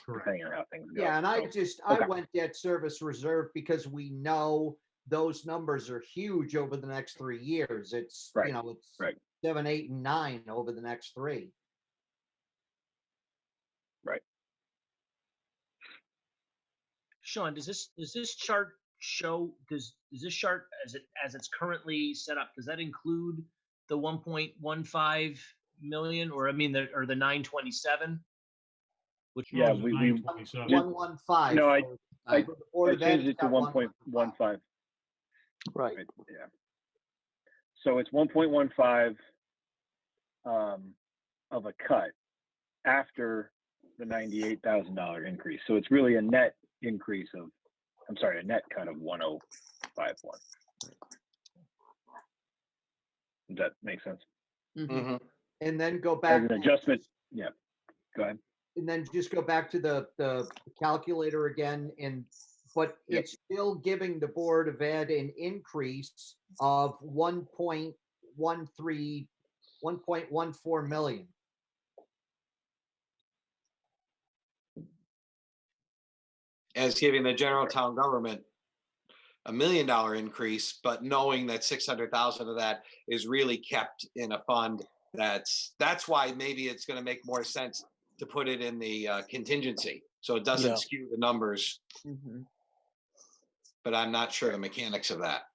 [SPEAKER 1] Correct.
[SPEAKER 7] depending on how things go.
[SPEAKER 5] Yeah, and I
[SPEAKER 7] So,
[SPEAKER 5] just,
[SPEAKER 7] okay.
[SPEAKER 5] I went debt service reserve because we know those numbers are huge over the next 3 years. It's,
[SPEAKER 7] Right,
[SPEAKER 5] you know, it's
[SPEAKER 7] right.
[SPEAKER 5] 7, 8, and 9 over the next 3.
[SPEAKER 7] Right.
[SPEAKER 16] Sean, does this chart show, does this chart as it's currently set up, does that include the 1.15 million, or I mean, the 927? Which
[SPEAKER 7] Yeah,
[SPEAKER 1] Shows
[SPEAKER 7] we
[SPEAKER 1] 927.
[SPEAKER 5] 115.
[SPEAKER 7] No, I
[SPEAKER 5] For the Board of Ed,
[SPEAKER 7] changed it
[SPEAKER 5] it's
[SPEAKER 7] to
[SPEAKER 5] got
[SPEAKER 7] 1.15.
[SPEAKER 9] Right.
[SPEAKER 7] Yeah. So it's 1.15 of a cut after the $98,000 increase. So it's really a net increase of, I'm sorry, a net cut of 1,051. Does that make sense?
[SPEAKER 3] Mhm.
[SPEAKER 5] And then go
[SPEAKER 7] As
[SPEAKER 5] back,
[SPEAKER 7] an adjustment, yeah. Go ahead.
[SPEAKER 5] and then just go back to the calculator again, but
[SPEAKER 7] Yep.
[SPEAKER 5] it's still giving the Board of Ed an increase of 1.14 million.
[SPEAKER 3] As giving the general town government $1 million increase, but knowing that 600,000 of that is really kept in a fund. That's why maybe it's going to make more sense to put it in the contingency, so it doesn't
[SPEAKER 9] Yeah.
[SPEAKER 3] skew the numbers.
[SPEAKER 15] Mhm.
[SPEAKER 3] But I'm not sure the mechanics of that.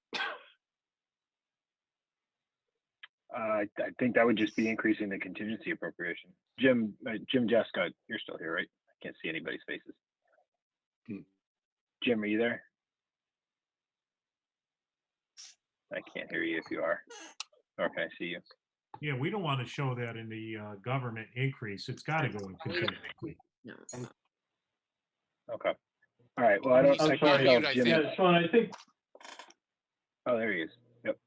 [SPEAKER 7] I think that would just be increasing the contingency appropriation. Jim, Jessica, you're still here, right? I can't see anybody's faces. Jim, are you there? I can't hear you if you are. Okay, I see you.
[SPEAKER 1] Yeah, we don't want to show that in the government increase. It's got to go in contingency.
[SPEAKER 15] No.
[SPEAKER 7] Okay. All right. Well, I don't.
[SPEAKER 10] I'm
[SPEAKER 7] I can't
[SPEAKER 10] sorry.
[SPEAKER 7] tell
[SPEAKER 14] Unmute, I
[SPEAKER 7] if Jim.
[SPEAKER 14] think.
[SPEAKER 10] Yeah, Sean, I think,
[SPEAKER 7] Oh, there he is. Yep.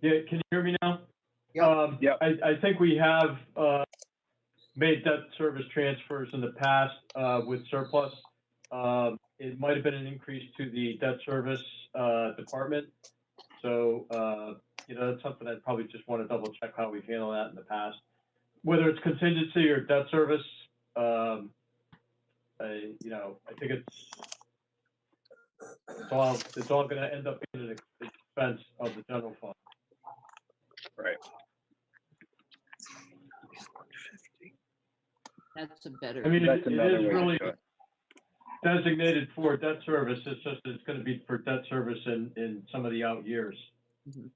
[SPEAKER 10] yeah, can you hear me now?
[SPEAKER 5] Yep.
[SPEAKER 7] Yep.
[SPEAKER 10] I think we have made debt service transfers in the past with surplus. It might have been an increase to the debt service department. So, that's something I'd probably just want to double check how we've handled that in the past. Whether it's contingency or debt service, I think it's all going to end up being an expense of the general fund.
[SPEAKER 7] Right.
[SPEAKER 15] That's a better.
[SPEAKER 10] I mean,
[SPEAKER 7] That's
[SPEAKER 10] it
[SPEAKER 7] another
[SPEAKER 10] is
[SPEAKER 7] way to
[SPEAKER 10] really
[SPEAKER 7] show it.
[SPEAKER 10] designated for debt service. It's just, it's going to be for debt service in some of the out years.
[SPEAKER 15] Mhm.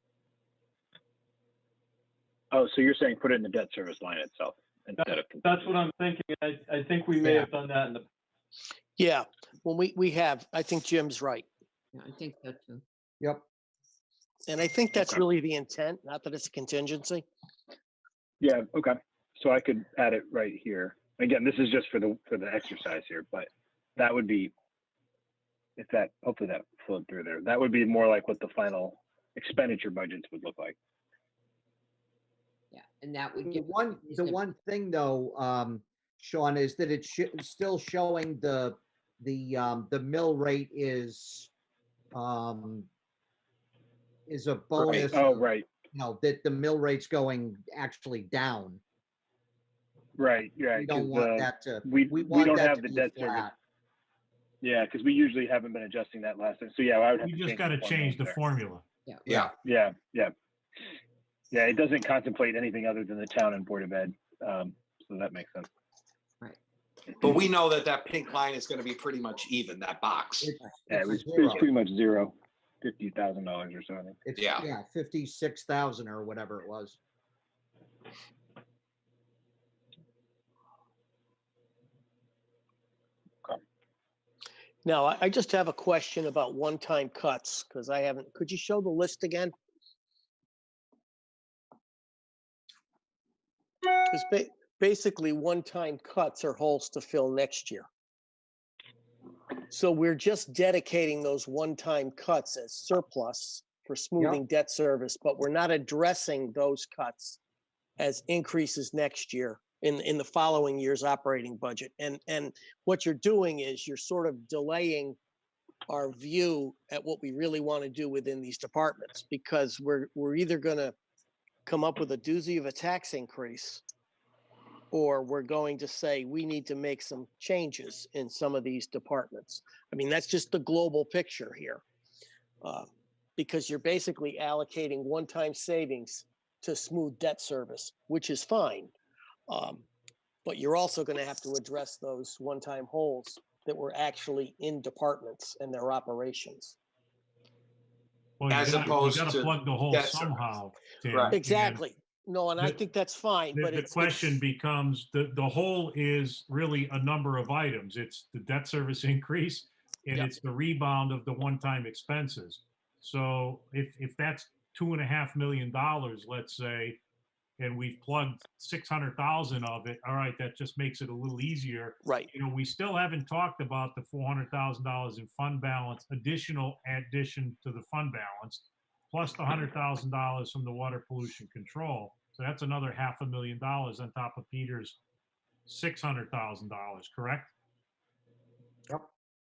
[SPEAKER 7] Oh, so you're saying put it in the debt service line itself instead of.
[SPEAKER 10] That's what I'm thinking. I think we may
[SPEAKER 5] Yeah.
[SPEAKER 10] have done that in the.
[SPEAKER 9] Yeah, well, we have, I think Jim's right.
[SPEAKER 15] Yeah, I think so too.
[SPEAKER 5] Yep.
[SPEAKER 9] And I think that's
[SPEAKER 7] Okay.
[SPEAKER 9] really the intent, not that it's a contingency.
[SPEAKER 7] Yeah. Okay. So I could add it right here. Again, this is just for the exercise here, but that would be, if that, hopefully that flowed through there. That would be more like what the final expenditure budgets would look like.
[SPEAKER 15] Yeah, and that would
[SPEAKER 5] The
[SPEAKER 15] give.
[SPEAKER 5] one thing though, Sean, is that it's still showing the mill rate is a bonus.
[SPEAKER 7] Oh,
[SPEAKER 5] of,
[SPEAKER 7] right.
[SPEAKER 5] that the mill rate's going actually down.
[SPEAKER 7] Right. Yeah.
[SPEAKER 5] We don't
[SPEAKER 7] 'cause,
[SPEAKER 5] want that to.
[SPEAKER 7] we
[SPEAKER 5] want
[SPEAKER 7] don't
[SPEAKER 5] that
[SPEAKER 7] have
[SPEAKER 5] to
[SPEAKER 7] the
[SPEAKER 5] be
[SPEAKER 7] debt service.
[SPEAKER 5] flat.
[SPEAKER 7] Yeah, because we usually haven't been adjusting that last time. So yeah, I would have
[SPEAKER 1] You
[SPEAKER 7] to
[SPEAKER 1] just got to change the formula.
[SPEAKER 3] Yeah.
[SPEAKER 7] Yeah. Yeah, it doesn't contemplate anything other than the town and Board of Ed. So that makes sense.
[SPEAKER 15] Right.
[SPEAKER 3] But we know that pink line is going to be pretty much even, that box.
[SPEAKER 7] Yeah, it was pretty much zero, $50,000 or so. I think.
[SPEAKER 5] It's,
[SPEAKER 3] Yeah.
[SPEAKER 5] 56,000 or whatever it was.
[SPEAKER 9] Now, I just have a question about one-time cuts, because I haven't, could you show the list again? Because basically, one-time cuts are holes to fill next year. So we're just dedicating those one-time cuts as surplus for smoothing debt service, but we're not addressing those cuts as increases next year in the following year's operating budget. And what you're doing is you're sort of delaying our view at what we really want to do within these departments, because we're either going to come up with a doozy of a tax increase, or we're going to say we need to make some changes in some of these departments. I mean, that's just the global picture here, because you're basically allocating one-time savings to smooth debt service, which is fine. But you're also going to have to address those one-time holes that were actually in departments and their operations.
[SPEAKER 1] Well,
[SPEAKER 3] As opposed
[SPEAKER 1] you got to
[SPEAKER 3] to
[SPEAKER 1] plug the hole
[SPEAKER 3] debt service.
[SPEAKER 1] somehow, Tim.
[SPEAKER 3] Right.
[SPEAKER 9] Exactly. No, and I think that's fine, but
[SPEAKER 1] The question becomes, the hole is really a number of items. It's the debt service increase, and it's the rebound of the one-time expenses. So if that's $2.5 million, let's say, and we've plugged 600,000 of it, all right, that just makes it a little easier.
[SPEAKER 9] Right.
[SPEAKER 1] You know, we still haven't talked about the $400,000 in fund balance, addition to the fund balance, plus the $100,000 from the water pollution control. So that's another $500,000 on top of Peter's $600,000, correct?
[SPEAKER 4] Yep.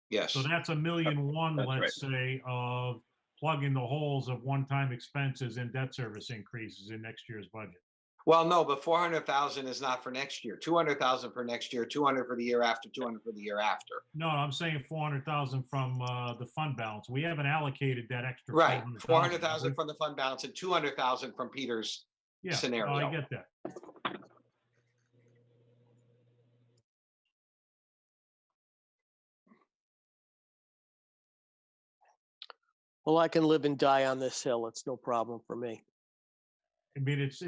[SPEAKER 3] Yes.
[SPEAKER 1] So that's $1.1 million,
[SPEAKER 7] That's
[SPEAKER 1] let's say, of plugging the holes of one-time expenses and debt service increases in next year's budget.
[SPEAKER 3] Well, no, but 400,000 is not for next year. 200,000 for next year, 200 for the year after, 200 for the year after.
[SPEAKER 1] No, I'm saying 400,000 from the fund balance. We haven't allocated that extra.
[SPEAKER 3] Right,
[SPEAKER 1] 400,000
[SPEAKER 3] 400,000 from the fund balance and 200,000 from Peter's scenario.
[SPEAKER 1] I get that.
[SPEAKER 9] well, I can live and die on this hill. It's no problem for me.
[SPEAKER 1] I mean, it's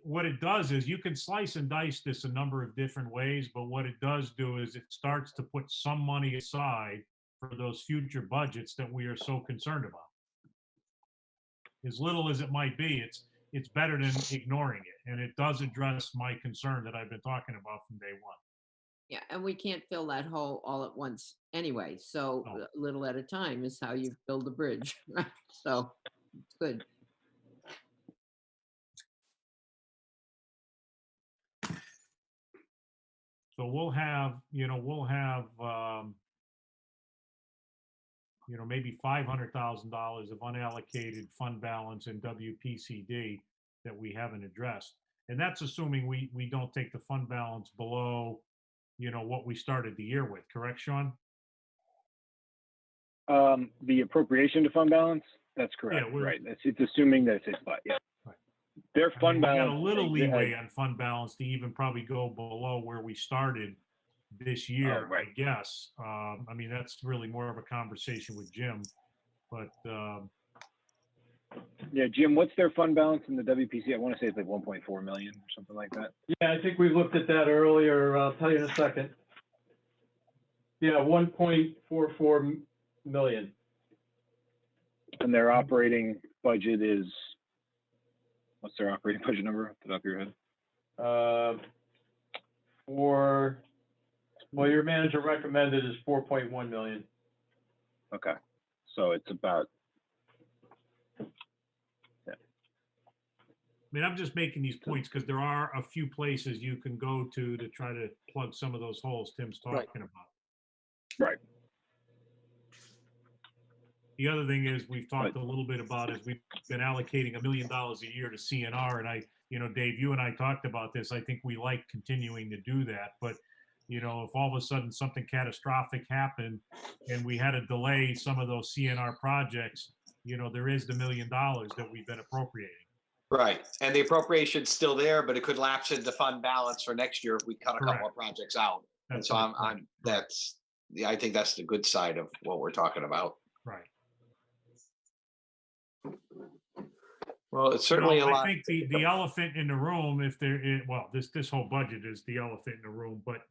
[SPEAKER 1] what it does is you can slice and dice this a number of different ways, but what it does do is it starts to put some money aside for those future budgets that we are so concerned about. As little as it might be, it's better than ignoring it, and it does address my concern that I've been talking about from day one.
[SPEAKER 15] Yeah, and we can't fill that hole all at once anyway. So
[SPEAKER 1] No.
[SPEAKER 15] little at a time is how you build a bridge. Right? So it's good.
[SPEAKER 1] So we'll have maybe $500,000 of unallocated fund balance in WPCD that we haven't addressed. And that's assuming we don't take the fund balance below, what we started the year with, correct, Sean?
[SPEAKER 7] The appropriation to fund balance, that's correct,
[SPEAKER 1] Yeah,
[SPEAKER 7] right? It's assuming that it's flat, yeah.
[SPEAKER 1] Right.
[SPEAKER 7] Their fund
[SPEAKER 1] We got
[SPEAKER 7] balance.
[SPEAKER 1] a little
[SPEAKER 7] they had-
[SPEAKER 1] leeway on fund balance to even probably go below where we started this year,
[SPEAKER 7] right.
[SPEAKER 1] I guess. I mean, that's really more of a conversation with Jim, but
[SPEAKER 7] Yeah, Jim, what's their fund balance in the WPC? I want to say it's like 1.4 million or something like that.
[SPEAKER 10] Yeah, I think we looked at that earlier. I'll tell you in a second. Yeah, 1.44 million.
[SPEAKER 7] And their operating budget is, what's their operating budget number off the top of your head?
[SPEAKER 10] Well, your manager recommended is 4.1 million.
[SPEAKER 7] Okay, so it's about.
[SPEAKER 1] I mean, I'm just making these points because there are a few places you can go to try to plug some of those holes Tim's talking about.
[SPEAKER 7] Right.
[SPEAKER 1] The other thing is we've talked a little bit about is we've been allocating $1 million a year to CNR, and Dave, you and I talked about this. I think we like continuing to do that, but if all of a sudden something catastrophic happened and we had to delay some of those CNR projects, there is the $1 million that we've been appropriating.
[SPEAKER 3] Right, and the appropriation's still there, but it could lapse into fund balance for next year if we cut a couple of projects out. And so I think that's the good side of what we're talking about.
[SPEAKER 1] Right.
[SPEAKER 3] Well, it's certainly a lot.
[SPEAKER 1] I think the elephant in the room, this whole budget is the elephant in the room, but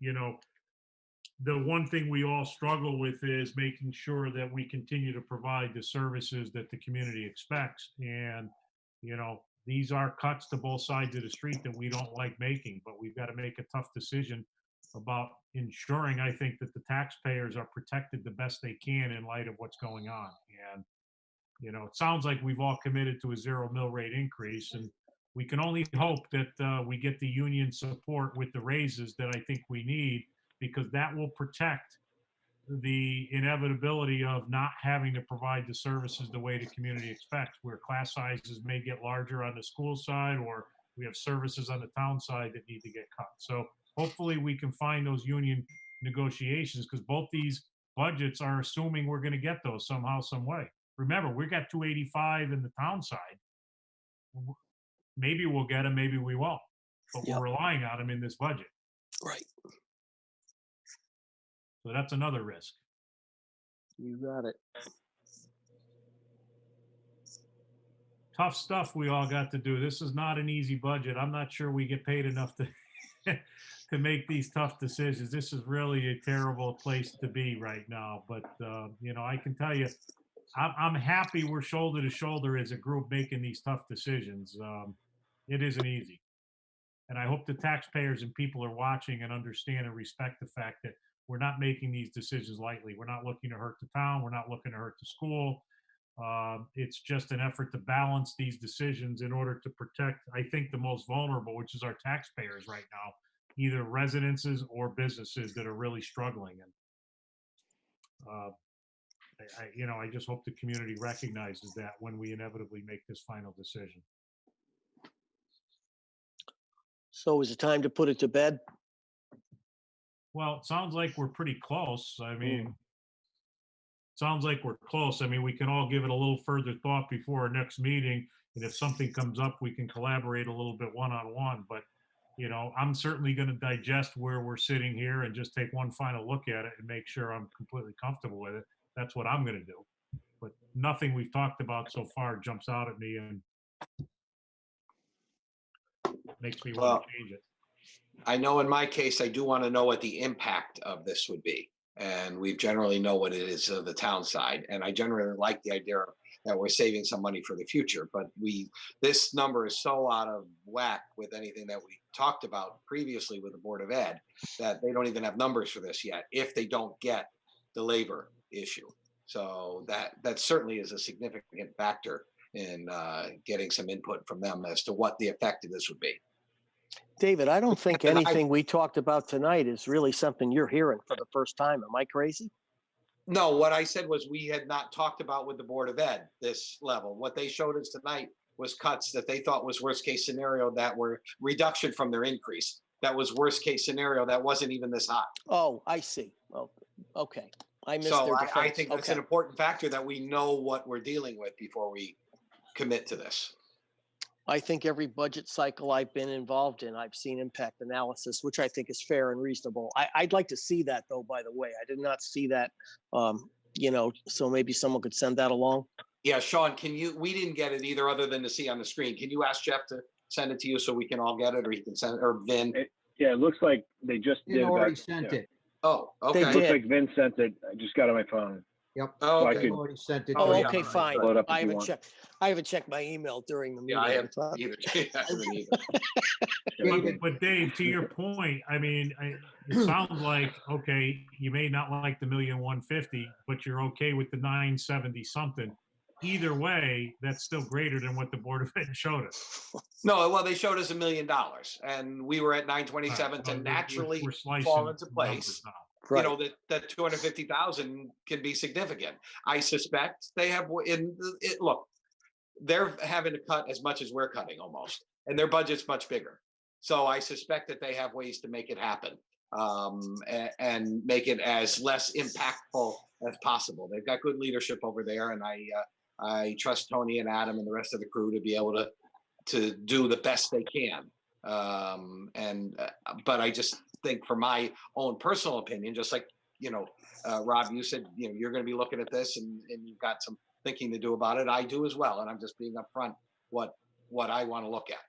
[SPEAKER 1] the one thing we all struggle with is making sure that we continue to provide the services that the community expects. And, these are cuts to both sides of the street that we don't like making, but we've got to make a tough decision about ensuring, I think, that the taxpayers are protected the best they can in light of what's going on. And You know, it sounds like we've all committed to a 0 mill rate increase, and we can only hope that we get the union support with the raises that I think we need, because that will protect the inevitability of not having to provide the services the way the community expects, where class sizes may get larger on the school side, or we have services on the town side that need to get cut. So hopefully we can find those union negotiations, because both these budgets are assuming we're going to get those somehow, some way. Remember, we got 285 in the town side. Maybe we'll get them, maybe we won't, but
[SPEAKER 12] Yep.
[SPEAKER 1] we're relying on them in this budget.
[SPEAKER 12] Right.
[SPEAKER 1] So that's another risk.
[SPEAKER 12] You got it.
[SPEAKER 1] Tough stuff we all got to do. This is not an easy budget. I'm not sure we get paid enough to to make these tough decisions. This is really a terrible place to be right now. But you know, I can tell you, I'm happy we're shoulder to shoulder as a group making these tough decisions. It isn't easy, and I hope the taxpayers and people are watching and understand and respect the fact that we're not making these decisions lightly. We're not looking to hurt the town. We're not looking to hurt the school. It's just an effort to balance these decisions in order to protect, I think, the most vulnerable, which is our taxpayers right now, either residences or businesses that are really struggling. And you know, I just hope the community recognizes that when we inevitably make this final decision.
[SPEAKER 12] So is it time to put it to bed?
[SPEAKER 1] Well, it sounds like we're pretty close. I mean, sounds like we're close. I mean, we can all give it a little further thought before our next meeting. And if something comes up, we can collaborate a little bit one-on-one. But, you know, I'm certainly going to digest where we're sitting here and just take one final look at it and make sure I'm completely comfortable with it. That's what I'm going to do. But nothing we've talked about so far jumps out at me and makes me want to change it.
[SPEAKER 3] I know in my case, I do want to know what the impact of this would be. And we generally know what it is of the town side. And I generally like the idea that we're saving some money for the future. But this number is so out of whack with anything that we talked about previously with the Board of Ed that they don't even have numbers for this yet if they don't get the labor issue. So that certainly is a significant factor in getting some input from them as to what the effect of this would be.
[SPEAKER 12] David, I don't think anything we talked about tonight is really something you're hearing for the first time. Am I crazy?
[SPEAKER 3] No, what I said was we had not talked about with the Board of Ed this level. What they showed us tonight was cuts that they thought was worst case scenario that were reduction from their increase. That was worst case scenario that wasn't even this high.
[SPEAKER 12] Oh, I see. Well, okay. I missed
[SPEAKER 3] So
[SPEAKER 12] their defense.
[SPEAKER 3] I think that's an important factor that we know what we're dealing with before we commit to this.
[SPEAKER 12] I think every budget cycle I've been involved in, I've seen impact analysis, which I think is fair and reasonable. I'd like to see that, though, by the way. I did not see that, you know, so maybe someone could send that along.
[SPEAKER 3] Yeah, Sean, we didn't get it either other than to see on the screen. Can you ask Jeff to send it to you so we can all get it, or he can send it, or Vin?
[SPEAKER 7] Yeah, it looks like they just did.
[SPEAKER 5] already sent it.
[SPEAKER 3] Oh, okay.
[SPEAKER 7] It looks like Vin sent it. I just got it on my phone.
[SPEAKER 5] Yep.
[SPEAKER 3] Oh,
[SPEAKER 7] So I
[SPEAKER 3] okay.
[SPEAKER 7] could-
[SPEAKER 5] Already sent it.
[SPEAKER 12] Oh,
[SPEAKER 5] to you.
[SPEAKER 12] okay, fine.
[SPEAKER 7] Pull it up if
[SPEAKER 12] I
[SPEAKER 7] you
[SPEAKER 12] haven't
[SPEAKER 7] want.
[SPEAKER 12] checked. I haven't checked my email during the meeting.
[SPEAKER 3] Yeah, I haven't either. I haven't either.
[SPEAKER 1] But Dave, to your point, I mean, it sounds like, okay, you may not like the $1,150,000, but you're okay with the 970 something. Either way, that's still greater than what the Board of Ed showed us.
[SPEAKER 3] No, well, they showed us $1 million, and we were at 927 to naturally
[SPEAKER 1] We're slicing
[SPEAKER 3] fall into
[SPEAKER 1] numbers
[SPEAKER 3] place.
[SPEAKER 1] now.
[SPEAKER 3] You know, that 250,000 can be significant. I suspect they have look, they're having to cut as much as we're cutting almost, and their budget's much bigger. So I suspect that they have ways to make it happen and make it as less impactful as possible. They've got good leadership over there, and I trust Tony and Adam and the rest of the crew to be able to do the best they can. But I just think, for my own personal opinion, just like, you know, Rob, you said, you know, you're going to be looking at this and you've got some thinking to do about it. I do as well. And I'm just being upfront what I want to look at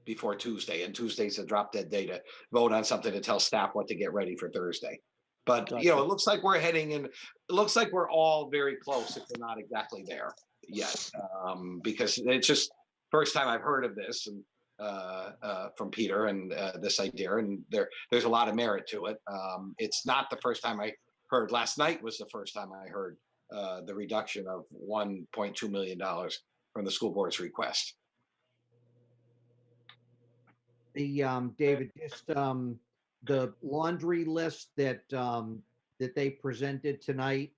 [SPEAKER 3] before Tuesday. And Tuesday's a drop dead day to vote on something to tell staff what to get ready for Thursday. But, you know, it looks like we're heading in, it looks like we're all very close if we're not exactly there yet. Because it's just first time I've heard of this, and from Peter and this idea, and there's a lot of merit to it. It's not the first time I heard. Last night was the first time I heard the reduction of $1.2 million from the school board's request.
[SPEAKER 5] The David, just the laundry list that that they presented tonight,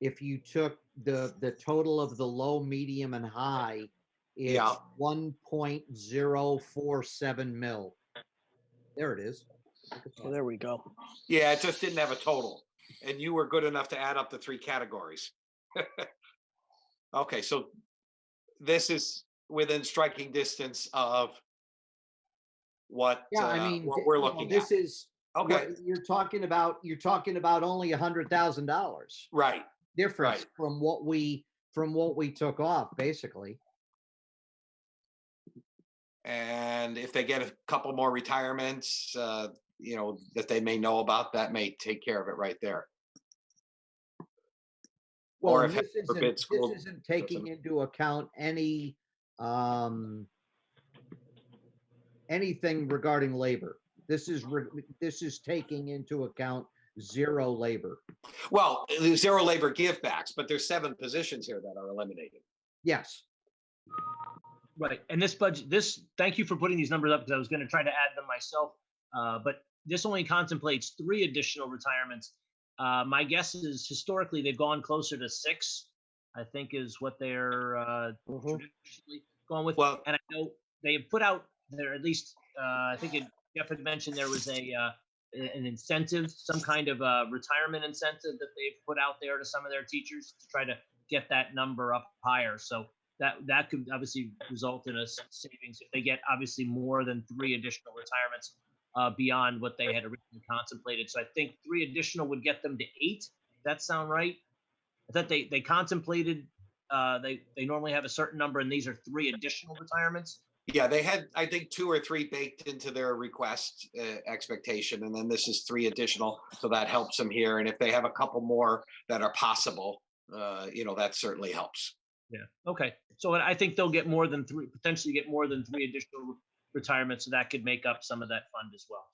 [SPEAKER 5] if you took the total of the low, medium, and high, it's
[SPEAKER 3] Yeah.
[SPEAKER 5] 1.047 mil. There it is.
[SPEAKER 12] Well, there we go.
[SPEAKER 3] Yeah, it just didn't have a total. And you were good enough to add up the three categories. Okay, so this is within striking distance of what
[SPEAKER 5] Yeah, I mean,
[SPEAKER 3] what we're
[SPEAKER 5] you know,
[SPEAKER 3] looking
[SPEAKER 5] this
[SPEAKER 3] at.
[SPEAKER 5] is
[SPEAKER 3] Okay,
[SPEAKER 5] what you're talking about. You're talking about only $100,000
[SPEAKER 3] right,
[SPEAKER 5] difference
[SPEAKER 3] right.
[SPEAKER 5] from what we took off, basically.
[SPEAKER 3] And if they get a couple more retirements, you know, that they may know about, that may take care of it right there.
[SPEAKER 5] Well,
[SPEAKER 3] Or
[SPEAKER 5] and
[SPEAKER 3] if
[SPEAKER 5] this
[SPEAKER 3] forbid
[SPEAKER 5] isn't
[SPEAKER 3] school
[SPEAKER 5] taking into account any anything regarding labor. This is taking into account zero labor.
[SPEAKER 3] Well, there's zero labor givebacks, but there's 7 positions here that are eliminated.
[SPEAKER 5] Yes.
[SPEAKER 16] Right. And this budget, thank you for putting these numbers up because I was going to try to add them myself. But this only contemplates 3 additional retirements. My guess is historically they've gone closer to 6, I think is what they're traditionally going with.
[SPEAKER 3] Well,
[SPEAKER 16] and I know they have put out there, at least I think Jeff had mentioned there was an incentive, some kind of retirement incentive that they've put out there to some of their teachers to try to get that number up higher. So that could obviously result in a savings if they get obviously more than 3 additional retirements beyond what they had originally contemplated. So I think 3 additional would get them to 8. That sound right? I thought they contemplated they normally have a certain number, and these are 3 additional retirements.
[SPEAKER 3] Yeah, they had, I think, 2 or 3 baked into their request expectation, and then this is 3 additional, so that helps them here. And if they have a couple more that are possible, you know, that certainly helps.
[SPEAKER 16] Yeah. Okay. So I think they'll get more than 3, potentially get more than 3 additional retirements, so that could make up some of that fund as well.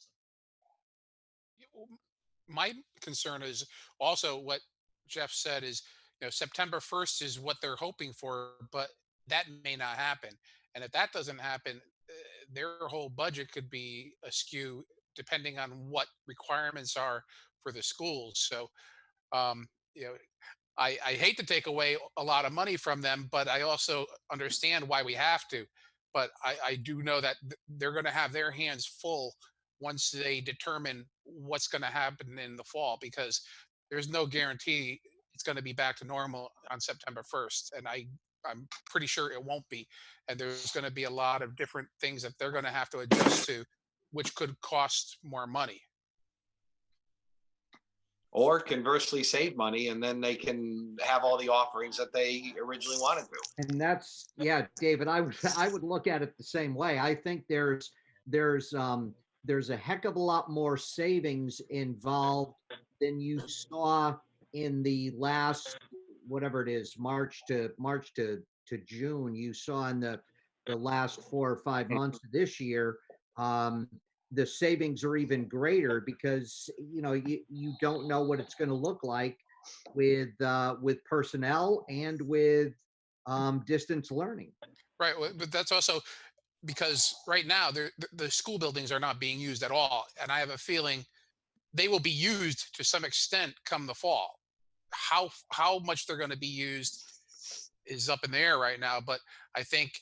[SPEAKER 14] My concern is also what Jeff said is, you know, September 1st is what they're hoping for, but that may not happen. And if that doesn't happen, their whole budget could be askew depending on what requirements are for the schools. So, you know, I hate to take away a lot of money from them, but I also understand why we have to. But I do know that they're going to have their hands full once they determine what's going to happen in the fall, because there's no guarantee it's going to be back to normal on September 1st. And I'm pretty sure it won't be. And there's going to be a lot of different things that they're going to have to adjust to, which could cost more money.
[SPEAKER 3] Or conversely save money, and then they can have all the offerings that they originally wanted to.
[SPEAKER 5] And that's, yeah, David, I would look at it the same way. I think there's a heck of a lot more savings involved than you saw in the last, whatever it is, March to June. You saw in the last 4 or 5 months of this year. The savings are even greater because, you know, you don't know what it's going to look like with personnel and with distance learning.
[SPEAKER 14] Right. But that's also because right now the school buildings are not being used at all. And I have a feeling they will be used to some extent come the fall. How much they're going to be used is up in the air right now. But I think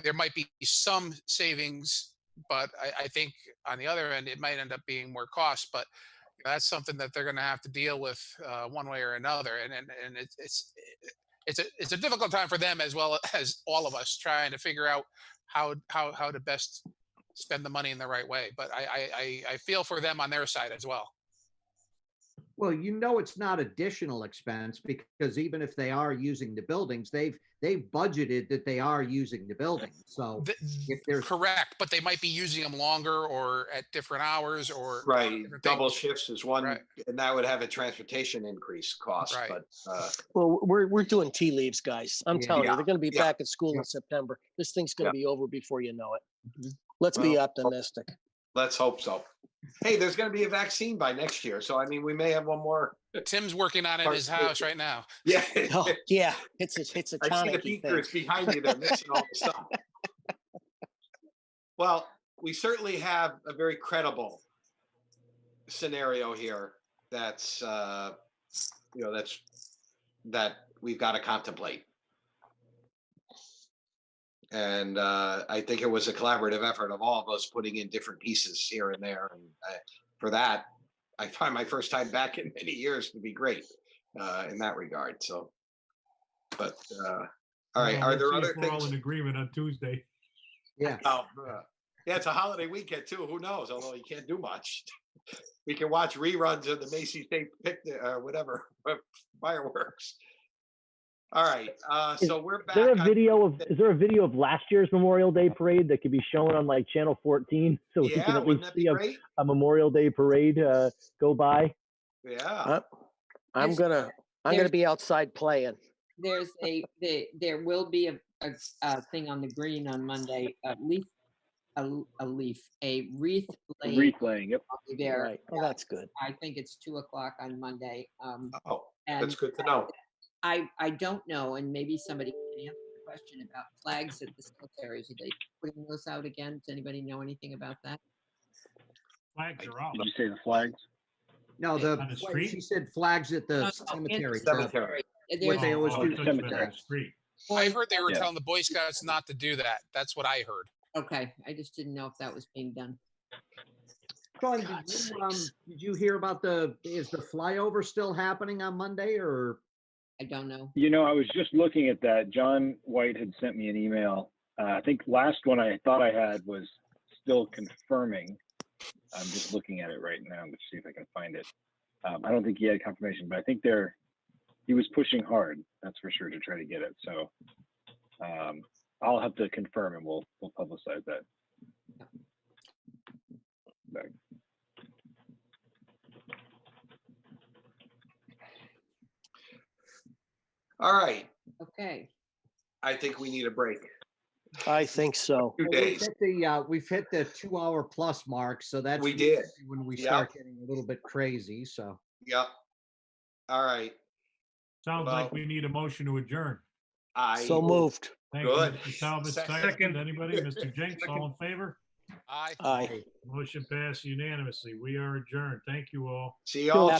[SPEAKER 14] there might be some savings, but I think on the other end, it might end up being more cost. But that's something that they're going to have to deal with one way or another. And it's a difficult time for them as well as all of us trying to figure out how to best spend the money in the right way. But I feel for them on their side as well.
[SPEAKER 5] Well, you know, it's not additional expense because even if they are using the buildings, they've budgeted that they are using the buildings. So if there's
[SPEAKER 14] correct, but they might be using them longer or at different hours or
[SPEAKER 3] right. Double shifts is one,
[SPEAKER 14] right.
[SPEAKER 3] And that would have a transportation increase cost.
[SPEAKER 14] Right.
[SPEAKER 3] But
[SPEAKER 12] well, we're doing tea leaves, guys. I'm telling you, they're going to be
[SPEAKER 3] Yeah.
[SPEAKER 12] back at school in September. This thing's going to be over before you know it. Let's be
[SPEAKER 3] Well,
[SPEAKER 12] optimistic.
[SPEAKER 3] let's hope so. Hey, there's going to be a vaccine by next year, so I mean, we may have one more.
[SPEAKER 14] Tim's working on it in his house right now.
[SPEAKER 3] Yeah.
[SPEAKER 12] Oh, yeah, it's a
[SPEAKER 3] I see the
[SPEAKER 12] tonic
[SPEAKER 3] beakers behind you. They're mixing all the stuff. Well, we certainly have a very credible scenario here. That's that we've got to contemplate. And I think it was a collaborative effort of all of us putting in different pieces here and there. And for that, I find my first time back in many years to be great in that regard. So, but all right,
[SPEAKER 1] Well,
[SPEAKER 3] are there
[SPEAKER 1] we'll see
[SPEAKER 3] other
[SPEAKER 1] if we're all
[SPEAKER 3] things?
[SPEAKER 1] in agreement on Tuesday?
[SPEAKER 5] Yeah.
[SPEAKER 3] Oh, yeah, it's a holiday weekend too. Who knows? Although you can't do much. We can watch reruns of the Macy's Day Picnic, whatever, fireworks. All right, so we're back.
[SPEAKER 17] Is there a
[SPEAKER 3] on-
[SPEAKER 17] video of last year's Memorial Day parade that could be shown on like Channel 14 so we
[SPEAKER 3] Yeah,
[SPEAKER 17] can at
[SPEAKER 3] wouldn't
[SPEAKER 17] least
[SPEAKER 3] that be
[SPEAKER 17] see
[SPEAKER 3] great?
[SPEAKER 17] a Memorial Day parade go by?
[SPEAKER 3] Yeah.
[SPEAKER 12] I'm gonna be outside playing.
[SPEAKER 15] There will be a thing on the green on Monday, a wreath laying.
[SPEAKER 7] Wreath laying, yep.
[SPEAKER 15] There.
[SPEAKER 12] Right. Well, that's good.
[SPEAKER 15] I think it's 2:00 on Monday.
[SPEAKER 3] Oh,
[SPEAKER 15] and
[SPEAKER 3] that's good to know.
[SPEAKER 15] I don't know, and maybe somebody can answer the question about flags at the cemeteries. Are they putting those out again? Does anybody know anything about that?
[SPEAKER 1] Flags are out.
[SPEAKER 7] Did you say the flags?
[SPEAKER 5] No,
[SPEAKER 1] On the street?
[SPEAKER 5] she said flags at the
[SPEAKER 15] No,
[SPEAKER 5] cemetery.
[SPEAKER 3] Cemetery.
[SPEAKER 5] What they always
[SPEAKER 1] I
[SPEAKER 5] do.
[SPEAKER 1] thought you meant on the street.
[SPEAKER 14] I heard they were
[SPEAKER 7] Yeah.
[SPEAKER 14] telling the Boy Scouts not to do that. That's what I heard.
[SPEAKER 15] Okay, I just didn't know if that was being done.
[SPEAKER 5] Sean, did you hear about is the flyover still happening on Monday or?
[SPEAKER 15] I don't know.
[SPEAKER 7] You know, I was just looking at that. John White had sent me an email. I think last one I thought I had was still confirming. I'm just looking at it right now to see if I can find it. I don't think he had confirmation, but I think he was pushing hard. That's for sure to try to get it. So I'll have to confirm and we'll publicize that. Back.
[SPEAKER 3] All right,
[SPEAKER 15] Okay.
[SPEAKER 3] I think we need a break.
[SPEAKER 12] I think so.
[SPEAKER 3] 2 days.
[SPEAKER 5] We've hit the 2-hour plus mark, so that's
[SPEAKER 3] We did.
[SPEAKER 5] when we
[SPEAKER 3] Yep.
[SPEAKER 5] start getting a little bit crazy. So
[SPEAKER 3] Yep. All right.
[SPEAKER 1] Sounds
[SPEAKER 3] Well,
[SPEAKER 1] like we need a motion to adjourn.
[SPEAKER 12] So moved.
[SPEAKER 1] Thank you,
[SPEAKER 3] Good.
[SPEAKER 1] Mr. Talbot.
[SPEAKER 14] Second.
[SPEAKER 1] Second, anybody? Mr. Jenks, all in favor?
[SPEAKER 14] Aye.
[SPEAKER 12] Aye.
[SPEAKER 1] Motion passed unanimously. We are adjourned. Thank you all.
[SPEAKER 3] See y'all.
[SPEAKER 12] Happy